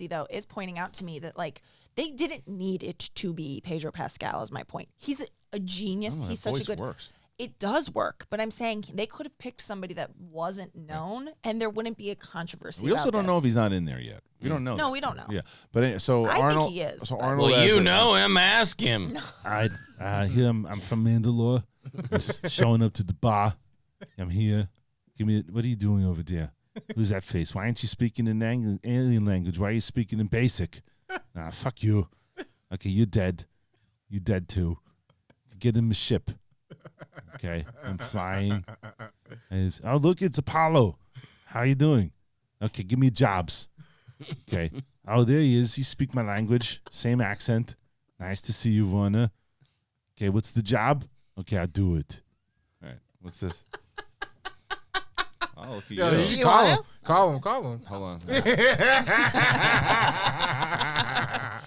though is pointing out to me that like they didn't need it to be Pedro Pascal is my point. He's a genius. Oh, He's that such a voice good works. It does work, but I'm saying they could have picked somebody that wasn't known and there wouldn't be a controversy. We also about don't know this. if he's not in there yet. We don't know. No, that. we don't know. Yeah, but anyway, so I think Arnold. he is, So but- Arnold. Well, as you a- know him. Ask him. I'm from Mandalore. Just showing up to the bar. I'm here. Give me. What are you doing over there? Who's that face? Why aren't you speaking in alien language? Why are you speaking in basic? Nah, fuck you. Okay, you're dead. You dead too. Get in the ship. Okay, I'm flying. Oh, look, it's Apollo. How you doing? Okay, give me jobs. Okay. Oh, there he is. You speak my language. Same accent. Nice to see you, Warner. Okay, what's the job? Okay, I'll do it. All right, what's this? Oh, look at Yo, you. you should You call want him. Call him. Call him. Hold on.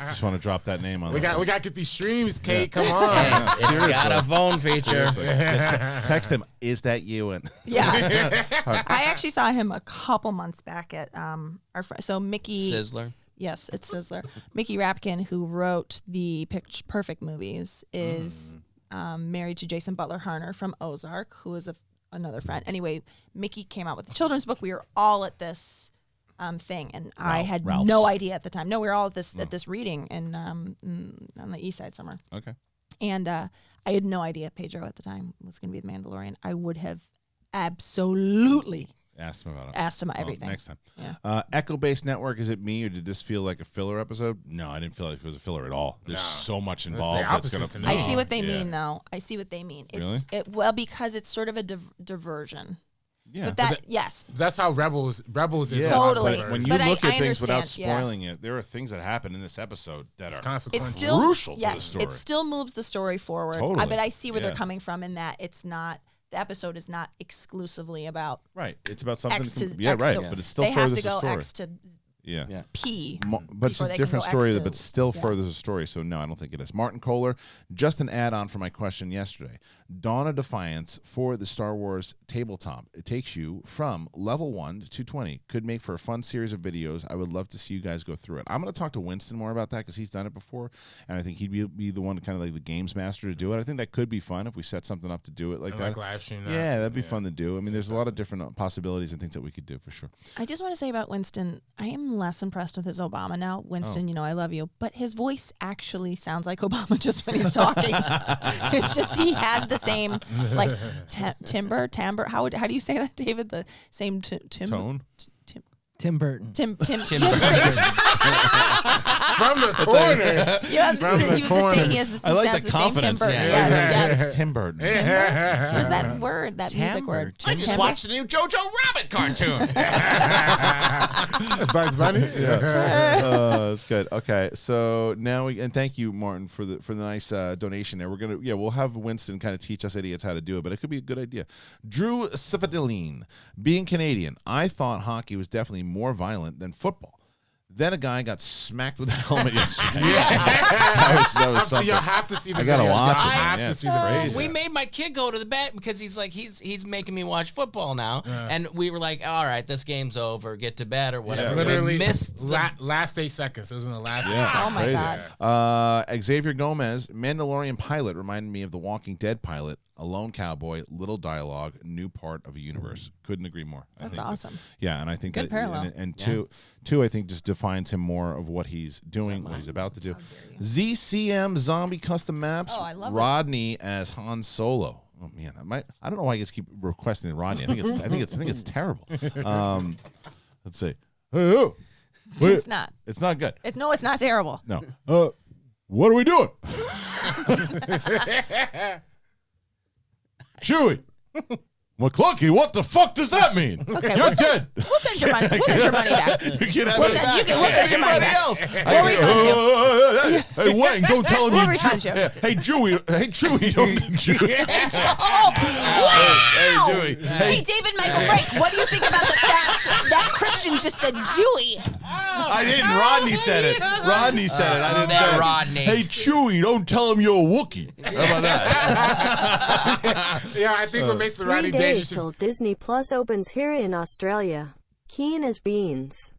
Just want to drop that name on. We got to get these streams, Kate. Come on. Yeah, It's got seriously. a phone feature. Seriously. Text him. Is that you? And Yeah. I actually saw him a couple months back at our friend. So Mickey. Sizzler. Yes, it's Sizzler. Mickey Rapkin, who wrote the Pitch Perfect movies, is married to Jason Butler Harner from Ozark, who is another friend. Anyway, Mickey came out with the children's book. We were all at this thing, and I had no idea at the time. No, we were all at this reading in on the East Side somewhere. okay. And I had no idea Pedro at the time was going to be the Mandalorian. I would have absolutely Asked him about it. asked him everything. Next time. Yeah. Echo Based Network, is it me or did this feel like a filler episode? No, I didn't feel like it was a filler at all. There's so much involved. opposite to me. I see what they Yeah. mean, though. I see what they mean. Really? Well, because it's sort of a diversion. Yeah. But that, yes. That's how Rebels is. Yeah, a lot Totally. better. When you But look I at things without understand, yeah. spoiling it, there are things that happen in this episode that are consequential. It's still crucial to yes, the story. it still moves the story forward. Totally. But I see where Yeah. they're coming from in that it's not the episode is not exclusively about right. It's about something. X to yeah, X right. to, but it still they have furthers to go the story. X to Yeah. Yeah. P. But it's before a they can different go story, X to- but still yeah. furthers the story. So, no, I don't think it is. Martin Kohler, just an add on for my question yesterday. Dawn of Defiance for the Star Wars tabletop. It takes you from level 1 to 220. Could make for a fun series of videos. I would love to see you guys go through it. I'm going to talk to Winston more about that because he's done it before, and I think he'd be the one kind of like the games master to do it. I think that could be fun if we set something up to do it like And that. like live stream that. Yeah, that'd be fun to do. I mean, there's a lot of different possibilities and things that we could do for sure. I just want to say about Winston, I am less impressed with his Obama now. Winston, you know, I love you, but his voice actually sounds like Obama just when he's talking. It's just he has the same like timbre. How do you say that, David? The same Tone? Tim Burton. Tim. Tim From the corner. You have From the you just corner. say he has the, I like sounds the same confidence. Tim Burton. Yeah. Yes, It's Tim Burton. There's that word, that music Timbre. word. I just Timbre. the new Jojo Rabbit cartoon. Bugs Bunny. That's good. Okay, so now and thank you, Martin, for the nice donation there. We'll have Winston kind of teach us idiots how to do it, but it could be a good idea. Drew Sifadiline, being Canadian, I thought hockey was definitely more violent than football. Then a guy got smacked with a helmet yesterday. that was something. You'll have to see the I gotta video. watch You'll it. have Yeah, to see it's the video. crazy. We made my kid go to the bet because he's like he's making me watch football now, and we were like, all right, this game's over, get to bed or whatever. Yeah. We Literally missed the last 8 seconds. It was in the last. Yeah. Oh my Crazy. God. Xavier Gomez, Mandalorian pilot, reminded me of the Walking Dead pilot. A lone cowboy, little dialogue, new part of a universe. Couldn't agree more. That's I think awesome. Yeah, and I think Good that parallel. and two, I think just defines him more of what he's doing, what he's about to do. ZCM Zombie Custom Maps. Oh, I love this. Rodney as Han Solo. Oh man, I don't know why you guys keep requesting Rodney. I think it's terrible. Let's see. Hey, oh, wait, It's not. It's not good. It's not terrible. No. What are we doing? Chewie. McClunky, what the fuck does that mean? Okay, You're dead. We'll send your money. We'll send your money back. You can have We'll it send- back. you can- we'll send your money Anybody back. else? We'll refund you. Hey, Wang, don't tell him We'll you. refund you. Hey, Chewie. Hey, Chewie. Don't. Chewie. Oh, wow! Hey, Chewie. Hey, David Michael Blake, what do you think about the fact that Kristian just said Jewy? I didn't. Rodney said it. Rodney said it. I didn't that say it. Rodney. Hey, Chewie, don't tell him you're a Wookiee. How about that? Yeah, I think what makes the 3 Rodney days dangerous. till Disney Plus opens here in Australia. Keen as beans.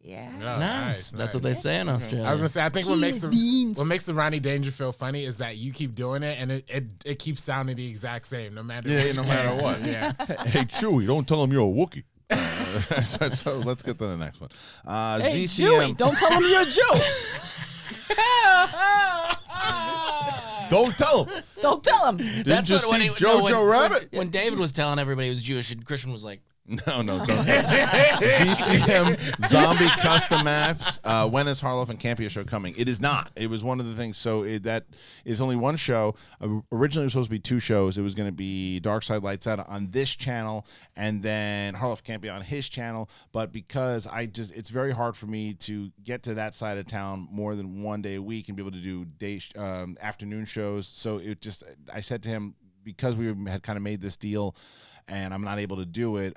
Yeah. Oh, nice. That's what they say in Australia. I was gonna say, I think what makes beans. the Ronnie Dangerfield funny is that you keep doing it and it keeps sounding the exact same no matter No matter what. Yeah. Hey, Chewie, don't tell him you're a Wookiee. So let's get to the next one. Hey, ZCM. Jewy, don't tell him you're a Jew. Don't tell him. Don't tell him. Didn't you see Jojo Rabbit? When David was telling everybody he was Jewish, and Kristian was like, No, don't. DCM Zombie Custom Maps. When is Harloff and Campia show coming? It is not. It was one of the things. So that is only one show. Originally, it was supposed to be 2 shows. It was going to be Dark Side Lights Out on this channel, and then Harloff Campia on his channel. But because it's very hard for me to get to that side of town more than one day a week and be able to do afternoon shows. So I said to him, because we had kind of made this deal, and I'm not able to do it,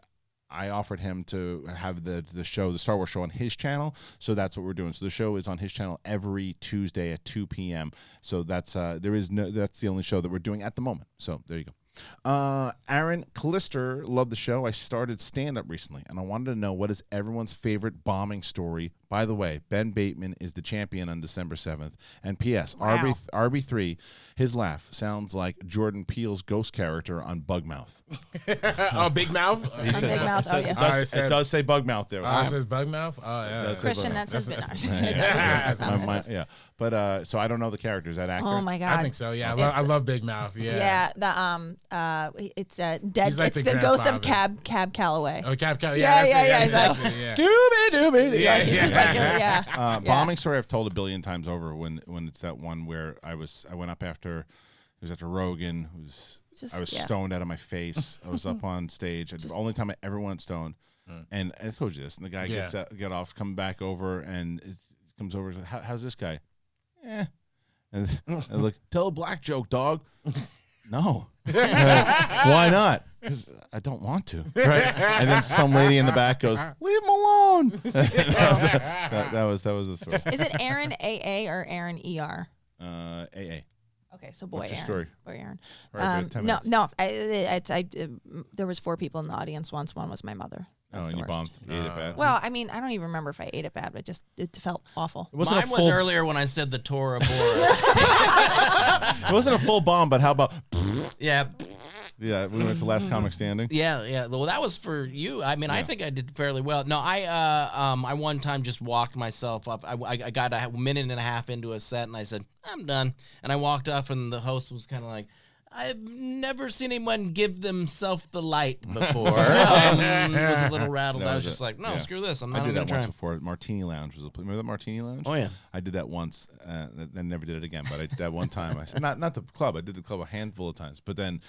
I offered him to have the show, the Star Wars show, on his channel. So that's what we're doing. So the show is on his channel every Tuesday at 2 p.m. So that's that's the only show that we're doing at the moment. So there you go. Aaron Callister loved the show. I started stand-up recently, and I wanted to know, what is everyone's favorite bombing story? By the way, Ben Bateman is the champion on December 7th. And P.S. Wow. RB3, his laugh sounds like Jordan Peele's ghost character on Bugmouth. Oh, Big Mouth? He said, Big Mouth, it does say Bugmouth there. Oh, it says Bugmouth? Oh, yeah. It does say Kristian, Bugmouth. that says Yeah, but so I don't know the character. Is that accurate? Oh my God. I think so, yeah. I love Big Mouth, yeah. Yeah, it's dead. He's like It's the the ghost of grandfather. Cab Calloway. Oh, Cab, Yeah. that's It's it, like, yeah. Scooby-Dooby. Yeah, Like, it's just like, yeah. Bombing story I've told a billion times over when it's that one where I went up after, it was after Rogan, I was stoned out of my face. I was up on stage. It's the only time I ever went stoned. And I told you this. And the guy get off, come back over, and it comes over. How's this guy? And I look, tell a black joke, dog. No. Why not? Because I don't want to. Right? And then some lady in the back goes, leave him alone. that was the story. Is it Aaron AA or Aaron ER? AA. Okay, so boy What's your Aaron. story? Boy Aaron. All right, we have 10 no, minutes. there was 4 people in the audience once. One was my mother. That's and the you worst. bombed. You ate it bad. Well, I mean, I don't even remember if I ate it bad, but it felt awful. It wasn't mine was earlier when I said the Torah Bora. It wasn't a full bomb, but how about? Yeah. Yeah, we went to Last Comic Standing. Yeah. Well, that was for you. I mean, I think I did fairly well. No, I one time just walked myself up. I got a minute and a half into a set, and I said, I'm done. And I walked off, and the host was kind of like, I've never seen anyone give themselves the light before. I was a little rattled. I was just like, no, screw this. I'm not I did going that to try. once before. Martini Lounge was remember that Martini Lounge? Oh, yeah. I did that once, and never did it again. But I did that one time. I said, not the club. I did the club a handful of times. But then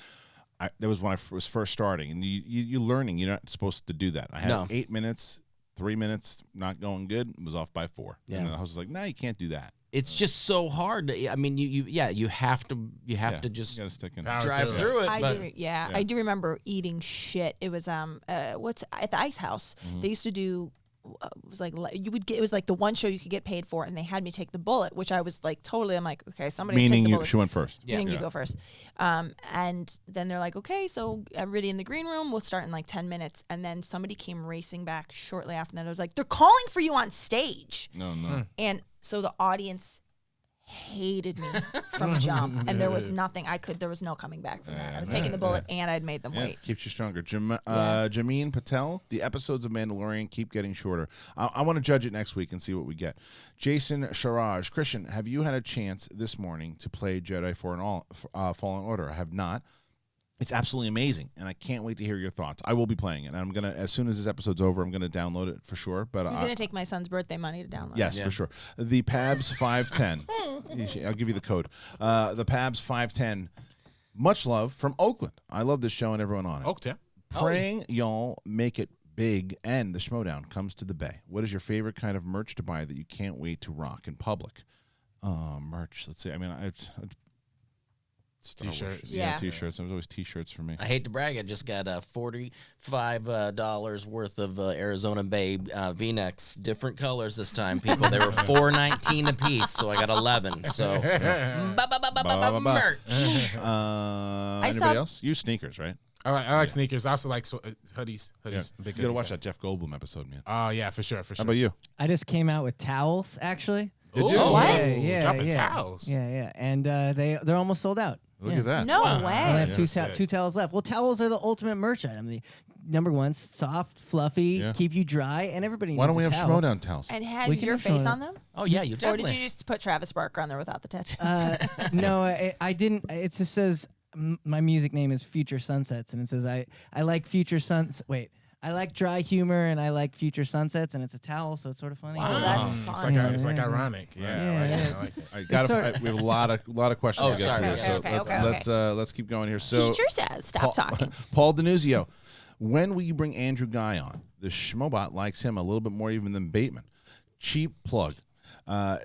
that was when I was first starting, and you're learning. You're not supposed to do that. I had 8 minutes, 3 minutes, not going good. Was off by 4. Yeah. And the host was like, no, you can't do that. It's just so hard. I mean, you have to just You gotta stick in. drive through it. I do remember eating shit. It was what's at the Ice House. They used to do it was like it was like the one show you could get paid for, and they had me take the bullet, which I was like totally. I'm like, okay, somebody Meaning take the bullet. she went first. Meaning you go first. And then they're like, okay, so everybody in the green room, we'll start in like 10 minutes. And then somebody came racing back shortly after that. I was like, they're calling for you on stage. No. And so the audience hated me from jump, and there was nothing there was no coming back from that. I was taking the bullet, and I'd made them wait. Keeps you stronger. Jameen Patel, the episodes of Mandalorian keep getting shorter. I want to judge it next week and see what we get. Jason Sharaj, Kristian, have you had a chance this morning to play Jedi Fallen Order? I have not. It's absolutely amazing, and I can't wait to hear your thoughts. I will be playing it, and I'm gonna, as soon as this episode's over, I'm gonna download it for sure. But He's gonna take my son's birthday money to download. Yes, for sure. The Pabs 510. I'll give you the code. The Pabs 510. Much love from Oakland. I love this show and everyone on it. Okay. Praying y'all make it big and the Schmodown comes to the Bay. What is your favorite kind of merch to buy that you can't wait to rock in public? Merch. Let's see. I mean, It's t-shirts. Yeah. T-shirts. There's always T-shirts for me. I hate to brag, I just got $45 worth of Arizona Bay V-necks, different colors this time, people. They were $4.19 a piece, so I got 11. So, merch. Anybody else? You sneakers, right? I like sneakers. I also like hoodies. Yeah. Big You gotta hoodies. watch that Jeff Goldblum episode, man. Oh yeah, for sure. How about you? I just came out with towels, actually. Did you? Ooh, What? Yeah, dropping yeah. towels. Yeah. And they're almost sold out. Look at that. No I way. have Yeah, two sick. towels left. Well, towels are the ultimate merch item. number one, soft, fluffy, Yeah. keep you dry, and everybody. Why don't needs we a have towel. Schmodown towels? And We has can your have face shown on them? Oh yeah, you Or definitely. did you just put Travis Barker on there without the tattoo? No, I didn't. It just says my music name is Future Sunsets, and it says I like future suns. Wait, I like dry humor, and I like future sunsets, and it's a towel, so it's sort of funny. Oh, that's It's fun. like it's like ironic. Yeah, I like Yeah. it. I like it. I got we have a lot of questions Oh, to get sorry. through. Okay, So let's keep going here. So Teacher says, stop talking. Paul Denuzio, when will you bring Andrew Guy on? The Schmobot likes him a little bit more even than Bateman. Cheap plug.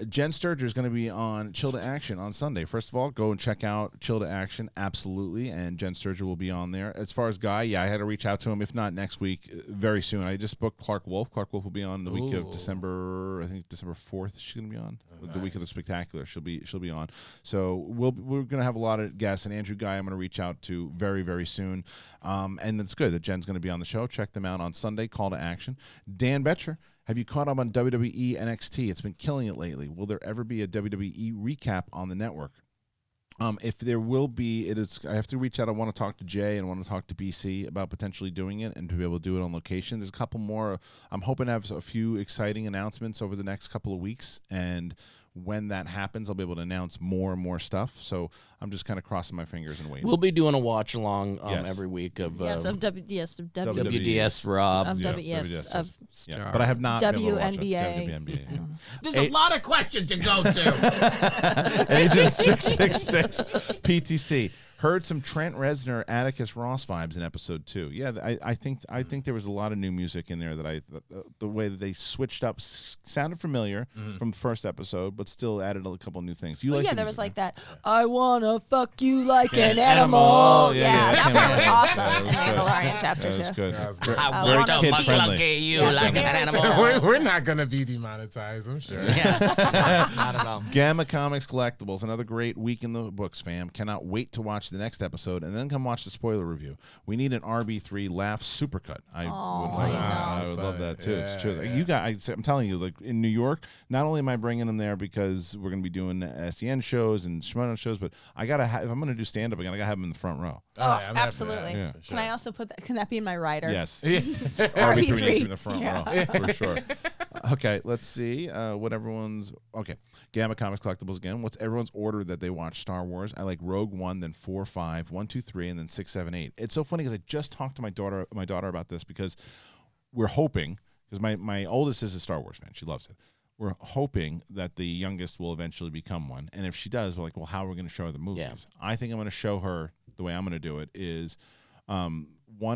Jen Sturger is going to be on Chill to Action on Sunday. First of all, go and check out Chill to Action, absolutely, and Jen Sturger will be on there. As far as Guy, I had to reach out to him, if not next week, very soon. I just booked Clark Wolf. Clark Wolf will be on the week of December, I think December 4th she's going to be on. The week of the Spectacular, she'll be on. So we're going to have a lot of guests, and Andrew Guy I'm going to reach out to very, very soon. And it's good that Jen's going to be on the show. Check them out on Sunday, Call to Action. Dan Betcher, have you caught up on WWE NXT? It's been killing it lately. Will there ever be a WWE recap on the network? If there will be, I have to reach out. I want to talk to Jay and want to talk to BC about potentially doing it and to be able to do it on location. There's a couple more. I'm hoping to have a few exciting announcements over the next couple of weeks, and when that happens, I'll be able to announce more and more stuff. So I'm just kind of crossing my fingers and waiting. We'll be doing a watch along Yes. every week of WWDS. WDS Rob. Yeah. But I have not been able to watch it. WNBA. WNBA, yeah. There's a lot of questions to go through. Agent 666 PTC. Heard some Trent Reznor, Atticus Ross vibes in episode 2. Yeah, I think there was a lot of new music in there that the way that they switched up sounded familiar from the first episode, but still added a couple new things. Well, Like yeah, the there music, was like right? that. I wanna fuck you like an Animal. animal. Yeah, that came part out. was awesome in That was good. Mandalorian chapter That was 2. good. That was good. I Very want to kid fuck friendly. you Yeah, like an very animal. good. We're not gonna be demonetized, I'm sure. Yeah, not at all. Gamma Comics Collectibles, another great week in the books, fam. Cannot wait to watch the next episode and then come watch the spoiler review. We need an RB3 laugh supercut. I would love that. I would love that too. It's true. Like, you guys, I'm telling you, like in New York, not only am I bringing them there because we're going to be doing SEN shows and Shimono shows, but I gotta if I'm going to do stand up, I gotta have them in the front row. Oh, yeah, I'm absolutely. Yeah. Can I also put that? Can that be in my rider? Yes. RB3. RB3 needs to be in the front Yeah. row for sure. Okay, let's see what everyone's. Okay, Gamma Comics Collectibles again. What's everyone's order that they watch Star Wars? I like Rogue One, then 4, 5, 1, 2, 3, and then 6, 7, 8. It's so funny because I just talked to my daughter about this because we're hoping, because my oldest is a Star Wars fan, she loves it. We're hoping that the youngest will eventually become one, and if she does, we're like, well, how are we going to show her the movies? Yeah. I think I'm going to show her the way I'm going to do it is 1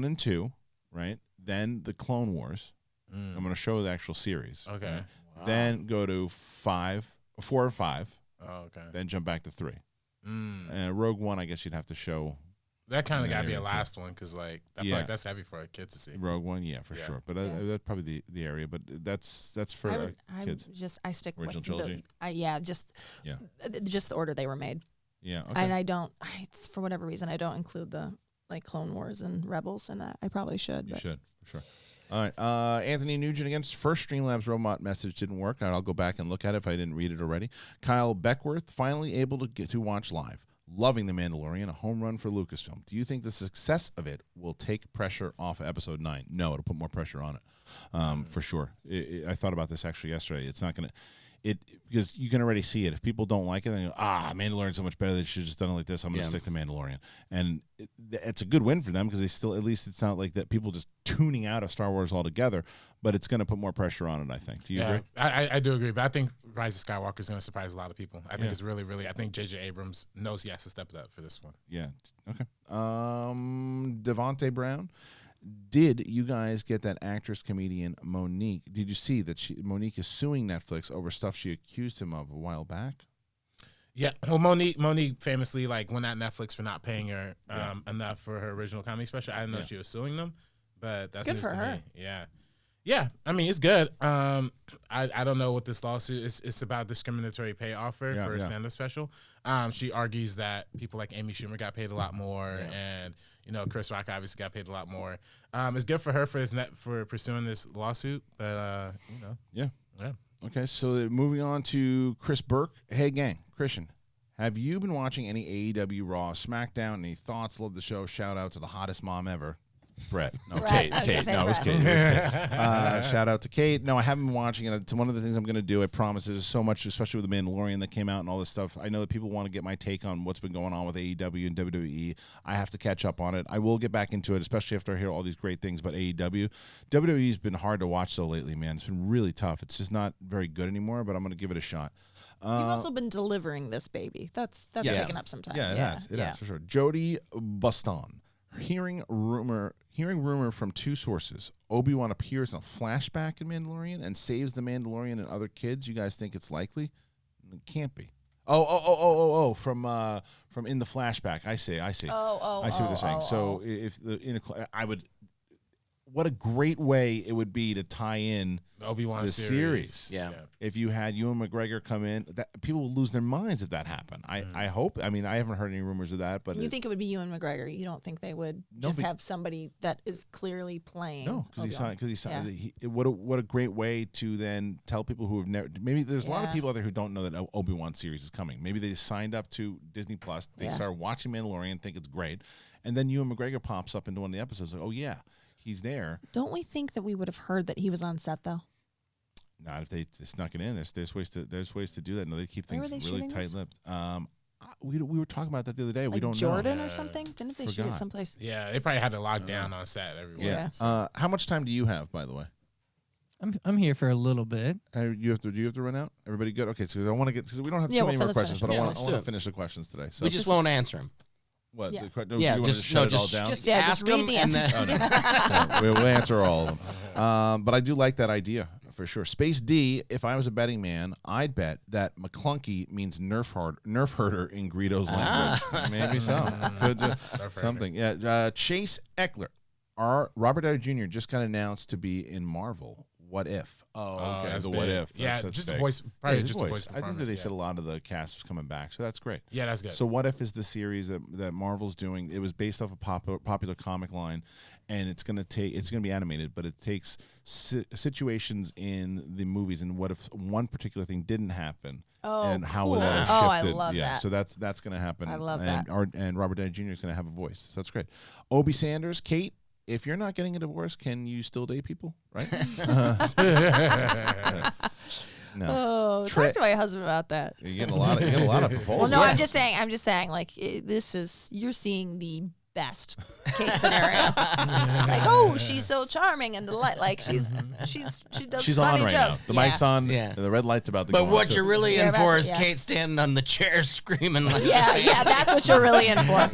and 2, right? Then the Clone Wars. I'm going to show the actual series. Okay. Right? Then go to 4 or 5. Oh, okay. Then jump back to 3. And Rogue One, I guess you'd have to show That kind of got to be a too. last one because, like, I feel like that's heavy for a kid to see. Rogue One, yeah, for sure. But that's probably the area. But that's for kids. I stick Original with trilogy? just the order they were made. Yeah. Okay. And I don't. It's for whatever reason I don't include the like Clone Wars and Rebels in that. I probably should. You But. should, for sure. All right. Anthony Nugent against first Streamlabs robot message didn't work. I'll go back and look at it if I didn't read it already. Kyle Beckworth finally able to get to watch live. Loving The Mandalorian, a home run for Lucasfilm. Do you think the success of it will take pressure off of Episode 9? No, it'll put more pressure on it, for sure. I thought about this actually yesterday. It's not going to... because you can already see it. If people don't like it, they go, Mandalorian's so much better. They should have just done it like this. I'm going to stick to Mandalorian. And it's a good win for them because they still, at least it's not like that people just tuning out of Star Wars altogether, but it's going to put more pressure on it, I think. Do you agree? I do agree, but I think Rise of Skywalker is going to surprise a lot of people. I think it's really, really, I think J.J. Abrams knows he has to step it up for this one. Yeah. Okay. Devontae Brown. Did you guys get that actress comedian Monique? Did you see that Monique is suing Netflix over stuff she accused him of a while back? Yeah, well, Monique famously like went at Netflix for not paying her enough for her original comedy special. I didn't know she was suing them, but that's Good news for to her. me. Yeah. I mean, it's good. I don't know what this lawsuit is. It's about discriminatory pay offer for a stand-up special. She argues that people like Amy Schumer got paid a lot more, and Chris Rock obviously got paid a lot more. It's good for her for pursuing this lawsuit, but Yeah. Okay, so moving on to Chris Burke. Hey, gang. Kristian, have you been watching any AEW Raw, SmackDown? Any thoughts? Love the show. Shout out to the hottest mom ever. Brett. No, Brett. Kate. I was gonna Kate. say No, it was Brett. Kate. It was Kate. Shout out to Kate. No, I haven't been watching it. It's one of the things I'm going to do. I promise. There's so much, especially with the Mandalorian that came out and all this stuff. I know that people want to get my take on what's been going on with AEW and WWE. I have to catch up on it. I will get back into it, especially after I hear all these great things about AEW. WWE's been hard to watch though lately, man. It's been really tough. It's just not very good anymore, but I'm going to give it a shot. You've also been delivering this baby. That's taken up some time. Yeah, it has. It has for sure. Jody Buston. Hearing rumor from two sources. Obi-Wan appears in a flashback in Mandalorian and saves the Mandalorian and other kids. You guys think it's likely? It can't be. From in the flashback. I see. I see what they're saying. So if I would. What a great way it would be to tie in the Obi-Wan the series. Yeah. If you had Ewan McGregor come in, people would lose their minds if that happened. I hope. I mean, I haven't heard any rumors of that, but You think it would be Ewan McGregor? You don't think they would have somebody that is clearly playing? No, because he signed. What a great way to then tell people who have never. Maybe there's a lot of people out there who don't know that Obi-Wan series is coming. Maybe they signed up to Disney Plus. They started watching Mandalorian, think it's great, and then Ewan McGregor pops up into one of the episodes. Like, oh yeah. He's there. Don't we think that we would have heard that he was on set though? Not if they snuck it in. There's ways to do that. No, they keep things really tight-lipped. We were talking about that the other day. We don't Jordan know. or something. Didn't they shoot it someplace? Yeah, they probably had to lock down on set everywhere. Yeah. How much time do you have, by the way? I'm here for a little bit. Do you have to run out? Everybody good? Okay, so I want to get because we don't have too many more questions, but I want to finish the questions today. So we just won't answer them. What? Yeah. Do you want to shut it all down? Just read the answer. We'll answer all of them. But I do like that idea for sure. Space D, if I was a betting man, I'd bet that McClunky means nerf herder in Greedo's language. Maybe so. Could something. Yeah. Chase Eckler. Robert Downey Jr. just got announced to be in Marvel. What if? Oh, okay. That's The big. what if. Yeah, that's just big. a voice. Probably His just a voice I think that they said a lot of the cast was coming back, so that's great. Yeah, that's good. So what if is the series that Marvel's doing? It was based off a popular comic line, and it's gonna be animated, but it takes situations in the movies and what if one particular thing didn't happen. And how would that have shifted? I love that. So that's going to happen. I love that. And Robert Downey Jr. is going to have a voice. So that's great. Obi Sanders, Kate. If you're not getting a divorce, can you still date people? Right? No. Oh, talk to my husband about that. You're getting a lot of proposals. Well, no, I'm just saying, like you're seeing the best case scenario. Like, oh, she's so charming and like she does She's funny on right jokes. now. The mic's on. Yeah. The red light's about to But go on. what you're really in for is yeah. Kate standing on the chair screaming like, Yeah, that's what you're really in for.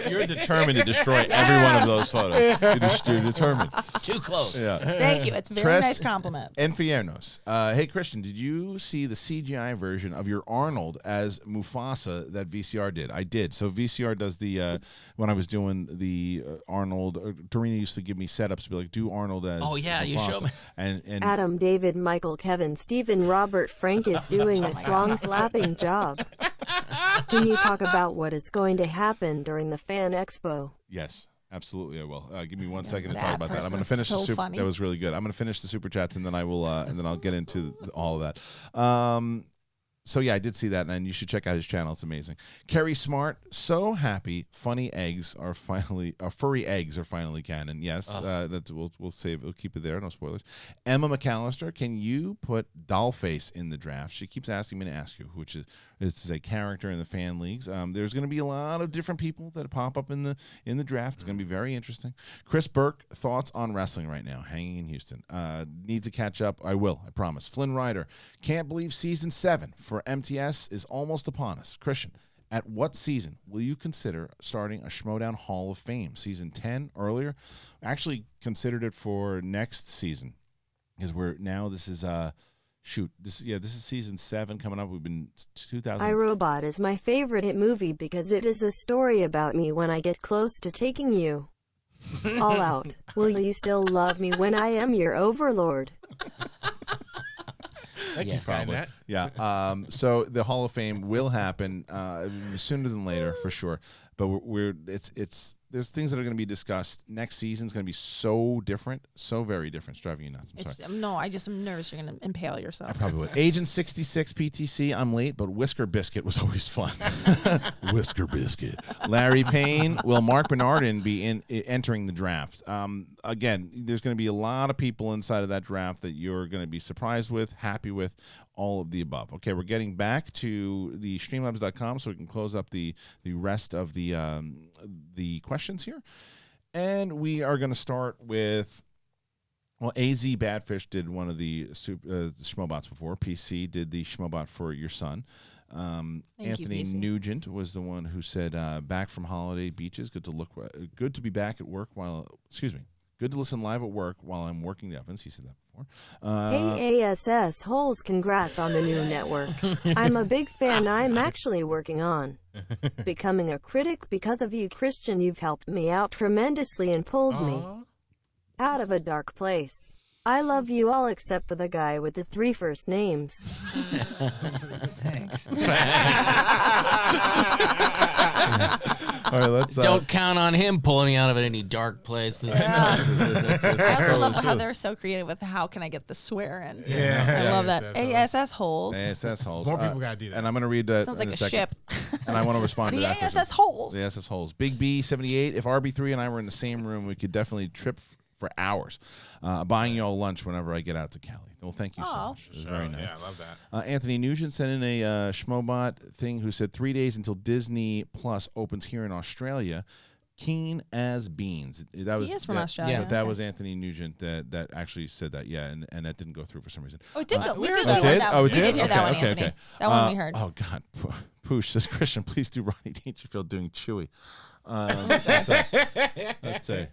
You're determined to destroy every one of those photos. You're determined. too close. Yeah. Thank you. It's a very nice compliment. Enfiernos. Hey, Kristian, did you see the CGI version of your Arnold as Mufasa that VCR did? I did. So VCR does the, when I was doing the Arnold, Dorina used to give me setups to be like, do Arnold as Mufasa. You showed me. And Adam, David, Michael, Kevin, Stephen, Robert, Frank is doing a slong-slapping job. Can you talk about what is going to happen during the Fan Expo? Yes, absolutely, I will. Give me 1 second to talk about that. I'm going to finish the super. funny. That was really good. I'm going to finish the super chats and then I will, and then I'll get into all of that. So yeah, I did see that, and you should check out his channel. It's amazing. Kerry Smart, so happy. Furry eggs are finally canon. Yes, that's we'll keep it there. No spoilers. Emma McAllister, can you put Dollface in the draft? She keeps asking me to ask you, which is a character in the fan leagues. There's going to be a lot of different people that pop up in the draft. It's going to be very interesting. Chris Burke, thoughts on wrestling right now? Hanging in Houston. Need to catch up. I will. I promise. Flynn Rider, can't believe season 7 for MTS is almost upon us. Kristian, at what season will you consider starting a Schmodown Hall of Fame? Season 10 earlier? Actually considered it for next season because this is season 7 coming up. We've been 2000. iRobot is my favorite hit movie because it is a story about me when I get close to taking you all out. Will you still love me when I am your overlord? Thank you, Skynet. Yeah. So the Hall of Fame will happen sooner than later, for sure. But there's things that are going to be discussed. Next season's going to be so different, so very different. It's driving you nuts. I'm sorry. No, I'm nervous you're going to impale yourself. I probably would. Agent 66 PTC, I'm late, but Whisker Biscuit was always fun. Whisker Biscuit. Larry Payne, will Mark Bernardin be entering the draft? Again, there's going to be a lot of people inside of that draft that you're going to be surprised with, happy with, all of the above. Okay, we're getting back to the Streamlabs.com so we can close up the rest of the questions here. And we are going to start with, well, AZ Badfish did one of the Schmobots before. PC did the Schmobot for your son. Anthony Nugent was the one who said, back from holiday beaches. Good to be back at work good to listen live at work while I'm working the ovens. He said that before. AASS Holes, congrats on the new network. I'm a big fan. I'm actually working on becoming a critic because of you, Kristian. You've helped me out tremendously and pulled me out of a dark place. I love you all except for the guy with the 3 first names. Thanks. All right, let's Don't count on him pulling you out of any dark places. I also love how they're so creative with how can I get the swear in. I love that. ASS holes. ASS holes. More people gotta do that. And I'm going to read that. Sounds like in a second. ship. And I want to respond to The that. question. ASS holes. The ASS holes. Big B 78. If RB3 and I were in the same room, we could definitely trip for hours. Buying you all lunch whenever I get out to Cali. Well, thank you so much. It was very nice. Yeah, I love that. Anthony Nugent sent in a Schmobot thing who said 3 days until Disney Plus opens here in Australia. Keen as beans. That was, He is from Australia. Yeah, that was Anthony Nugent that actually said that. Yeah, and that didn't go through for some reason. Oh, it did go. We heard did that hear one. that Oh, one. it We did? did hear that one, Okay, Anthony. okay. That one we heard. Oh God, Poosh says, Kristian, please do Ronnie Dangerfield doing Chewy. Let's say.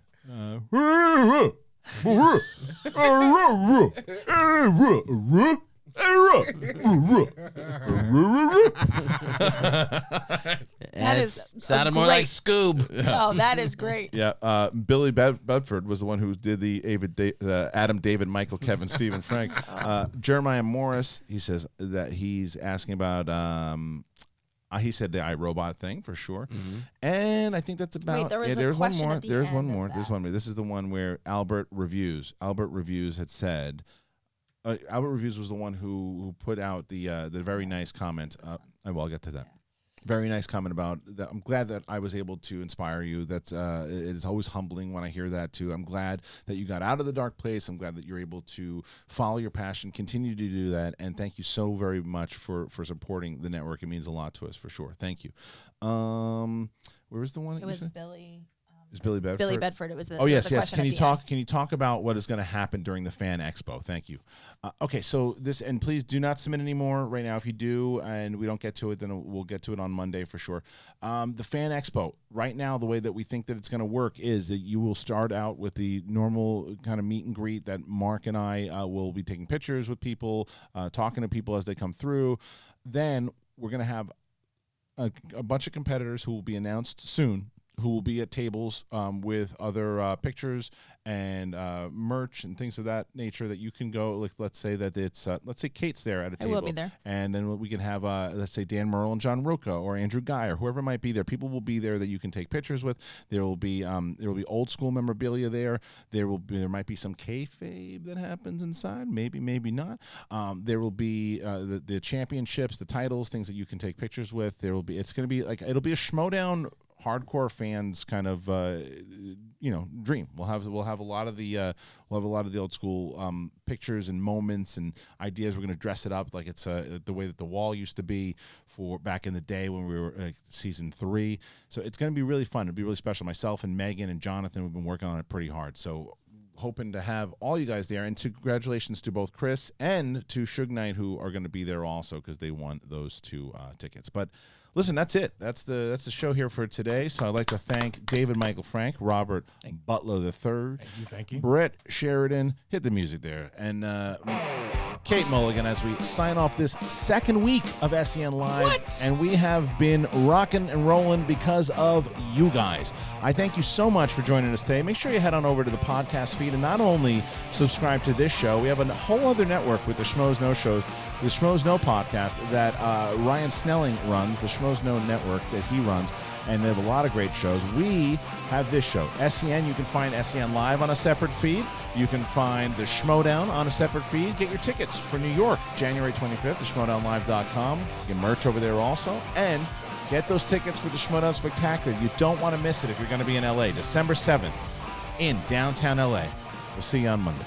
That is sounded more great. like Scoob. Oh, that is great. Yeah, Billy Bedford was the one who did the Adam, David, Michael, Kevin, Stephen, Frank. Jeremiah Morris, he says that he's asking about. He said the iRobot thing for sure, and I think that's about. Wait, there was a there's one question more. at the There's end one of more. that. There's one more. This is the one where Albert Reviews had said. Albert Reviews was the one who put out the very nice comment. I'll get to that. Very nice comment about that. I'm glad that I was able to inspire you. That's it is always humbling when I hear that too. I'm glad that you got out of the dark place. I'm glad that you're able to follow your passion, continue to do that, and thank you so very much for supporting the network. It means a lot to us for sure. Thank you. Where was the one? That It you was said? Billy. Is Billy Bedford? Billy Bedford. It was the. Oh yes, the yes. question Can at you the talk? end. Can you talk about what is going to happen during the Fan Expo? Thank you. Okay, so this, and please do not submit anymore right now. If you do, and we don't get to it, then we'll get to it on Monday for sure. The Fan Expo right now, the way that we think that it's going to work is that you will start out with the normal kind of meet and greet that Mark and I will be taking pictures with people, talking to people as they come through. Then we're going to have a bunch of competitors who will be announced soon, who will be at tables with other pictures and merch and things of that nature that you can go. Like, let's say that it's let's say Kate's there at a table. I will be there. And then we can have let's say Dan Merle and John Roca or Andrew Guy or whoever might be there. People will be there that you can take pictures with. There will be old school memorabilia there. There might be some kayfabe that happens inside. Maybe not. There will be the championships, the titles, things that you can take pictures with. It's going to be like, it'll be a Schmodown hardcore fans kind of dream. We'll have a lot of the old school pictures and moments and ideas. We're going to dress it up like it's the way that the wall used to be for back in the day when we were season 3. So it's going to be really fun. It'll be really special. Myself and Megan and Jonathan, we've been working on it pretty hard. So hoping to have all you guys there, and congratulations to both Chris and to Suge Knight, who are going to be there also because they won those 2 tickets. But listen, that's it. That's the show here for today. So I'd like to thank David Michael Frank, Robert Butler III, Thank you. Brett Sheridan. Hit the music there. And Kate Mulligan as we sign off this second week of SEN Live. And we have been rocking and rolling because of you guys. I thank you so much for joining us today. Make sure you head on over to the podcast feed and not only subscribe to this show, we have a whole other network with the Schmoes Know shows, the Schmoes Know podcast that Ryan Snelling runs, the Schmoes Know network that he runs, and they have a lot of great shows. We have this show, SEN. You can find SEN Live on a separate feed. You can find the Schmodown on a separate feed. Get your tickets for New York, January 25th, the schmodownlive.com. You can merch over there also. And get those tickets for the Schmodown Spectacular. You don't want to miss it if you're going to be in LA, December 7th in downtown LA. We'll see you on Monday.